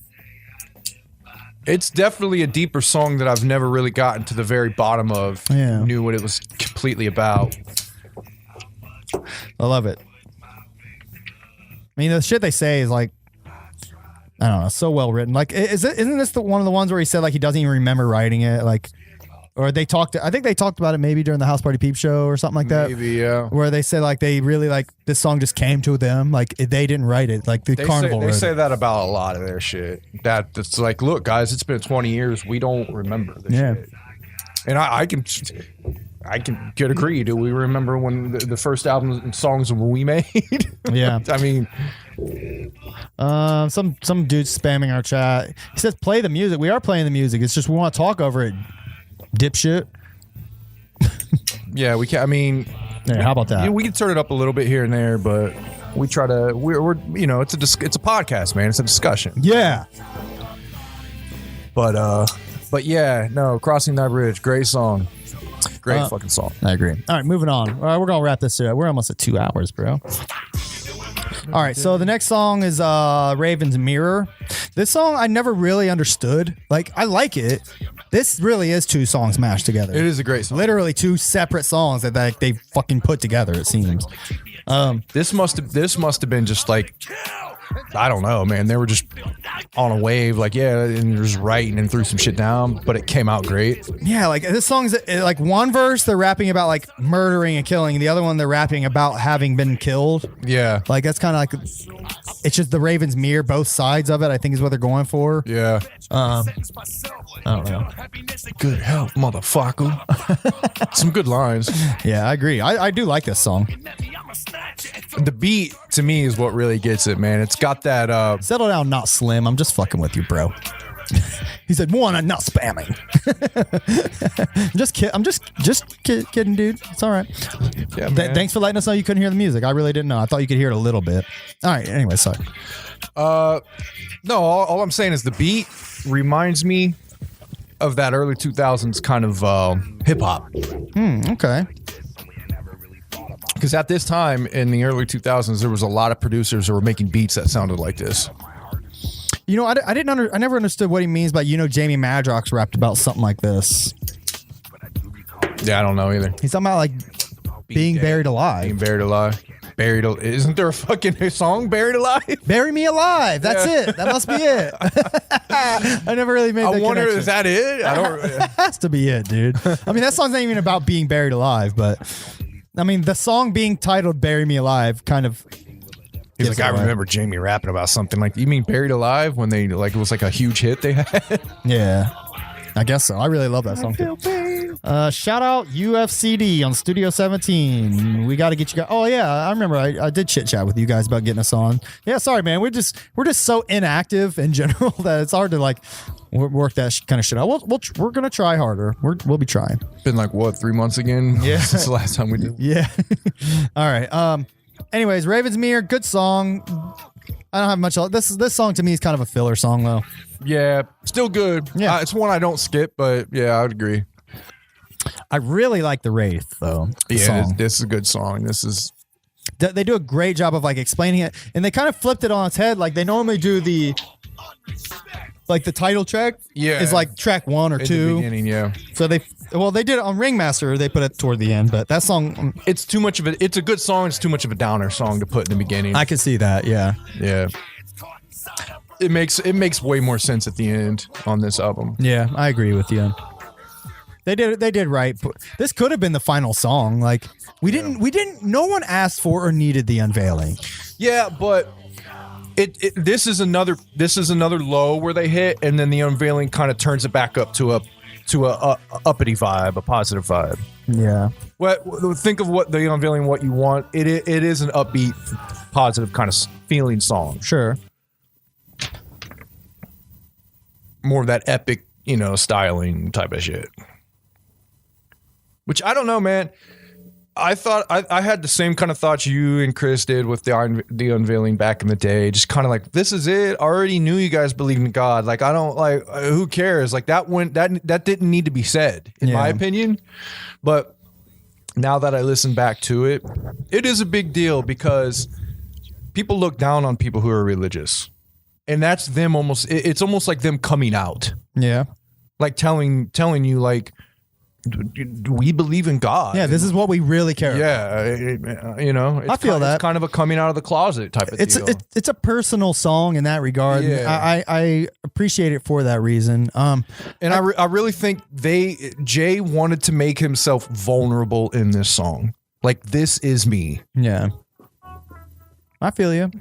It's definitely a deeper song that I've never really gotten to the very bottom of. Yeah. Knew what it was completely about. I love it. I mean, the shit they say is like, I don't know, so well written. Like, isn't this one of the ones where he said like he doesn't even remember writing it? Like, or I think they talked about it maybe during the House Party Peep Show or something like that. Maybe, yeah. Where they said like they really like this song just came to them. Like, they didn't write it. Like, the Carnival They wrote say it. that about a lot of their shit. That's like, look, guys, it's been 20 years. We don't remember this shit. And I can get agree. Do we remember when the first album and songs we made? Yeah. I mean, some dude spamming our chat. He says, play the music. We are playing the music. It's just we want to talk over it, dipshit. yeah, we can. I mean, Yeah, how about that? we can turn it up a little bit here and there, but we try to. We're you know, it's a podcast, man. It's a discussion. Yeah. But yeah, no, Crossing That Bridge, great song. Great fucking song. I agree. All right, moving on. All right, we're going to wrap this up. We're almost at 2 hours, bro. All right, so the next song is Raven's Mirror. This song I never really understood. Like, I like it. This really is 2 songs mashed together. It is a great song. Literally 2 separate songs that they fucking put together, it seems. This must have been just like, I don't know, man. They were just on a wave, like, yeah, and they're just writing and threw some shit down, but it came out great. Yeah, like this song's like one verse they're rapping about like murdering and killing, and the other one they're rapping about having been killed. Yeah. Like, that's kind of like, it's just the Raven's mirror, both sides of it, I think is what they're going for. Yeah. I don't know. Good help, motherfucker. Some good lines. Yeah, I agree. I do like this song. The beat, to me, is what really gets it, man. It's got that... Settle down, not Slim. I'm just fucking with you, bro. He said, "One, I'm not spamming." I'm just kidding, dude. It's all right. Yeah, man. Thanks for letting us know you couldn't hear the music. I really didn't know. I thought you could hear it a little bit. All right. Anyway, sorry. No, all I'm saying is the beat reminds me of that early 2000s kind of hip-hop. Okay. Because at this time, in the early 2000s, there was a lot of producers that were making beats that sounded like this. You know, I never understood what he means by, Jamie Madrox rapped about something like this. Yeah, I don't know either. He's talking about like being buried alive. Being buried alive. Isn't there a fucking song, Buried Alive? Bury me alive. That's it. That must be it. I never really made that I wonder, connection. is that it? I don't. It has to be it, dude. I mean, that song's not even about being buried alive, but I mean, the song being titled "Bury Me Alive" kind of. He's like, I remember Jamie rapping about something like, you mean Buried Alive, when they like it was like a huge hit they had? Yeah, I guess so. I really love that song too. Shout out UFCD on Studio 17. We got to get you guys. Oh yeah, I remember I did chit chat with you guys about getting us on. Yeah, sorry man, we're just so inactive in general that it's hard to like work that kind of shit out. We're gonna try harder. We'll be trying. Been like what, 3 months again? Yeah, since the last time we did. Yeah. All right. Anyways, Raven's Mirror, good song. I don't have much else. This song to me is kind of a filler song though. Yeah, still good. Yeah, it's one I don't skip, but yeah, I would agree. I really like the Wraith though. This is a good song. They do a great job of like explaining it, and they kind of flipped it on its head. Like they normally do the title track. Yeah, is like track 1 or 2. The beginning, yeah. So they did it on Ringmaster. They put it toward the end, but that song, it's too much of it's a good song. It's too much of a downer song to put in the beginning. I can see that. Yeah. Yeah. It makes way more sense at the end on this album. Yeah, I agree with you. They did right. This could have been the final song. Like no one asked for or needed the unveiling. Yeah, but this is another low where they hit, and then the unveiling kind of turns it back up to to a uppity vibe, a positive vibe. Yeah. Think of what the Unveiling What You Want. It is an upbeat, positive kind of feeling song. Sure. More of that epic, styling type of shit. Which I don't know, man. I thought I had the same kind of thoughts you and Chris did with the Unveiling back in the day. Just kind of like, this is it. I already knew you guys believed in God. Like, I don't like, who cares? Like that didn't need to be said, in my opinion. But now that I listen back to it, it is a big deal because people look down on people who are religious, and that's them almost. It's almost like them coming out. Yeah. Like telling you like, we believe in God. Yeah, this is what we really care about. Yeah, I feel that. It's kind of a coming out of the closet type of deal. It's a personal song in that regard. Yeah. I appreciate it for that reason. And I really think Jay wanted to make himself vulnerable in this song. Like, this is me. Yeah. I feel you.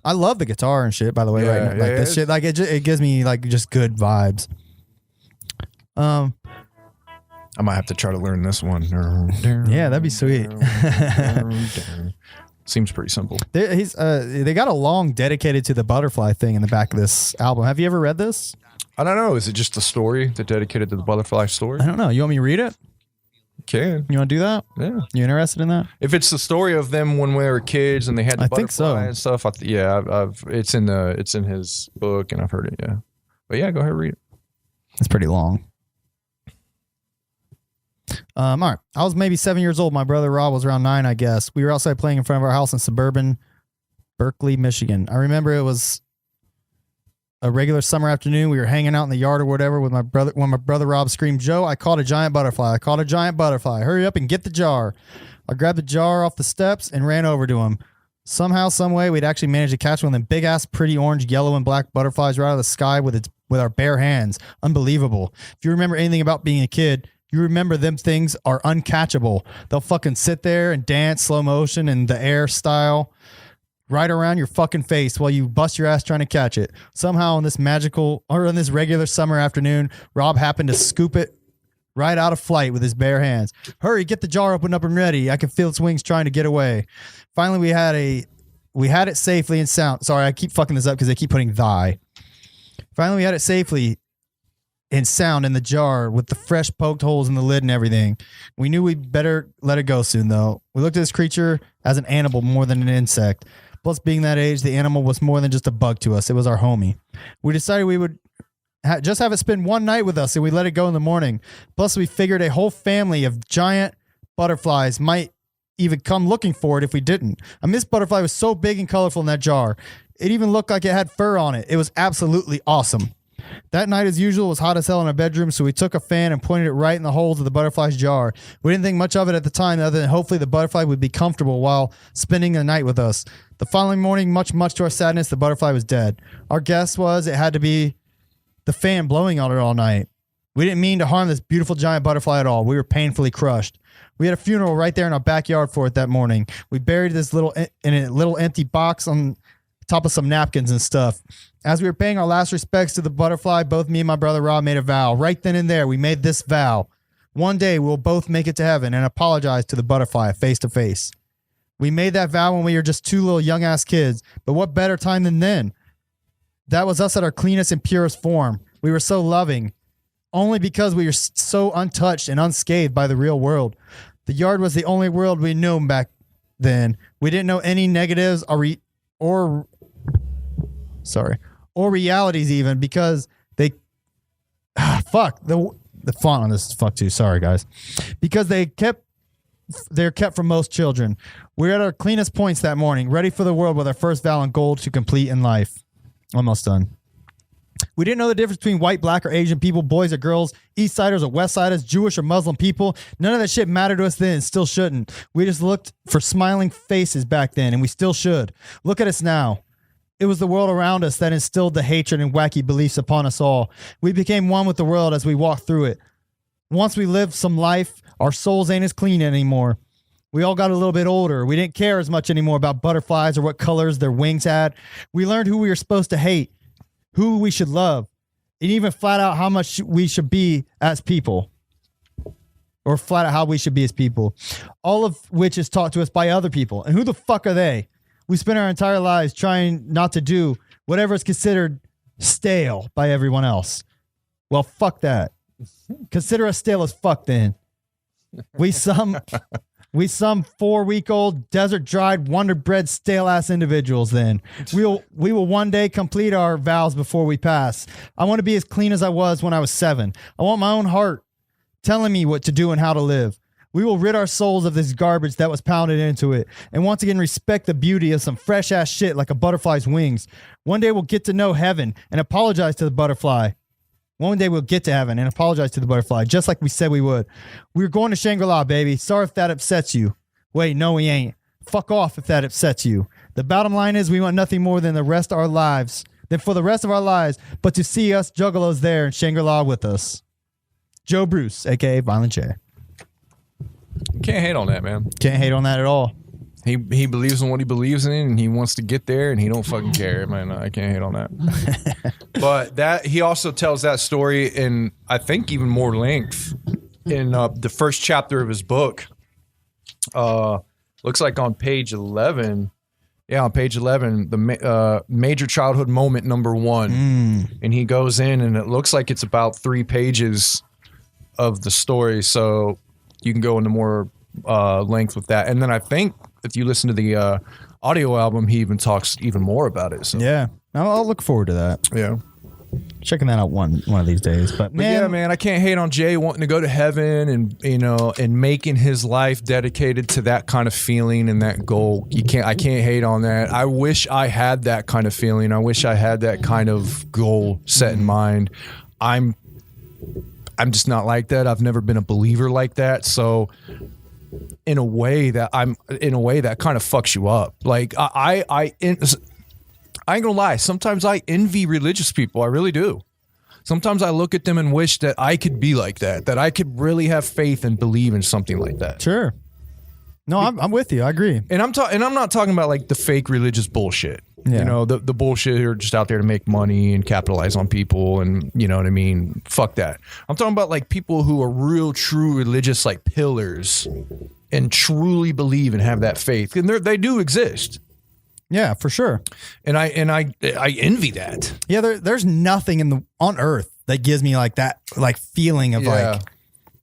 I love the guitar and shit, by the way. Yeah, right now. Like this shit, like it gives me like just good vibes. I might have to try to learn this one. Yeah, that'd be sweet. Seems pretty simple. They got a long dedicated to the butterfly thing in the back of this album. Have you ever read this? I don't know. Is it just the story that dedicated to the butterfly story? I don't know. You want me to read it? Can. You want to do that? Yeah. You interested in that? If it's the story of them when we were kids and they had the butterfly and stuff, it's in his book and I've heard it. Yeah. But yeah, go ahead and read it. It's pretty long. All right. I was maybe 7 years old. My brother Rob was around 9, I guess. We were outside playing in front of our house in suburban Berkeley, Michigan. I remember it was a regular summer afternoon. We were hanging out in the yard or whatever with my brother when my brother Rob screamed, "Joe, I caught a giant butterfly. I caught a giant butterfly. Hurry up and get the jar." I grabbed the jar off the steps and ran over to him. Somehow, some way, we'd actually managed to catch one of them big ass, pretty orange, yellow, and black butterflies right out of the sky with our bare hands. Unbelievable. If you remember anything about being a kid, you remember them things are uncatchable. They'll fucking sit there and dance slow motion in the air style right around your fucking face while you bust your ass trying to catch it. Somehow on this regular summer afternoon, Rob happened to scoop it right out of flight with his bare hands. Hurry, get the jar opened up and ready. I can feel its wings trying to get away. Finally, we had it safely and sound. Sorry, I keep fucking this up because they keep putting thy. Finally, we had it safely and sound in the jar with the fresh poked holes in the lid and everything. We knew we'd better let it go soon, though. We looked at this creature as an animal more than an insect. Plus, being that age, the animal was more than just a bug to us. It was our homie. We decided we would just have it spend one night with us, and we let it go in the morning. Plus, we figured a whole family of giant butterflies might even come looking for it if we didn't. I mean, this butterfly was so big and colorful in that jar. It even looked like it had fur on it. It was absolutely awesome. That night, as usual, it was hot as hell in our bedroom, so we took a fan and pointed it right in the holes of the butterfly's jar. We didn't think much of it at the time, other than hopefully the butterfly would be comfortable while spending the night with us. The following morning, much to our sadness, the butterfly was dead. Our guess was it had to be the fan blowing on it all night. We didn't mean to harm this beautiful giant butterfly at all. We were painfully crushed. We had a funeral right there in our backyard for it that morning. We buried this in a little empty box on top of some napkins and stuff. As we were paying our last respects to the butterfly, both me and my brother Rob made a vow. Right then and there, we made this vow. One day, we'll both make it to heaven and apologize to the butterfly face to face. We made that vow when we were just two little young-ass kids, but what better time than then? That was us at our cleanest and purest form. We were so loving, only because we were so untouched and unscathed by the real world. The yard was the only world we knew back then. We didn't know any negatives or realities even, because the font on this is fuck too. Sorry guys, because they're kept from most children. We're at our cleanest points that morning, ready for the world with our first vow and goal to complete in life. Almost done. We didn't know the difference between white, black, or Asian people, boys or girls, East Siders or West Siders, Jewish or Muslim people. None of that shit mattered to us then and still shouldn't. We just looked for smiling faces back then, and we still should. Look at us now. It was the world around us that instilled the hatred and wacky beliefs upon us all. We became one with the world as we walked through it. Once we lived some life, our souls ain't as clean anymore. We all got a little bit older. We didn't care as much anymore about butterflies or what colors their wings had. We learned who we were supposed to hate, who we should love. and even flat out how much we should be as people, or flat out how we should be as people, all of which is taught to us by other people. And who the fuck are they? We spend our entire lives trying not to do whatever is considered stale by everyone else. Well, fuck that. Consider us stale as fuck then. We some 4-week-old desert dried wonder bread stale ass individuals then. We will one day complete our vows before we pass. I want to be as clean as I was when I was 7. I want my own heart telling me what to do and how to live. We will rid our souls of this garbage that was pounded into it, and once again respect the beauty of some fresh ass shit like a butterfly's wings. One day we'll get to know heaven and apologize to the butterfly. One day we'll get to heaven and apologize to the butterfly, just like we said we would. We're going to Shangri-La, baby. Sorry if that upsets you. Wait, no, we ain't. Fuck off if that upsets you. The bottom line is we want nothing more than the rest of our lives, for the rest of our lives, but to see us juggalos there in Shangri-La with us. Joe Bruce, a.k.a. Violent J. Can't hate on that, man. Can't hate on that at all. He believes in what he believes in, and he wants to get there, and he don't fucking care, man. I can't hate on that. But that he also tells that story in, I think, even more length in the first chapter of his book. Looks like on page 11. Yeah, on page 11, the major childhood moment number 1. And he goes in, and it looks like it's about 3 pages of the story, so you can go into more length with that. And then I think if you listen to the audio album, he even talks even more about it. So. Yeah, I'll look forward to that. Yeah, checking that out one of these days. But yeah, man, I can't hate on Jay wanting to go to heaven and and making his life dedicated to that kind of feeling and that goal. I can't hate on that. I wish I had that kind of feeling. I wish I had that kind of goal set in mind. I'm just not like that. I've never been a believer like that. So in a way that kind of fucks you up. Like I ain't gonna lie. Sometimes I envy religious people. I really do. Sometimes I look at them and wish that I could be like that I could really have faith and believe in something like that. Sure. No, I'm with you. I agree. And I'm not talking about like the fake religious bullshit. Yeah. The bullshit who are just out there to make money and capitalize on people, and you know what I mean? Fuck that. I'm talking about like people who are real, true religious like pillars and truly believe and have that faith. And they do exist. Yeah, for sure. And I envy that. Yeah, there's nothing on earth that gives me like that like feeling of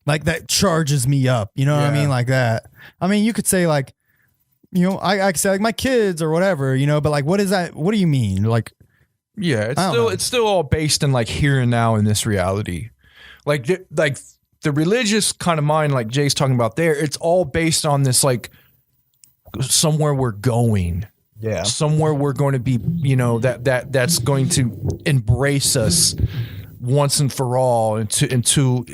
like that charges me up. You know what I mean? Like that. I mean, you could say like, I could say like my kids or whatever, but like, what is that? What do you mean? Like, yeah, it's still all based in like here and now in this reality. Like the religious kind of mind, like Jay's talking about there, it's all based on this, like somewhere we're going. Yeah. Somewhere we're going to be, that's going to embrace us once and for all into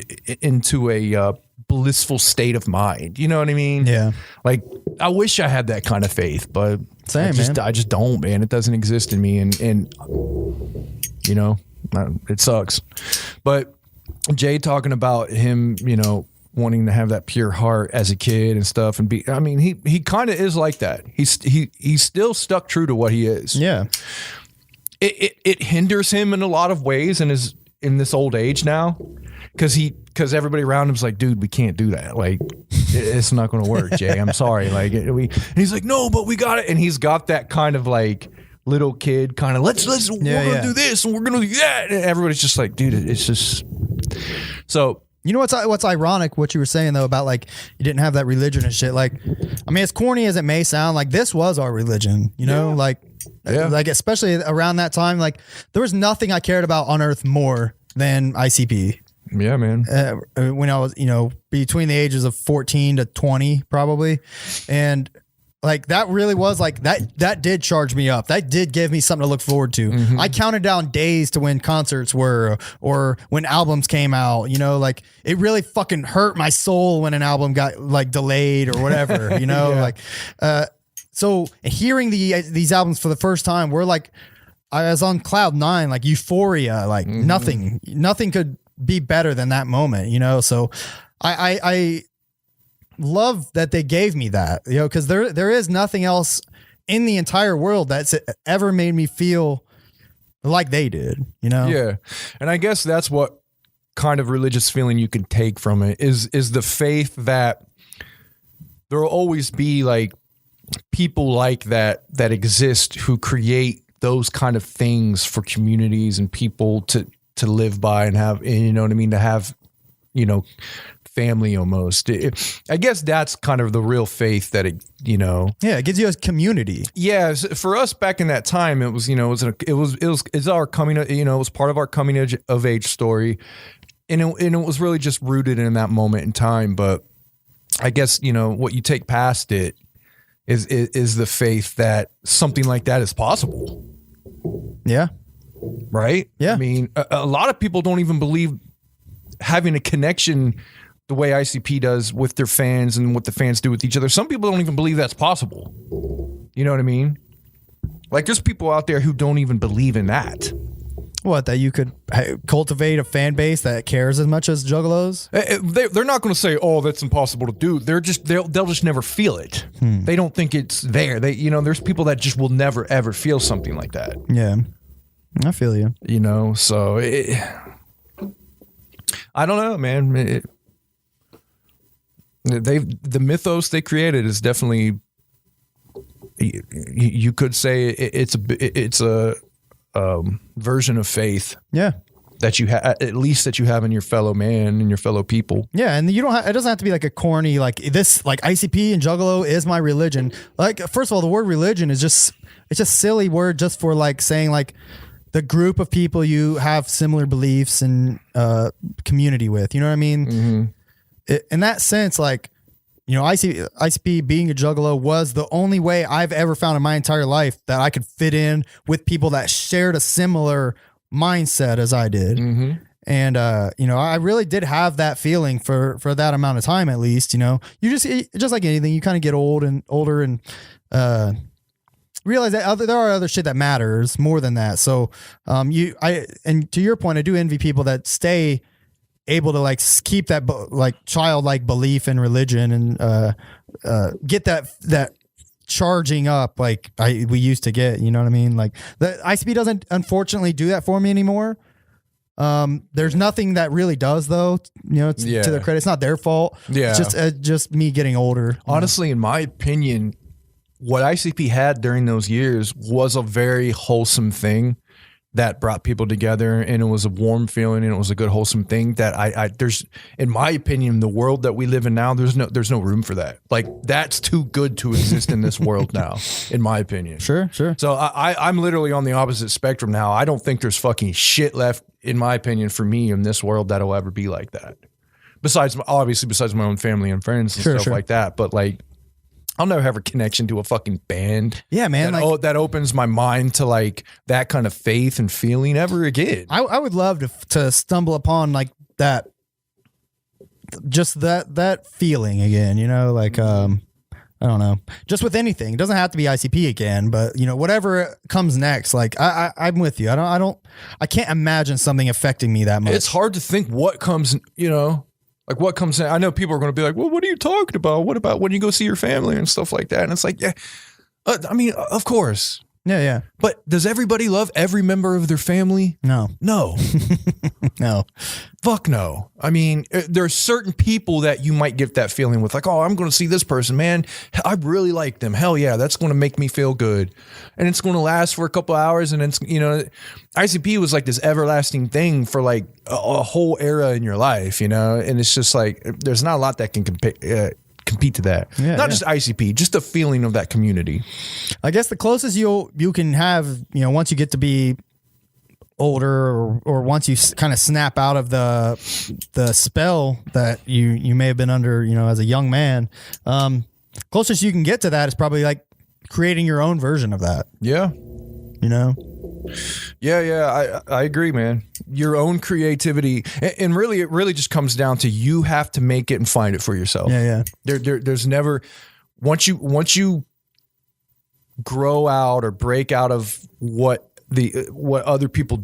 a blissful state of mind. You know what I mean? Yeah. Like I wish I had that kind of faith, but I just don't, man. It doesn't exist in me, and it sucks. But Jay talking about him, wanting to have that pure heart as a kid and stuff, and he kind of is like that. He's still stuck true to what he is. Yeah. It hinders him in a lot of ways in this old age now, because everybody around him's like, dude, we can't do that. Like, it's not going to work, Jay. I'm sorry. Like, and he's like, no, but we got it. And he's got that kind of like little kid kind of we're going to do this and we're going to do that. And everybody's just like, dude, it's just so. You know what's ironic, what you were saying though about like you didn't have that religion and shit. Like, I mean, as corny as it may sound, like this was our religion, like especially around that time, like there was nothing I cared about on earth more than ICP. Yeah, man. When I was, between the ages of 14 to 20 probably. And like that really was like that did charge me up. That did give me something to look forward to. Mm-hmm. I counted down days to when concerts were or when albums came out, like it really fucking hurt my soul when an album got like delayed or whatever, so hearing these albums for the first time, we're like, I was on cloud 9, like euphoria, like nothing could be better than that moment, so I love that they gave me that, because there is nothing else in the entire world that's ever made me feel like they did, you know? Yeah. And I guess that's what kind of religious feeling you can take from it is the faith that there will always be like people like that exist who create those kind of things for communities and people to live by and have, you know what I mean? To have, you know, family almost. I guess that's kind of the real faith that it, you know. Yeah, it gives you a community. Yeah, for us back in that time, it was, you know, it's our coming, you know, it was part of our coming of age story, and it was really just rooted in that moment in time. But I guess, you know, what you take past it is the faith that something like that is possible. Yeah. Right? Yeah. I mean, a lot of people don't even believe having a connection the way ICP does with their fans and what the fans do with each other. Some people don't even believe that's possible. You know what I mean? Like, there's people out there who don't even believe in that. What, that you could cultivate a fan base that cares as much as Juggalos? They're not going to say, "Oh, that's impossible to do." They'll just never feel it. They don't think it's there. You know, there's people that just will never ever feel something like that. Yeah, I feel you. You know, so I don't know, man. The mythos they created is definitely, you could say it's a version of faith. Yeah. That you have, at least that you have in your fellow man and your fellow people. Yeah, and you don't it doesn't have to be like a corny, like this, like ICP and Juggalo is my religion. Like, first of all, the word religion is it's just silly word just for like saying like the group of people you have similar beliefs and community with. You know what I mean? Mm-hmm. In that sense, like, you know, ICP being a Juggalo was the only way I've ever found in my entire life that I could fit in with people that shared a similar mindset as I did. Mm-hmm. And, you know, I really did have that feeling for that amount of time, at least. You know, you just like anything, you kind of get older and realize that there are other shit that matters more than that. So and to your point, I do envy people that stay able to like keep that like childlike belief in religion and get that charging up like we used to get. You know what I mean? Like the ICP doesn't unfortunately do that for me anymore. There's nothing that really does though. You know, to their credit, it's not their fault. Yeah, it's just me getting older. Honestly, in my opinion, what ICP had during those years was a very wholesome thing that brought people together, and it was a warm feeling, and it was a good wholesome thing that there's, in my opinion, the world that we live in now, there's no room for that. Like, that's too good to exist in this world now, in my opinion. Sure. So I'm literally on the opposite spectrum now. I don't think there's fucking shit left, in my opinion, for me in this world that'll ever be like that. Besides my own family and friends and stuff like that. But like, I'll never have a connection to a fucking band. Yeah, man. That opens my mind to like that kind of faith and feeling ever again. I would love to stumble upon like that, just that feeling again, you know, like, I don't know, just with anything. It doesn't have to be ICP again, but you know, whatever comes next, like I'm with you. I can't imagine something affecting me that much. It's hard to think what comes, you know, like what comes in. I know people are going to be like, well, what are you talking about? What about when you go see your family and stuff like that? And it's like, yeah, I mean, of course. Yeah. But does everybody love every member of their family? No. No. Fuck no. I mean, there are certain people that you might get that feeling with, like, oh, I'm going to see this person, man. I really like them. Hell yeah, that's going to make me feel good. And it's going to last for a couple hours. And it's, you know, ICP was like this everlasting thing for like a whole era in your life, you know? And it's just like, there's not a lot that can compete to that. Not just ICP, just the feeling of that community. I guess the closest you can have, you know, once you get to be older or once you kind of snap out of the spell that you may have been under, you know, as a young man, closest you can get to that is probably like creating your own version of that. Yeah. You know? Yeah, I agree, man. Your own creativity, and really, it really just comes down to you have to make it and find it for yourself. Yeah. There's never once you grow out or break out of what other people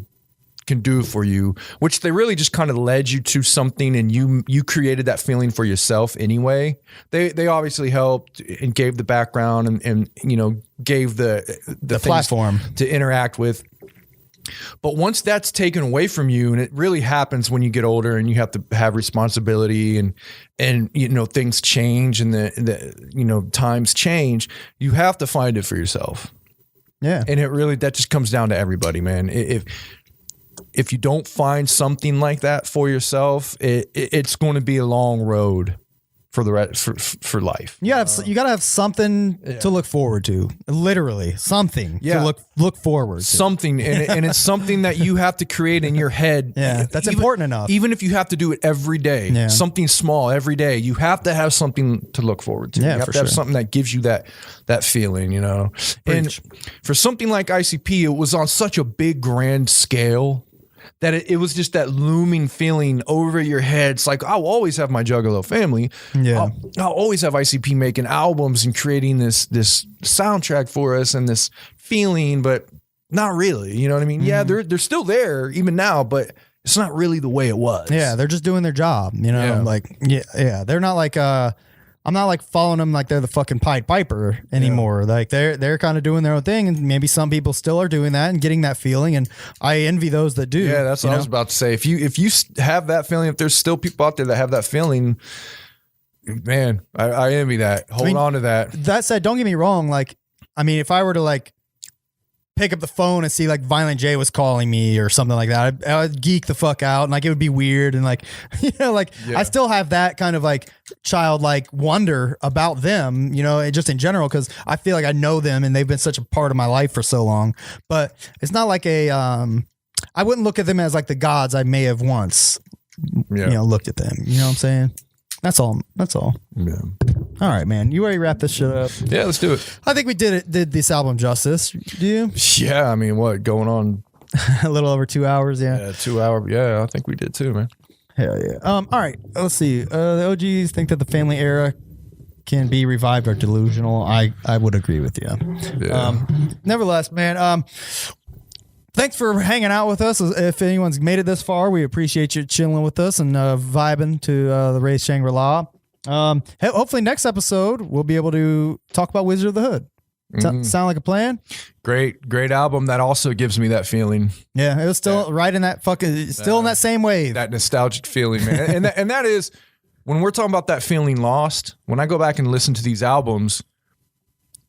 can do for you, which they really just kind of led you to something, and you created that feeling for yourself anyway. They obviously helped and gave the background and you know, gave the platform to interact with. But once that's taken away from you, and it really happens when you get older and you have to have responsibility and things change and the times change, you have to find it for yourself. Yeah. And that just comes down to everybody, man. If you don't find something like that for yourself, it's going to be a long road for for life. You gotta have something to look forward to. Literally, something to look forward to. Something, and it's something that you have to create in your head. Yeah, that's important enough. Even if you have to do it every day, something small every day, you have to have something to look forward to. Yeah, you have to have something that gives you that feeling, you know. And for something like ICP, it was on such a big, grand scale that it was just that looming feeling over your head. It's like, I'll always have my Juggalo family. Yeah. I'll always have ICP making albums and creating this soundtrack for us and this feeling, but not really. You know what I mean? Mm-hmm. Yeah, they're still there even now, but it's not really the way it was. Yeah, they're just doing their job. You know, like they're not like I'm not like following them like they're the fucking Pied Piper anymore. Yeah. Like they're kind of doing their own thing, and maybe some people still are doing that and getting that feeling. And I envy those that do. Yeah, that's what I was about to say. If you have that feeling, if there's still people out there that have that feeling, man, I envy that. Hold on to that. That said, don't get me wrong. Like, I mean, if I were to like pick up the phone and see like Violent J was calling me or something like that, I'd geek the fuck out, and like it would be weird, and like I still have that kind of like childlike wonder about them, just in general, because I feel like I know them and they've been such a part of my life for so long. But it's not like I wouldn't look at them as like the gods I may have once looked at them. You know what I'm saying? That's all. Yeah. All right, man. You ready to wrap this shit up? Yeah, let's do it. I think we did this album justice. Do you? Yeah, I mean, what going on? A little over 2 hours. Yeah, 2 hour. Yeah, I think we did too, man. Hell yeah. All right. Let's see. The OGs think that the family era can be revived or delusional. I would agree with you. Yeah. Nevertheless, man. Thanks for hanging out with us. If anyone's made it this far, we appreciate you chilling with us and vibing to the Wraith Shangri-La. Hopefully next episode we'll be able to talk about Wizard of the Hood. Sound like a plan? Great album that also gives me that feeling. Yeah, it was still right in that still in that same wave. That nostalgic feeling, man. and that is when we're talking about that feeling lost. When I go back and listen to these albums,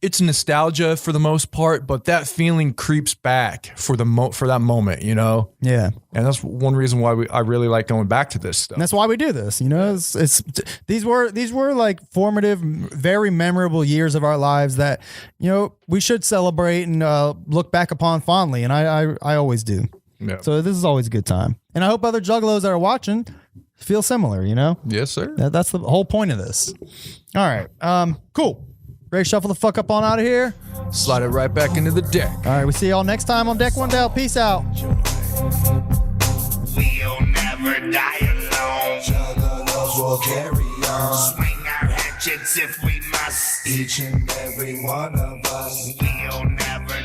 it's nostalgia for the most part, but that feeling creeps back for that moment, Yeah, and that's one reason why I really like going back to this stuff. And that's why we do this, It's these were like formative, very memorable years of our lives that we should celebrate and look back upon fondly, and I always do. Yeah. So this is always a good time, and I hope other juggalos that are watching feel similar. Yes, sir. That's the whole point of this. All right, cool. Ready to shuffle the fuck up on out of here? Slide it right back into the deck. All right, we see y'all next time on Deck One Down. Peace out. We'll never die alone. Juggalos will carry on. Swing our hatchets if we must. Each and every one of us. We'll never